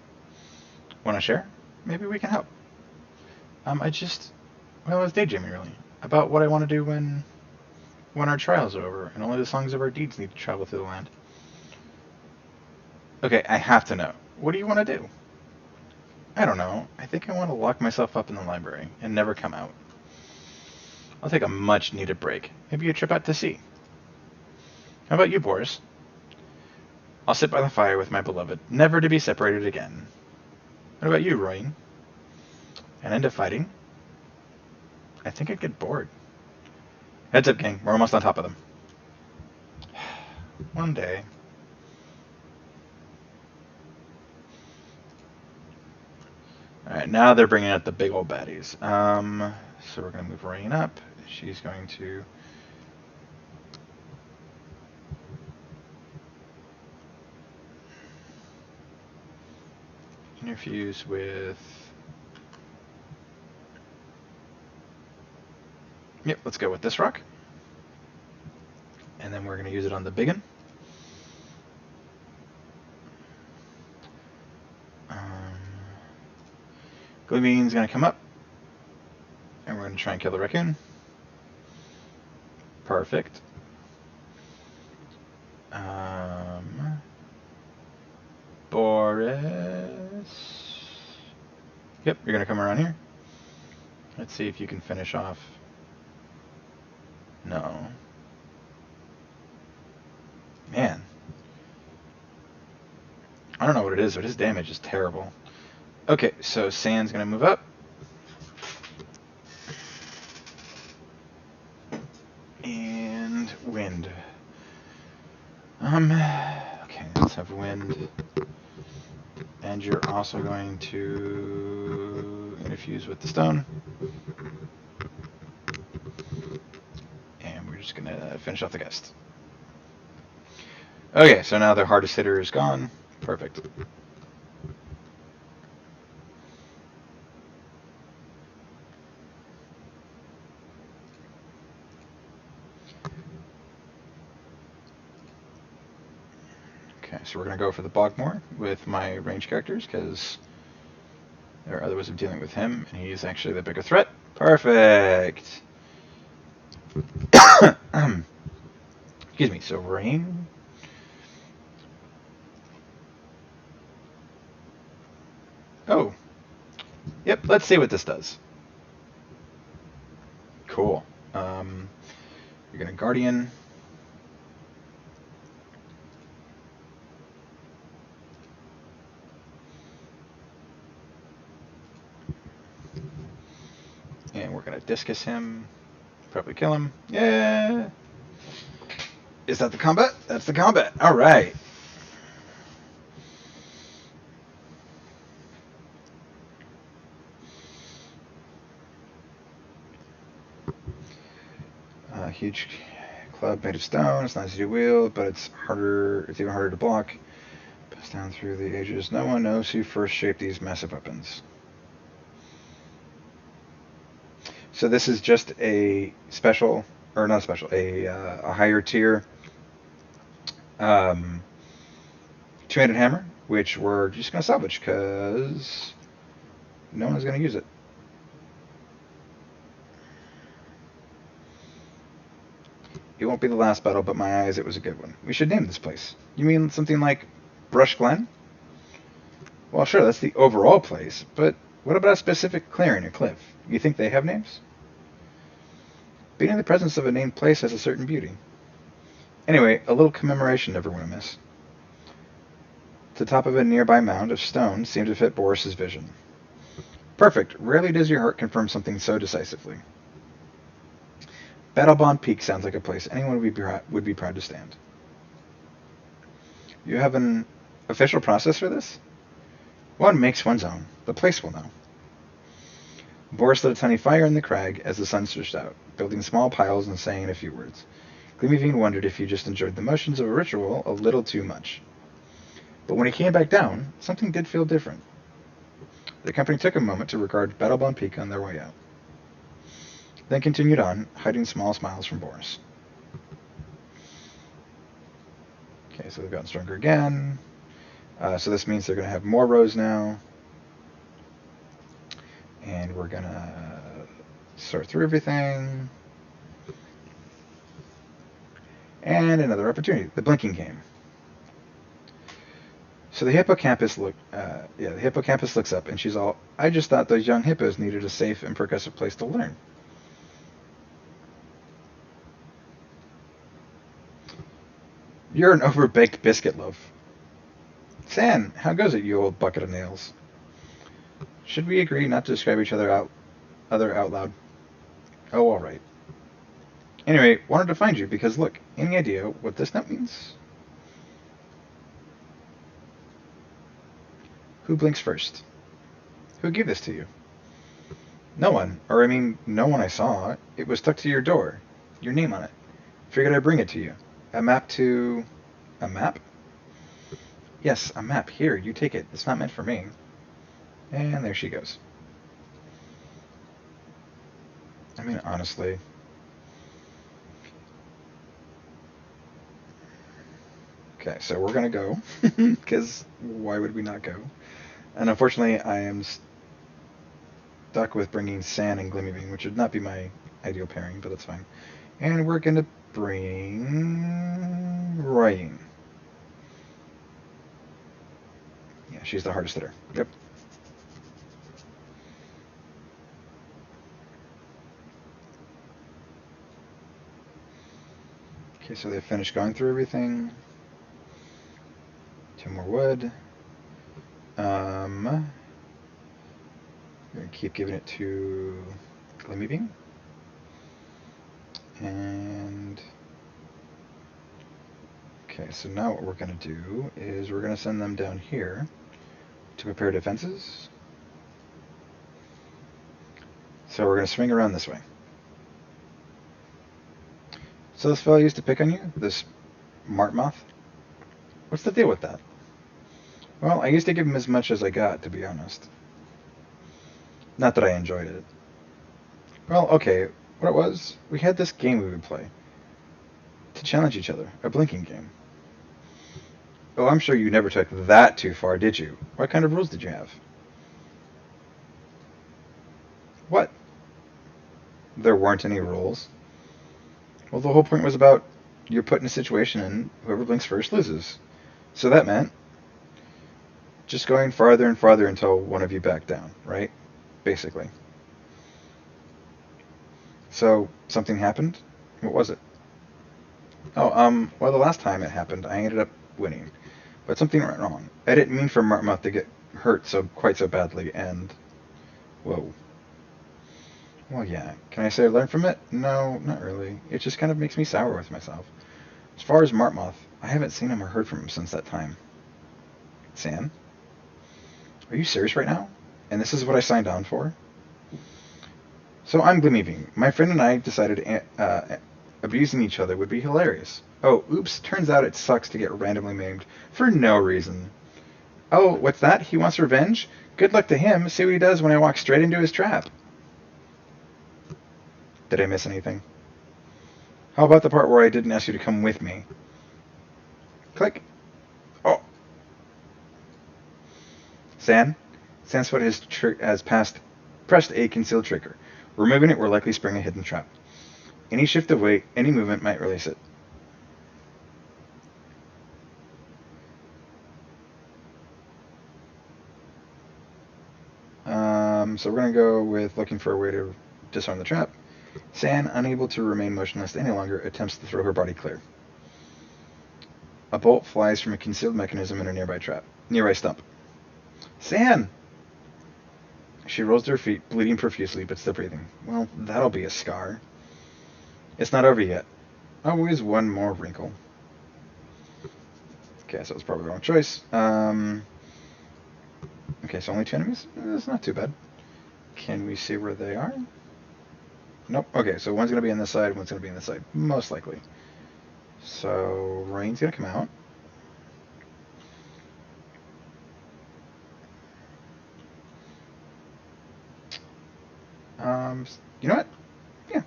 Want to share? Maybe we can help. Well, I was daydreaming really about what I want to do when our trials are over and only the songs of our deeds need to travel through the land. Okay, I have to know. What do you want to do? I don't know. I think I want to lock myself up in the library and never come out. I'll take a much-needed break. Maybe a trip out to sea. How about you, Boris? I'll sit by the fire with my beloved, never to be separated again. What about you, Royan? An end of fighting? I think I'd get bored. Heads up, gang. We're almost on top of them. One day. Alright, now they're bringing out the big old baddies. So we're going to move Rain up. She's going to... interfuse with... Yep, let's go with this rock. And then we're going to use it on the biggin. Gleaming's going to come up. And we're going to try and kill the raccoon. Perfect. Boris. Yep, you're going to come around here. Let's see if you can finish off. No. Man. I don't know what it is, but his damage is terrible. Okay, so Sand's going to move up. And wind. Okay, let's have wind. And you're also going to interfuse with the stone. And we're just going to finish off the guest. Okay, so now the hardest hitter is gone. Perfect. Okay, so we're going to go for the Bogmore with my range characters because there are other ways of dealing with him, and he's actually the bigger threat. Perfect. Excuse me, so Rain. Oh. Yep, let's see what this does. Cool. You're going to Guardian. And we're going to discus him. Probably kill him. Yeah. Is that the combat? That's the combat. All right. Huge club made of stone. It's not easy to wield, but it's harder. It's even harder to block. Passed down through the ages. No one knows who first shaped these massive weapons. So this is just a special, or not special, a higher tier two-handed hammer, which we're just going to salvage because no one's going to use it. It won't be the last battle, but my eyes, it was a good one. We should name this place. You mean something like Brush Glen? Well, sure, that's the overall place, but what about a specific clearing or cliff? You think they have names? Being in the presence of a named place has a certain beauty. Anyway, a little commemoration never went amiss. The top of a nearby mound of stone seemed to fit Boris's vision. Perfect. Rarely does your heart confirm something so decisively. Battlebond Peak sounds like a place anyone would be proud to stand. You have an official process for this? One makes one's own. The place will know. Boris lit a tiny fire in the crag as the sun stretched out, building small piles and saying a few words. Gleamyvine wondered if he just enjoyed the motions of a ritual a little too much. But when he came back down, something did feel different. The company took a moment to regard Battlebond Peak on their way out. Then continued on, hiding small smiles from Boris. Okay, so they've gotten stronger again. So this means they're going to have more rows now. And we're going to sort through everything. And another opportunity, the blinking game. So the hippocampus looks up and she's all, I just thought those young hippos needed a safe and progressive place to learn. You're an overbaked biscuit loaf. San, how goes it, you old bucket of nails? Should we agree not to describe each other out loud? Oh, all right. Anyway, wanted to find you because, look, any idea what this note means? Who blinks first? Who gave this to you? No one. Or, I mean, no one I saw. It was stuck to your door. Your name on it. Figured I'd bring it to you. A map to... A map? Yes, a map. Here, you take it. It's not meant for me. And there she goes. I mean, honestly... Okay, so we're going to go, because why would we not go? And unfortunately, I am stuck with bringing San and Gleamyvine, which would not be my ideal pairing, but that's fine. And we're going to bring Royine. Yeah, she's the hardest hitter. Yep. Okay, so they finished going through everything. 2 more wood. I'm going to keep giving it to Gleamyvine. And okay, so now what we're going to do is we're going to send them down here to prepare defenses. So we're going to swing around this way. So this fellow used to pick on you, this Martmoth. What's the deal with that? Well, I used to give him as much as I got, to be honest. Not that I enjoyed it. Well, okay, what it was, we had this game we would play. To challenge each other, a blinking game. Oh, I'm sure you never took that too far, did you? What kind of rules did you have? What? There weren't any rules. Well, the whole point was about you're put in a situation and whoever blinks first loses. So that meant just going farther and farther until one of you backed down, right? Basically. So something happened? What was it? Oh, well, the last time it happened, I ended up winning. But something went wrong. I didn't mean for Martmoth to get hurt quite so badly, and... Whoa. Well, yeah. Can I say I learned from it? No, not really. It just kind of makes me sour with myself. As far as Martmoth, I haven't seen him or heard from him since that time. San? Are you serious right now? And this is what I signed on for? So I'm Gleamyvine. My friend and I decided abusing each other would be hilarious. Oh, oops, turns out it sucks to get randomly maimed for no reason. Oh, what's that? He wants revenge? Good luck to him. See what he does when I walk straight into his trap. Did I miss anything? How about the part where I didn't ask you to come with me? Click. Oh. San's foot has pressed a concealed trigger. Removing it will likely spring a hidden trap. Any shift of weight, any movement might release it. So we're going to go with looking for a way to disarm the trap. San, unable to remain motionless any longer, attempts to throw her body clear. A bolt flies from a concealed mechanism in a nearby stump. San! She rolls to her feet, bleeding profusely, but still breathing. Well, that'll be a scar. It's not over yet. Always one more wrinkle. Okay, so it's probably the wrong choice. Okay, so only 2 enemies? That's not too bad. Can we see where they are? Nope. Okay, so one's going to be on this side, one's going to be on this side. Most likely. So, Rain's going to come out. You know what? Yeah.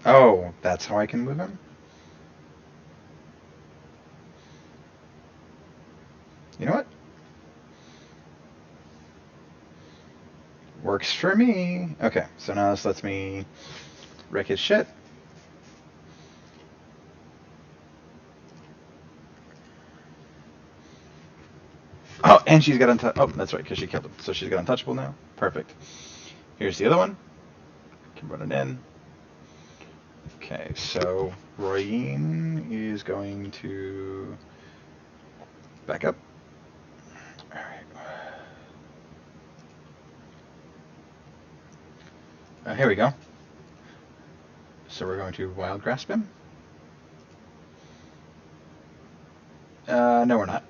Oh, that's how I can move him? You know what? Works for me. Okay, so now this lets me wreck his shit. Oh, and she's got untouchable. Oh, that's right, because she killed him. So she's got untouchable now. Perfect. Here's the other one. Can run it in. Okay, so Royin is going to back up. All right. Here we go. So we're going to Wild Grasp him. No, we're not.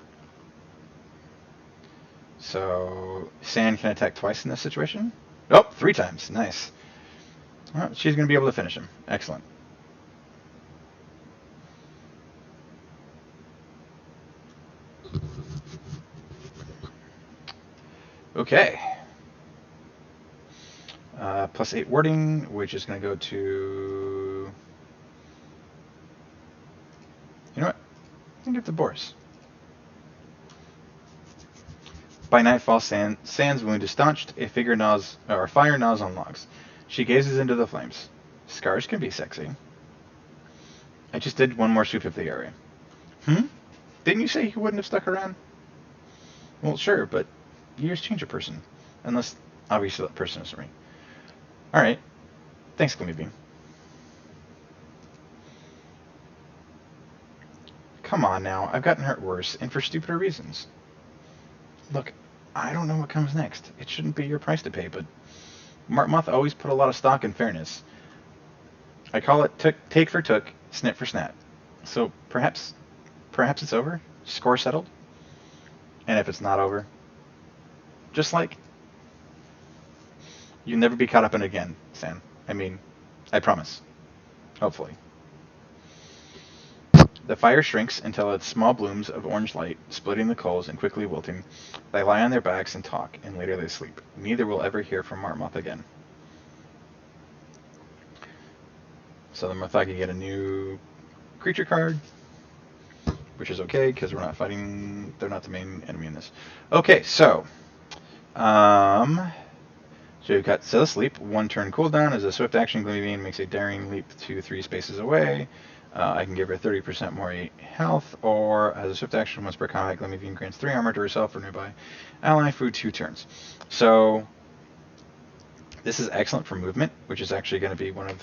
So San can attack twice in this situation. Oh, 3 times. Nice. Well, she's going to be able to finish him. Excellent. Okay. Plus 8 wording, which is going to go to... You know what? I can give it to Boris. By nightfall, San's wound is staunched. A fire gnaws on logs. She gazes into the flames. Scars can be sexy. I just did one more sweep of the area. Didn't you say he wouldn't have stuck around? Well, sure, but years change a person. Unless, obviously, that person is me. Alright. Thanks, Gloomy Beam. Come on now, I've gotten hurt worse, and for stupider reasons. Look, I don't know what comes next. It shouldn't be your price to pay, but Martmoth always put a lot of stock in fairness. I call it take for took, snip for snap. So perhaps it's over? Score settled? And if it's not over, just like, you'll never be caught up in it again, Sam. I mean, I promise. Hopefully. The fire shrinks until it's small blooms of orange light, splitting the coals and quickly wilting. They lie on their backs and talk, and later they sleep. Neither will ever hear from Martmoth again. So the Murthagi get a new creature card, which is okay, because we're not fighting... They're not the main enemy in this. Okay, so... So you've got Set Asleep, 1 turn cooldown. As a swift action, Gloomy Beam makes a daring leap to 3 spaces away. I can give her 30% more health, or as a swift action, once per combat, Gloomy Beam grants 3 armor to herself or nearby ally for 2 turns. So this is excellent for movement, which is actually going to be one of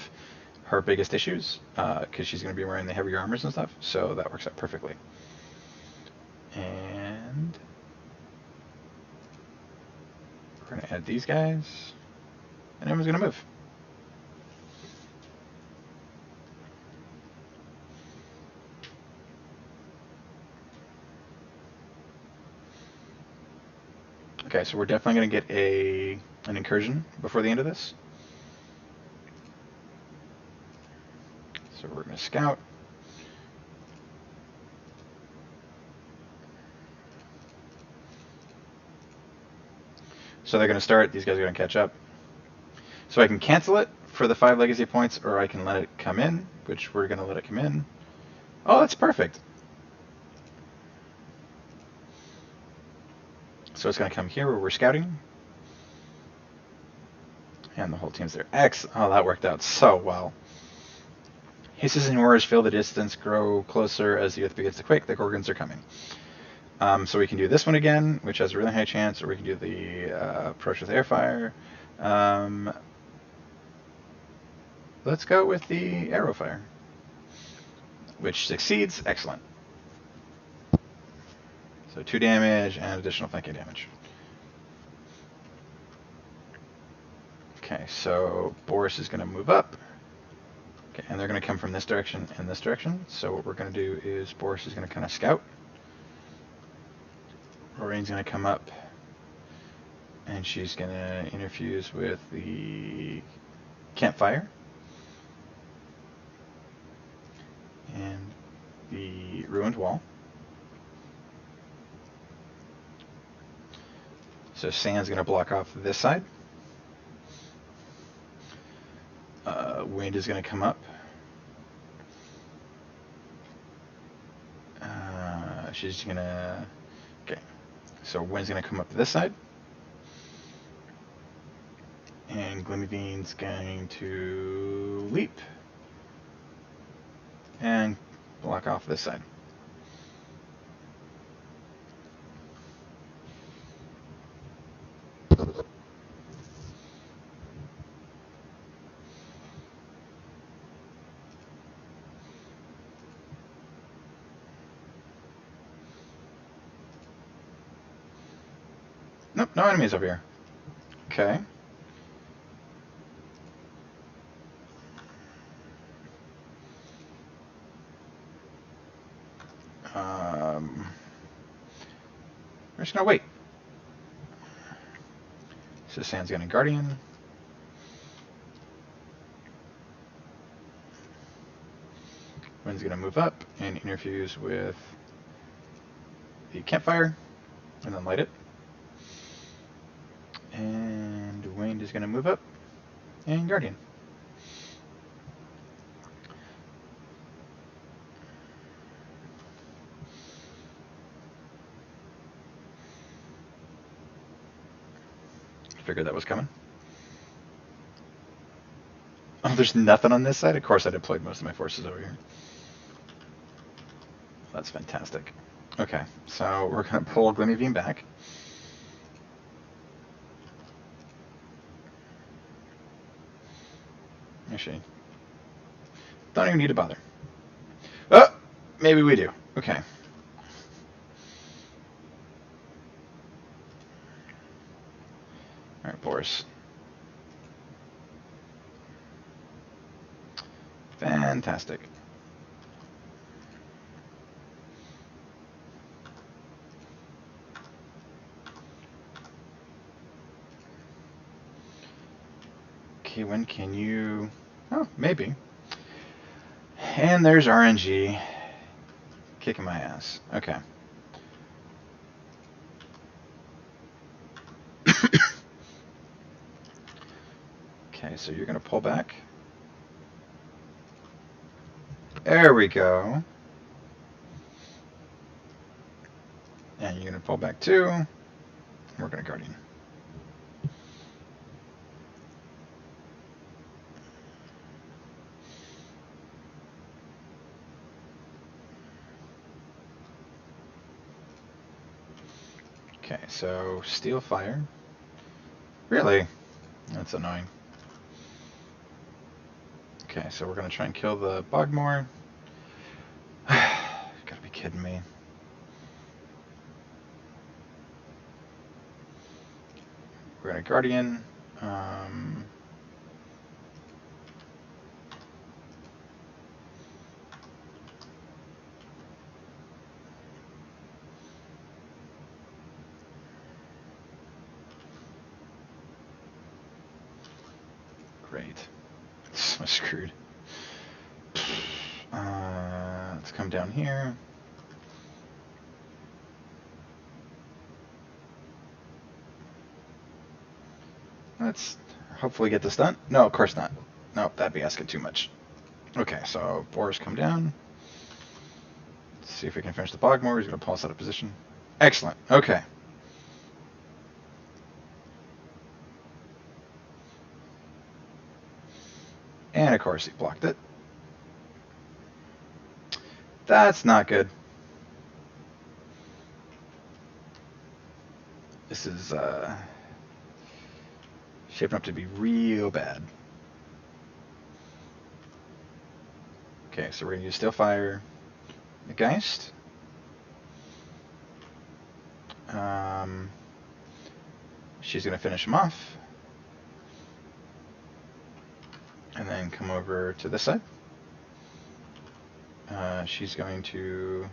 her biggest issues, because she's going to be wearing the heavier armors and stuff, so that works out perfectly. And we're going to add these guys, and everyone's going to move. Okay, so we're definitely going to get an incursion before the end of this. So we're going to scout. So they're going to start. These guys are going to catch up. So I can cancel it for the 5 legacy points, or I can let it come in, which we're going to let it come in. Oh, that's perfect. So it's going to come here where we're scouting. And the whole team's there. Oh, that worked out so well. Hisses and roars fill the distance, grow closer as the earth begins to quake. The Gorgons are coming. So we can do this one again, which has a really high chance, or we can do the approach with airfire. Let's go with the arrow fire, which succeeds. Excellent. So 2 damage and additional flanking damage. Okay, so Boris is going to move up. Okay, and they're going to come from this direction and this direction. So what we're going to do is Boris is going to kind of scout. Lorraine's going to come up, and she's going to interfuse with the campfire and the ruined wall. So Sand's going to block off this side. Wind is going to come up. She's going to... Okay. So Wind's going to come up to this side. And Glimmerbean's going to leap. And block off this side. Nope, no enemies over here. Okay. We're just gonna wait. So Sand's gonna Guardian. Wind's gonna move up and interfuse with the campfire, and then light it. And Wind is gonna move up and Guardian. Figured that was coming. Oh, there's nothing on this side? Of course I deployed most of my forces over here. That's fantastic. Okay, so we're going to pull Glimmerbeam back. Actually, don't even need to bother. Oh, maybe we do. Okay. All right, Boris. Fantastic. Okay, when can you... Oh, maybe. And there's RNG kicking my ass. Okay. Okay, so you're going to pull back. There we go. And you're going to pull back too. We're going to Guardian. Okay, so Steel Fire. Really? That's annoying. Okay, so we're going to try and kill the Bogmore. Gotta be kidding me. We're going to Guardian. Great. So screwed. Let's come down here. Let's hopefully get this done. No, of course not. No, that'd be asking too much. Okay, so Boris come down. Let's see if we can finish the Bogmore. He's going to pull us out of position. Excellent. Okay. And of course he blocked it. That's not good. This is shaping up to be real bad. Okay, so we're going to use Steel Fire, the Geist. She's going to finish him off. And then come over to this side. She's going to...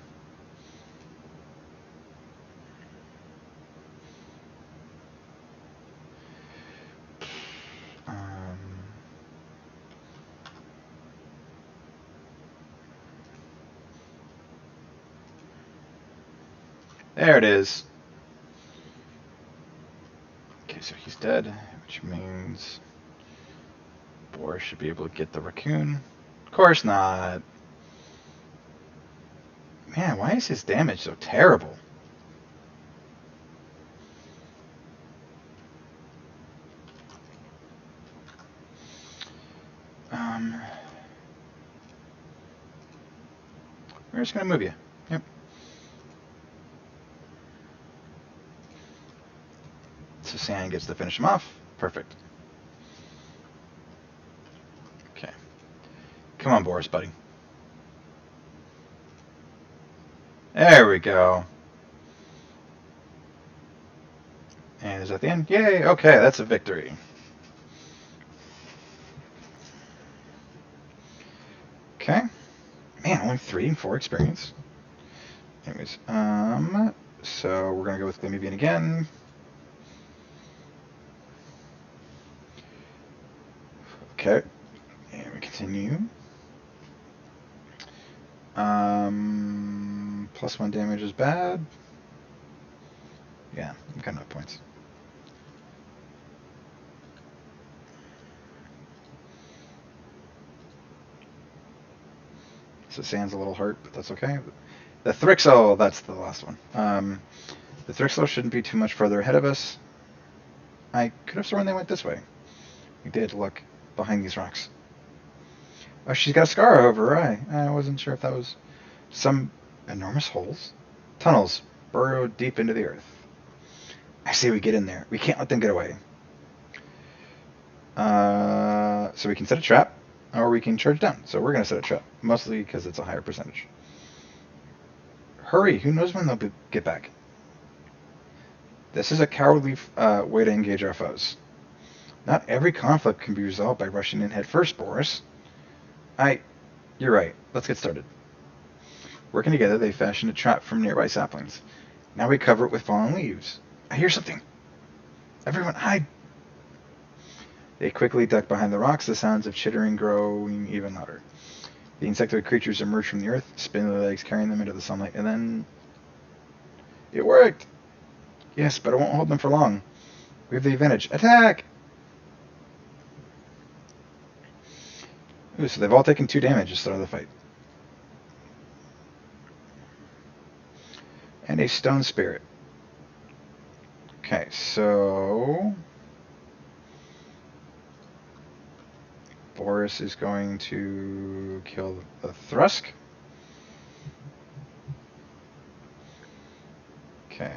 there it is. Okay, so he's dead, which means Boris should be able to get the raccoon. Of course not. Man, why is his damage so terrible? We're just going to move you. Yep. So Sand gets to finish him off. Perfect. Okay. Come on, Boris, buddy. There we go. And is that the end? Yay! Okay, that's a victory. Okay. Man, only 3 and 4 experience. Anyways, so we're gonna go with Gleamivian again. Okay, and we continue. +1 damage is bad. Yeah, I'm got enough points. So Sand's a little hurt, but that's okay. The Thrixel, that's the last one. The Thrixel shouldn't be too much further ahead of us. I could have sworn they went this way. We did look behind these rocks. Oh, she's got a scar over her eye. I wasn't sure if that was some enormous holes. Tunnels burrowed deep into the earth. I say we get in there. We can't let them get away. So we can set a trap, or we can charge down. So we're going to set a trap, mostly because it's a higher percentage. Hurry, who knows when they'll get back. This is a cowardly way to engage our foes. Not every conflict can be resolved by rushing in head first, Boris. You're right. Let's get started. Working together, they fashioned a trap from nearby saplings. Now we cover it with fallen leaves. I hear something. Everyone, hide. They quickly duck behind the rocks, the sounds of chittering growing even louder. The insectoid creatures emerge from the earth, spinning their legs, carrying them into the sunlight, and then... It worked! Yes, but it won't hold them for long. We have the advantage. Attack! Ooh, so they've all taken 2 damage to start the fight. And a stone spirit. Okay, so... Boris is going to kill the Thrusk. Okay.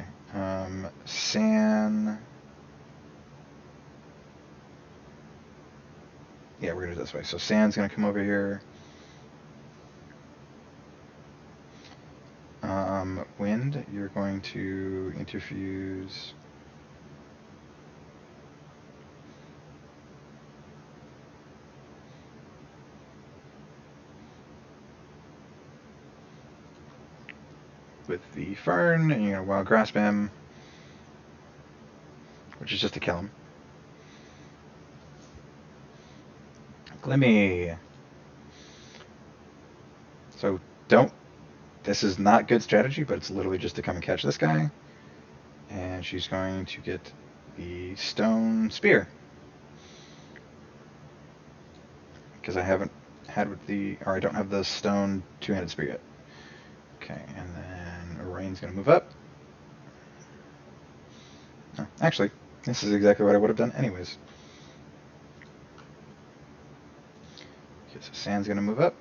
San... Yeah, we're going to do it this way. So Sand's going to come over here. Wind, you're going to interfuse... with the Fern, and you're going to Wild Grasp him, which is just to kill him. Glimmy. So don't. This is not good strategy, but it's literally just to come and catch this guy. And she's going to get the stone spear. Because I haven't had with the, or I don't have the stone two-handed spear yet. Okay, and then Rain's going to move up. Oh, actually, this is exactly what I would have done anyways. Okay, so Sand's going to move up.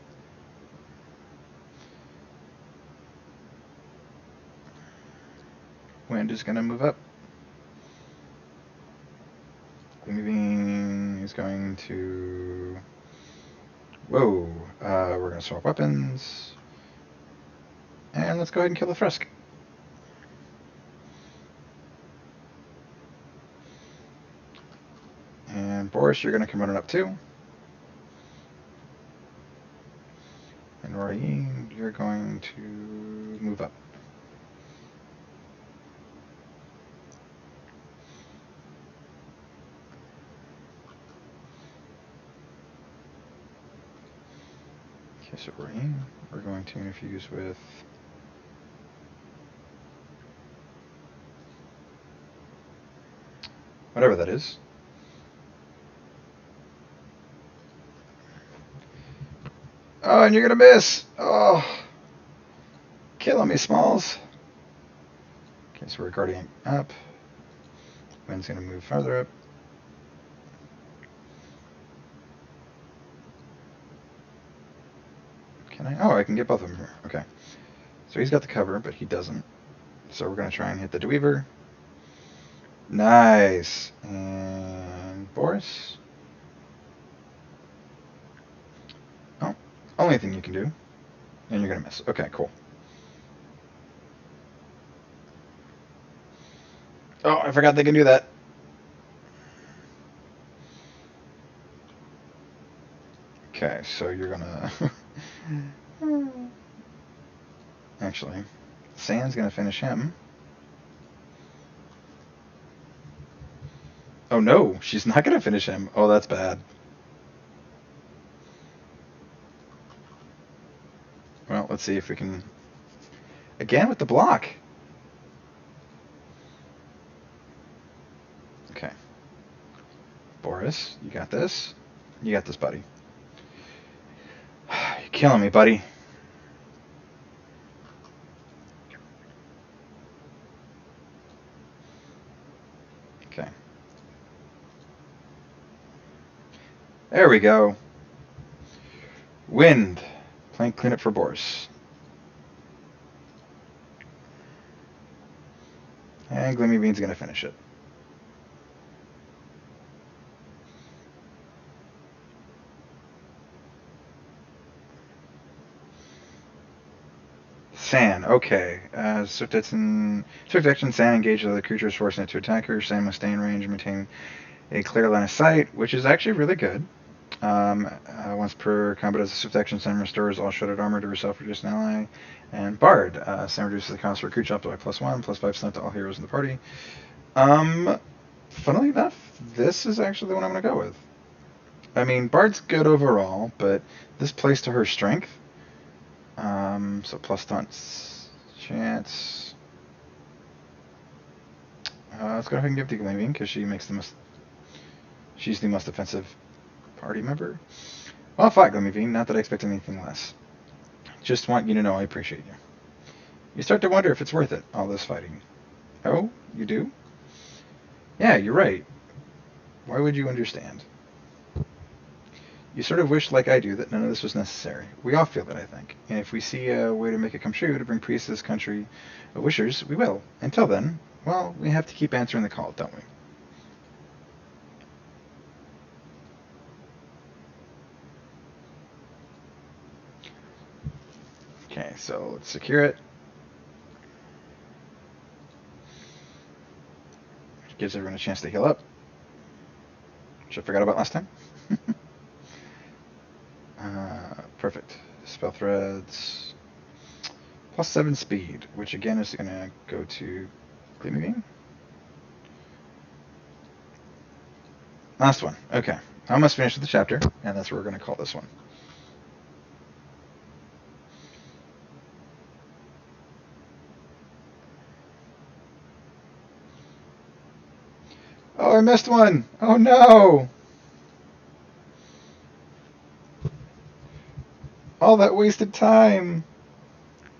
Wind is going to move up. Gleaming is going to... Whoa. We're going to swap weapons. And let's go ahead and kill the Thrusk. And Boris, you're going to come running up too. And Rain, you're going to move up. Okay, so Rain, we're going to infuse with... whatever that is. Oh, and you're going to miss! Oh! Killing me, Smalls. Okay, so we're guarding up. Wind's going to move farther up. Can I? Oh, I can get both of them here. Okay. So he's got the cover, but he doesn't. So we're going to try and hit the Dweaver. Nice. And Boris. Oh, only thing you can do. And you're going to miss. Okay, cool. Oh, I forgot they can do that. Okay, so you're gonna... Actually, Sand's gonna finish him. Oh no, she's not gonna finish him. Oh, that's bad. Well, let's see if we can... Again with the block. Okay. Boris, you got this. You got this, buddy. You're killing me, buddy. Okay. There we go. Wind. Playing cleanup for Boris. And Glimmy Bean's going to finish it. Sand, okay. Swift action, Sand engages other creatures, forcing it to attack her. Sand must stay in range and maintain a clear line of sight, which is actually really good. Once per combat as a swift action, Sand restores all shredded armor to herself or just an ally. And Bard, Sand reduces the cost for a creature up to by +1, +5% to all heroes in the party. Funnily enough, this is actually the one I'm going to go with. I mean, Bard's good overall, but this plays to her strength. So plus stunts chance. Let's go ahead and give it to Gleaming because she makes the most. She's the most offensive party member. Well, fine, Gleaming. Not that I expect anything less. Just want you to know I appreciate you. You start to wonder if it's worth it, all this fighting. Oh, you do? Yeah, you're right. Why would you understand? You sort of wish, like I do, that none of this was necessary. We all feel that, I think. And if we see a way to make it come true, to bring peace to this country of wishers, we will. Until then, well, we have to keep answering the call, don't we? Okay, so let's secure it. Which gives everyone a chance to heal up. Which I forgot about last time. Perfect. Spell threads. +7 speed, which again is going to go to Gleaming Beam. Last one. Okay. I almost finished with the chapter, and that's what we're going to call this one. Oh, I missed one! Oh no! All that wasted time!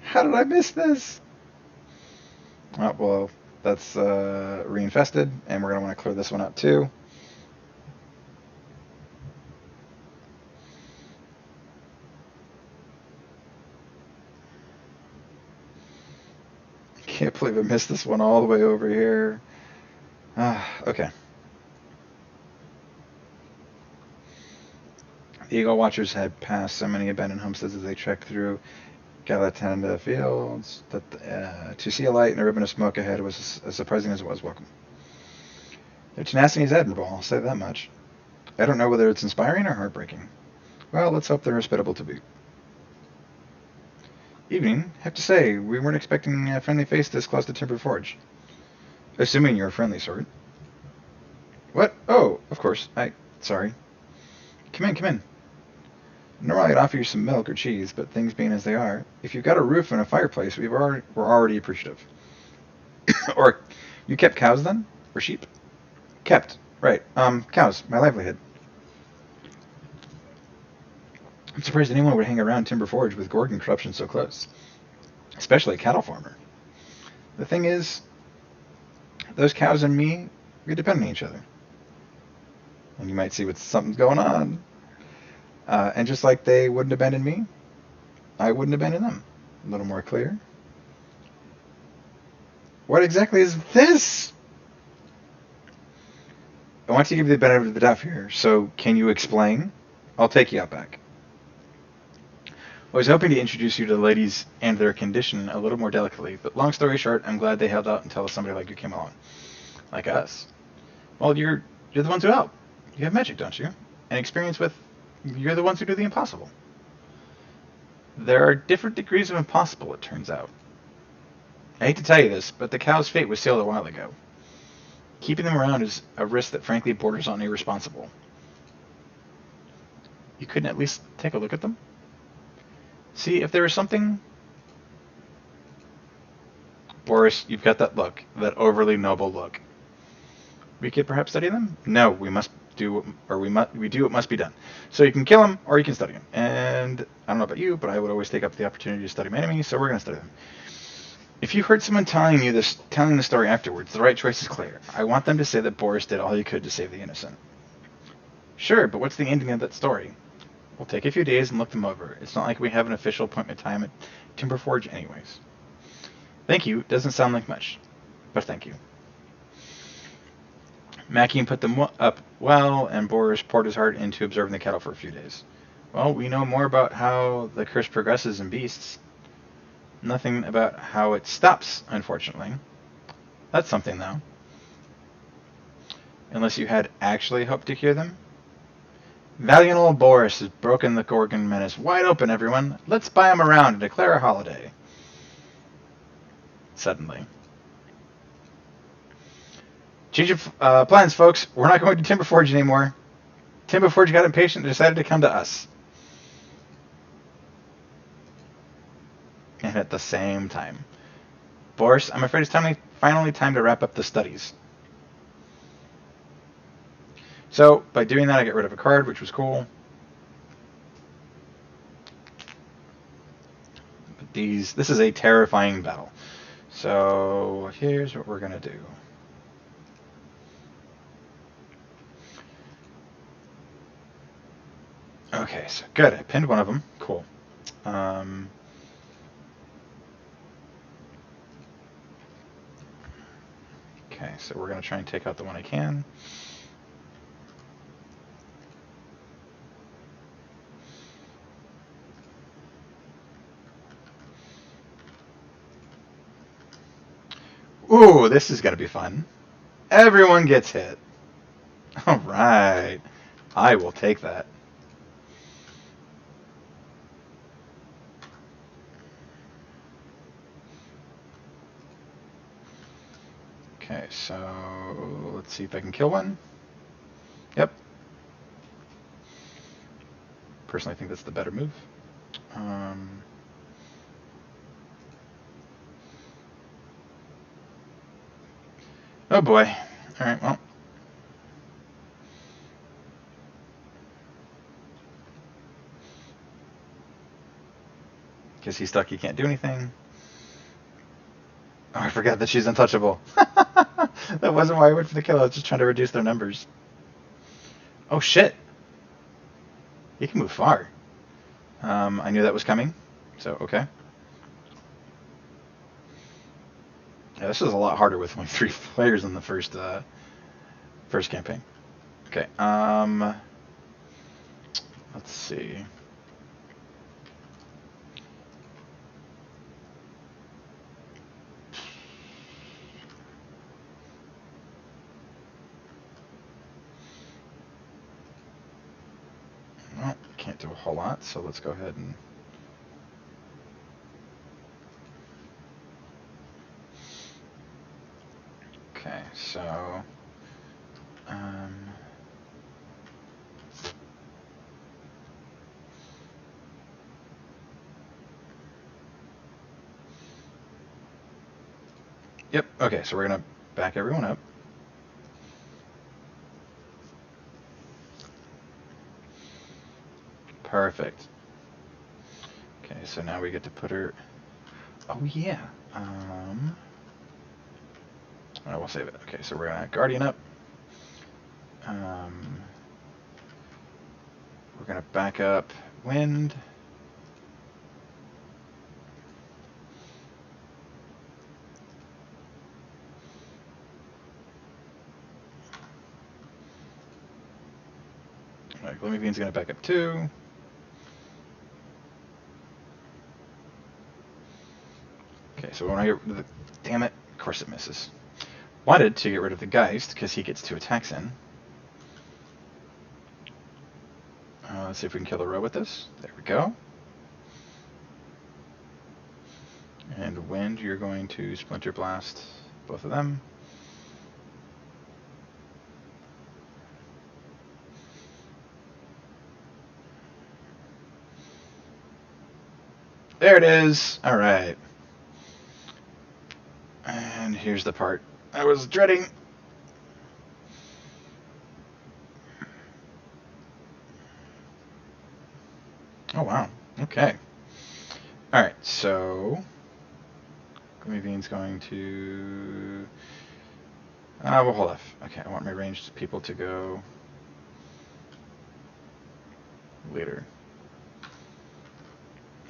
How did I miss this? Oh, well, that's reinfested, and we're going to want to clear this one out too. Can't believe I missed this one all the way over here. Okay. The Eagle Watchers had passed so many abandoned homesteads as they trekked through Galatanda fields that to see a light and a ribbon of smoke ahead was as surprising as it was welcome. Their tenacity is admirable, I'll say that much. I don't know whether it's inspiring or heartbreaking. Well, let's hope they're hospitable to boot. Evening. Have to say, we weren't expecting a friendly face this close to Timber Forge. Assuming you're a friendly sort. What? Oh, of course. Sorry. Come in. Normally I'd offer you some milk or cheese, but things being as they are, if you've got a roof and a fireplace, we're already appreciative. Or, you kept cows then? Or sheep? Kept. Right. Cows. My livelihood. I'm surprised anyone would hang around Timber Forge with Gorgon corruption so close. Especially a cattle farmer. The thing is, those cows and me, we depend on each other. And you might see something's going on. And just like they wouldn't abandon me, I wouldn't abandon them. A little more clear. What exactly is this? I want to give you the benefit of the doubt here, so can you explain? I'll take you out back. I was hoping to introduce you to the ladies and their condition a little more delicately, but long story short, I'm glad they held out until somebody like you came along. Like us. Well, you're the ones who help. You have magic, don't you? And experience with... You're the ones who do the impossible. There are different degrees of impossible, it turns out. I hate to tell you this, but the cow's fate was sealed a while ago. Keeping them around is a risk that frankly borders on irresponsible. You couldn't at least take a look at them? See, if there was something... Boris, you've got that look, that overly noble look. We could perhaps study them? No, we do what must be done. So you can kill them, or you can study them. And I don't know about you, but I would always take up the opportunity to study my enemies, so we're going to study them. If you heard someone telling the story afterwards, the right choice is clear. I want them to say that Boris did all he could to save the innocent. Sure, but what's the ending of that story? We'll take a few days and look them over. It's not like we have an official appointment time at Timberforge anyways. Thank you. Doesn't sound like much, but thank you. Mackie put them up well, and Boris poured his heart into observing the cattle for a few days. Well, we know more about how the curse progresses in beasts. Nothing about how it stops, unfortunately. That's something, though. Unless you had actually hoped to cure them? Valiant old Boris has broken the Gorgon menace wide open, everyone. Let's buy him around and declare a holiday. Suddenly. Change of plans, folks. We're not going to Timberforge anymore. Timberforge got impatient and decided to come to us. And at the same time. Boris, I'm afraid it's finally time to wrap up the studies. So, by doing that, I get rid of a card, which was cool. But this is a terrifying battle. So, here's what we're going to do. Okay, so good. I pinned one of them. Cool. Okay, so we're going to try and take out the one I can. Ooh, this is going to be fun. Everyone gets hit. All right. I will take that. Okay, so let's see if I can kill one. Yep. personally think that's the better move. Oh boy. All right, well. Because he's stuck, he can't do anything. Oh, I forgot that she's untouchable. That wasn't why I went for the kill. I was just trying to reduce their numbers. Oh shit. He can move far. I knew that was coming, so okay. Yeah, this is a lot harder with only 3 players in the first campaign. Okay. Let's see. Well, can't do a whole lot, so let's go ahead and. Okay, so. Yep, okay, so we're going to back everyone up. Perfect. Okay, so now we get to put her. Oh, yeah. I will save it. Okay, so we're going to Guardian up. We're going to back up Wind. Alright, Glimmerbeam's going to back up too. Okay, so when I get rid of the... Damn it. Of course it misses. Wanted to get rid of the Geist, because he gets 2 attacks in. Let's see if we can kill the row with this. There we go. And Wind, you're going to Splinter Blast both of them. There it is! Alright. And here's the part I was dreading. Oh, wow. Okay. Alright, so... Glimmerbeam's going to... we'll hold off. Okay, I want my ranged people to go... later.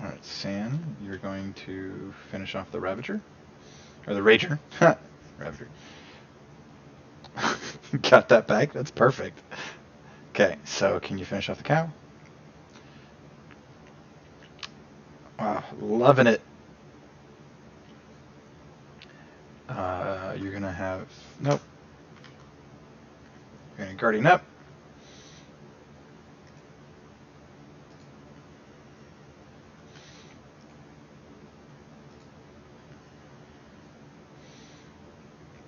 Alright, San, you're going to finish off the Ravager. Or the Rager. Ravager. Got that back? That's perfect. Okay, so can you finish off the cow? Wow, loving it. You're going to have... Nope. You're going to Guardian up.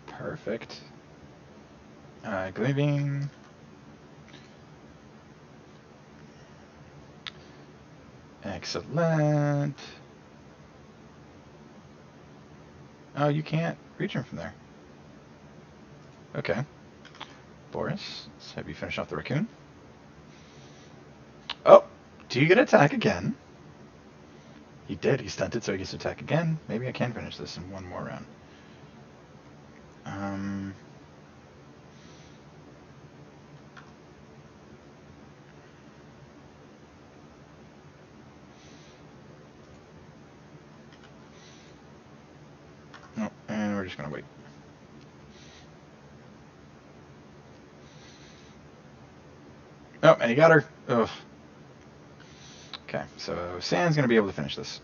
Perfect. Glimmerbeam. Excellent. Oh, you can't reach him from there. Okay. Boris, let's have you finish off the raccoon. Oh, do you get to attack again? He did. He stunted, so he gets to attack again. Maybe I can finish this in one more round. No, and we're just going to wait. Oh, and he got her. Ugh. Okay, so San's going to be able to finish this.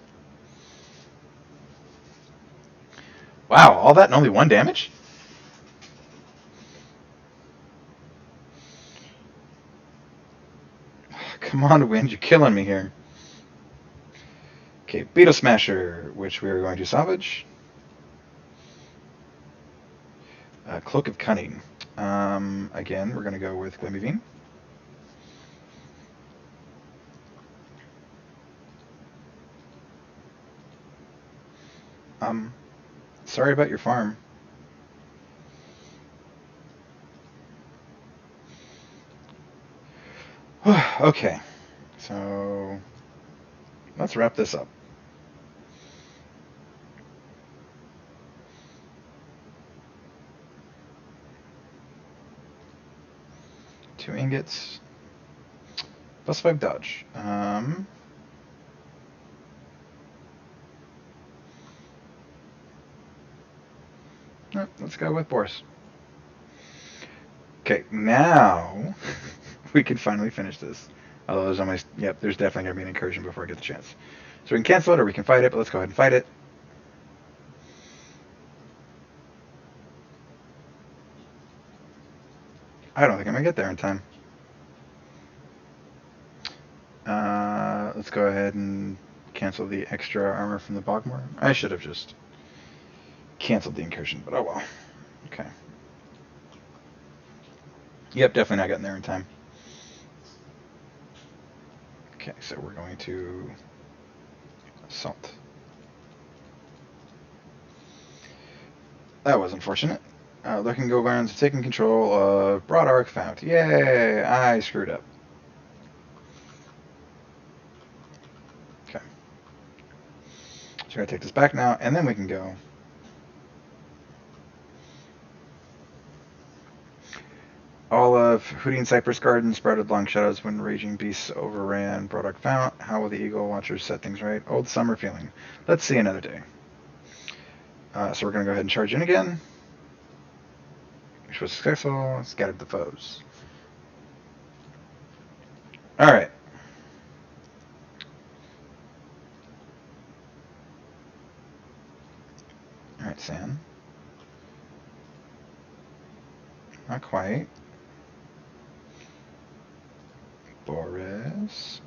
Wow, all that and only 1 damage? Come on, Wind, you're killing me here. Okay, Beetle Smasher, which we are going to salvage. Cloak of Cunning. Again, we're going to go with Glimmerbeam. Sorry about your farm. Okay, so let's wrap this up. Two ingots. +5 dodge. Let's go with Boris. Okay, now we can finally finish this. Although there's almost, yep, there's definitely going to be an incursion before I get the chance. So we can cancel it or we can fight it, but let's go ahead and fight it. I don't think I'm going to get there in time. Let's go ahead and cancel the extra armor from the Bogmore. I should have just canceled the incursion, but oh well. Okay. Yep, definitely not getting there in time. Okay, so we're going to assault. That was unfortunate. Looking go barons have taken control of Broad Arc Fount. Yay! I screwed up. Okay. So we're going to take this back now, and then we can go. All of Houdin Cypress Garden sprouted long shadows when raging beasts overran Broad Arc Fount. How will the Eagle Watchers set things right? Old summer feeling. Let's see another day. So we're going to go ahead and charge in again. Which was successful. Scattered the foes. Alright. Alright, Sam. Not quite. Boris.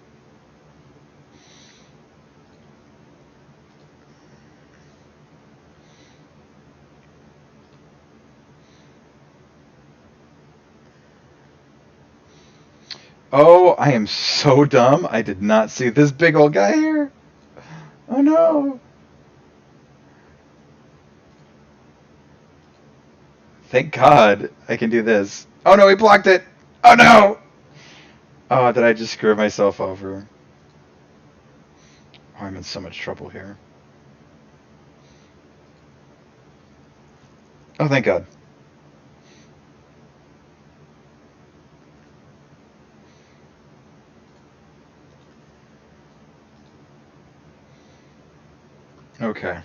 Oh, I am so dumb. I did not see this big old guy here. Oh no. Thank God I can do this. Oh no, he blocked it. Oh no. Oh, did I just screw myself over? Oh, I'm in so much trouble here. Oh, thank God. Okay.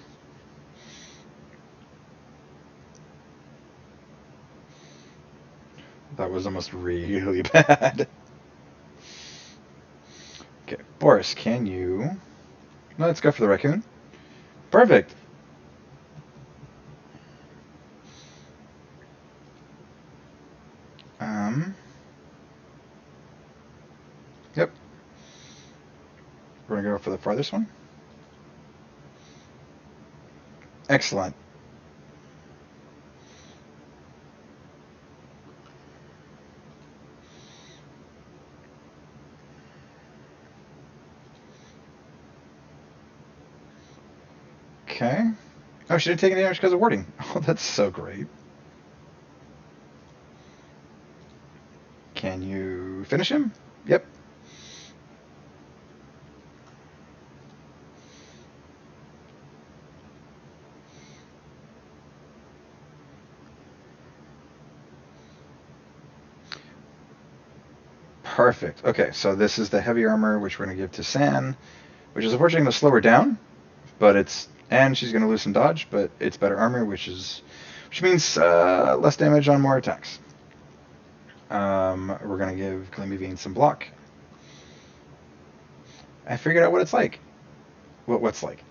That was almost really bad. Okay, Boris, can you... Let's go for the raccoon. Perfect. Yep. We're going to go for the farthest one. Excellent. Okay. Oh, she didn't take any damage because of warding. Oh, that's so great. Can you finish him? Yep. Perfect. Okay, so this is the heavy armor, which we're going to give to San, which is unfortunately going to slow her down, but it's... And she's going to lose some dodge, but it's better armor, which means less damage on more attacks. We're going to give Calamity some block. I figured out what it's like. What's like?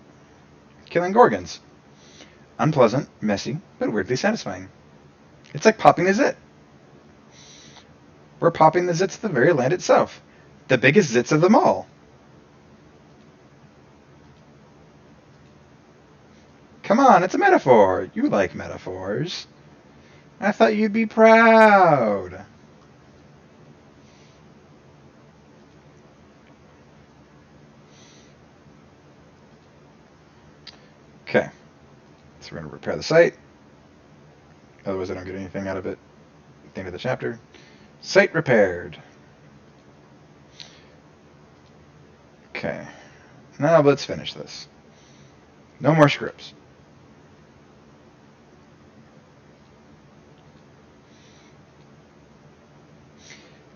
Killing Gorgons. Unpleasant, messy, but weirdly satisfying. It's like popping a zit. We're popping the zits of the very land itself. The biggest zits of them all. Come on, it's a metaphor. You like metaphors. I thought you'd be proud. Okay. So we're going to repair the site. Otherwise I don't get anything out of it at the end of the chapter. Site repaired. Okay. Now let's finish this. No more scripts.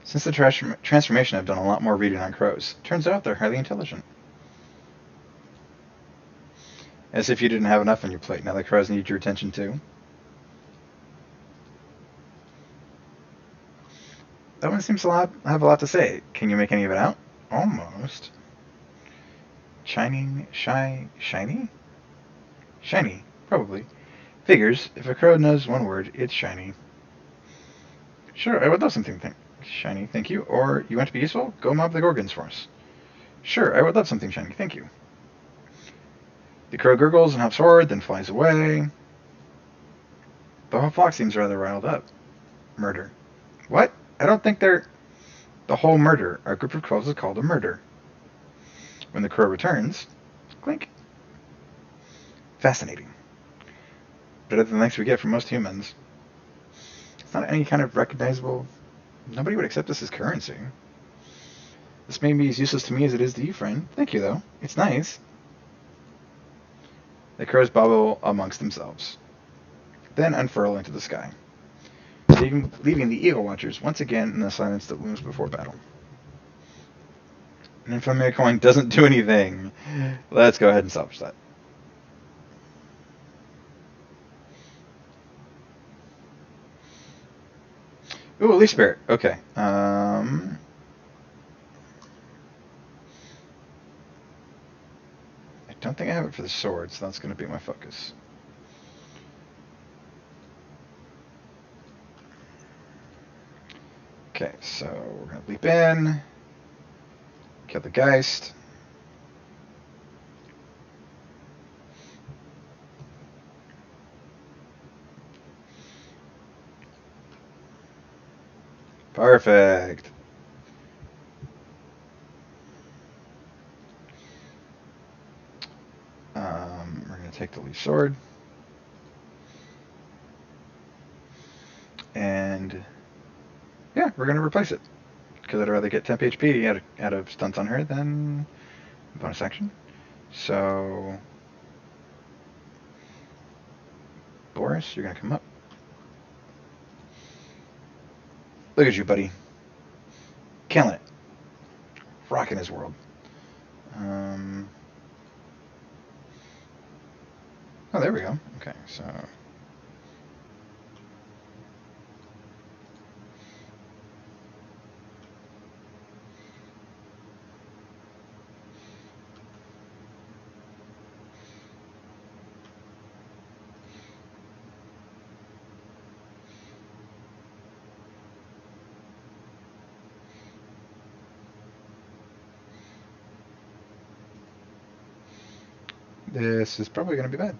Since the transformation, I've done a lot more reading on crows. Turns out they're highly intelligent. As if you didn't have enough on your plate. Now the crows need your attention too. That one seems to have a lot to say. Can you make any of it out? Almost. Shiny? Shiny, probably. Figures, if a crow knows one word, it's shiny. Sure, I would love something shiny, thank you. Or, you want to be useful? Go mob the Gorgons for us. Sure, I would love something shiny, thank you. The crow gurgles and hops forward, then flies away. The whole flock seems rather riled up. Murder. What? I don't think they're... The whole murder. Our group of crows is called a murder. When the crow returns, clink. Fascinating. Better than the thanks we get from most humans. It's not any kind of recognizable... Nobody would accept this as currency. This may be as useless to me as it is to you, friend. Thank you, though. It's nice. The crows bubble amongst themselves, then unfurl into the sky, leaving the eagle watchers once again in the silence that looms before battle. An inflammatory coin doesn't do anything. Let's go ahead and salvage that. Ooh, a leaf spirit. Okay. I don't think I have it for the sword, so that's going to be my focus. Okay, so we're going to leap in, kill the Geist. Perfect. We're going to take the leaf sword. And yeah, we're going to replace it. Because I'd rather get temp HP out of stunts on her than bonus action. So, Boris, you're going to come up. Look at you, buddy. Killing it. Rocking his world. Oh, there we go. Okay, so... This is probably going to be bad.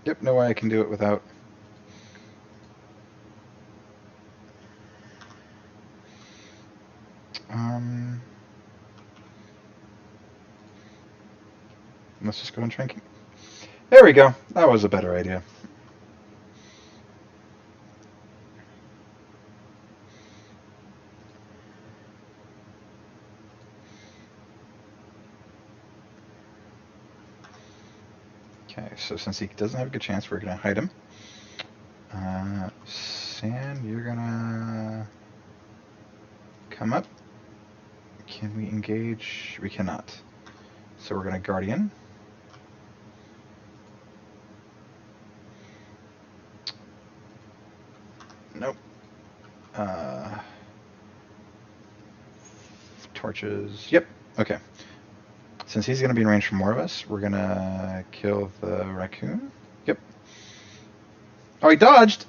Yep, no way I can do it without... Let's just go on shrinking. There we go. That was a better idea. Okay, so since he doesn't have a good chance, we're going to hide him. Sand, you're going to come up. Can we engage? We cannot. So we're going to Guardian. Nope. Torches. Yep. Okay. Since he's going to be in range for more of us, we're going to kill the raccoon. Yep. Oh, he dodged!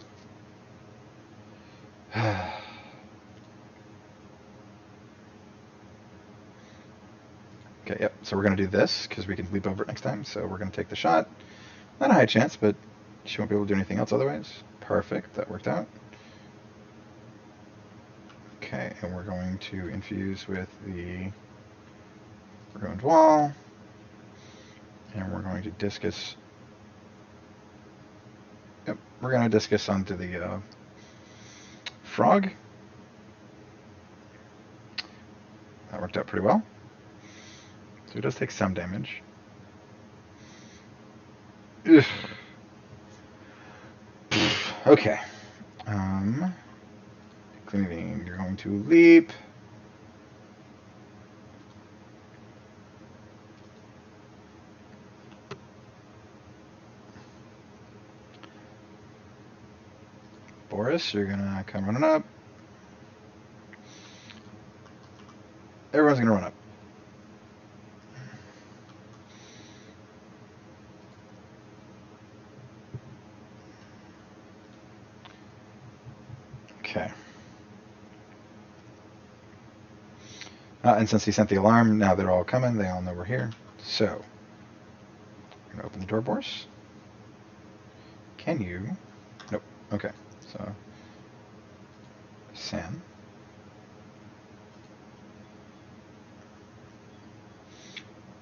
Okay, yep. So we're going to do this, because we can leap over it next time. So we're going to take the shot. Not a high chance, but she won't be able to do anything else otherwise. Perfect. That worked out. Okay, and we're going to infuse with the ruined wall. And we're going to discus we're going to discus onto the frog. That worked out pretty well. So it does take some damage. Ugh. Okay. Cleaning, you're going to leap. Boris, you're gonna come running up. Everyone's gonna run up. Okay. And since he sent the alarm, now they're all coming. They all know we're here. So, I'm gonna open the door, Boris. Can you? Nope. Okay. So, Sam.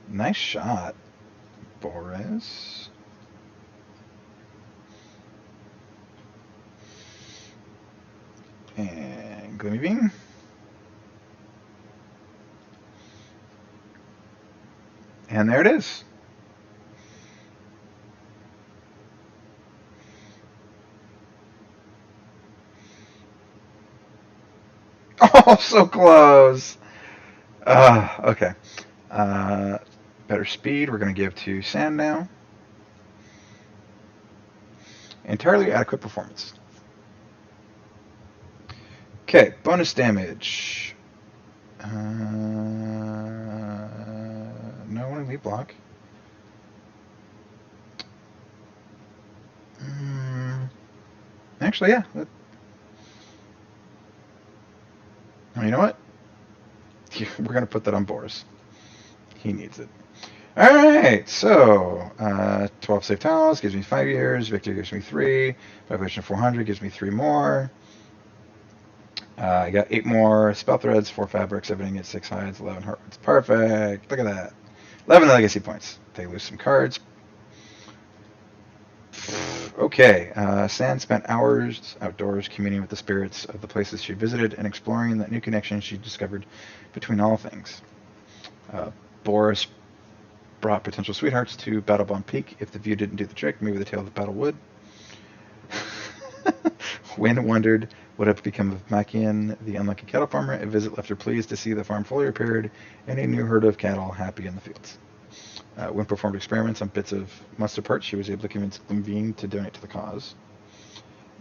Nice shot, Boris. And Glimmy Beam. And there it is. Oh, so close. Okay. Better speed we're going to give to Sand now. Entirely adequate performance. Okay, bonus damage. No one lead block. Actually, yeah. You know what? We're going to put that on Boris. He needs it. Alright, so 12 safe tiles gives me 5 years. Victory gives me 3. Population of 400 gives me 3 more. I got 8 more spell threads, 4 fabrics, everything at 6 hides, 11 heartwoods. Perfect. Look at that. 11 legacy points. They lose some cards. Okay, Sand spent hours outdoors communing with the spirits of the places she visited and exploring the new connections she discovered between all things. Boris brought potential sweethearts to Battlebomb Peak. If the view didn't do the trick, maybe the tail of the battle would. Wynn wondered what had become of Makian, the unlucky cattle farmer. A visit left her pleased to see the farm fully repaired and a new herd of cattle happy in the fields. When performed experiments on bits of mustard parts, she was able to convince Gloomveen to donate to the cause.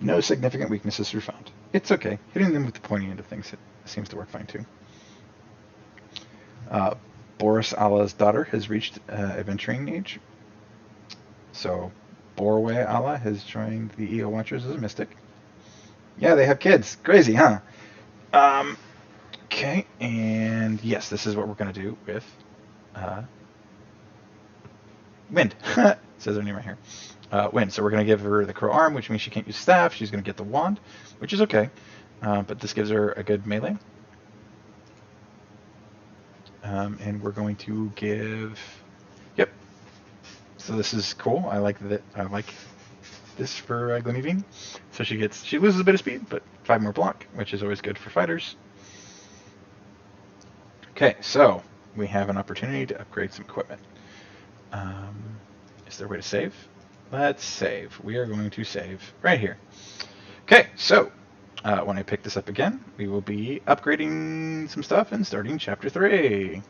No significant weaknesses were found. It's okay. Hitting them with the pointy end of things seems to work fine too. Boris Allah's daughter has reached adventuring age. So Borway Allah has joined the EO Watchers as a mystic. Yeah, they have kids. Crazy, huh? Okay, and yes, this is what we're going to do with Wind. It says her name right here. Wind. So we're going to give her the crow arm, which means she can't use staff. She's going to get the wand, which is okay. But this gives her a good melee. And we're going to give... Yep. So this is cool. I like that. I like this for Gloomveen. So she loses a bit of speed, but 5 more block, which is always good for fighters. Okay, so we have an opportunity to upgrade some equipment. Is there a way to save? Let's save. We are going to save right here. Okay, so when I pick this up again, we will be upgrading some stuff and starting Chapter 3.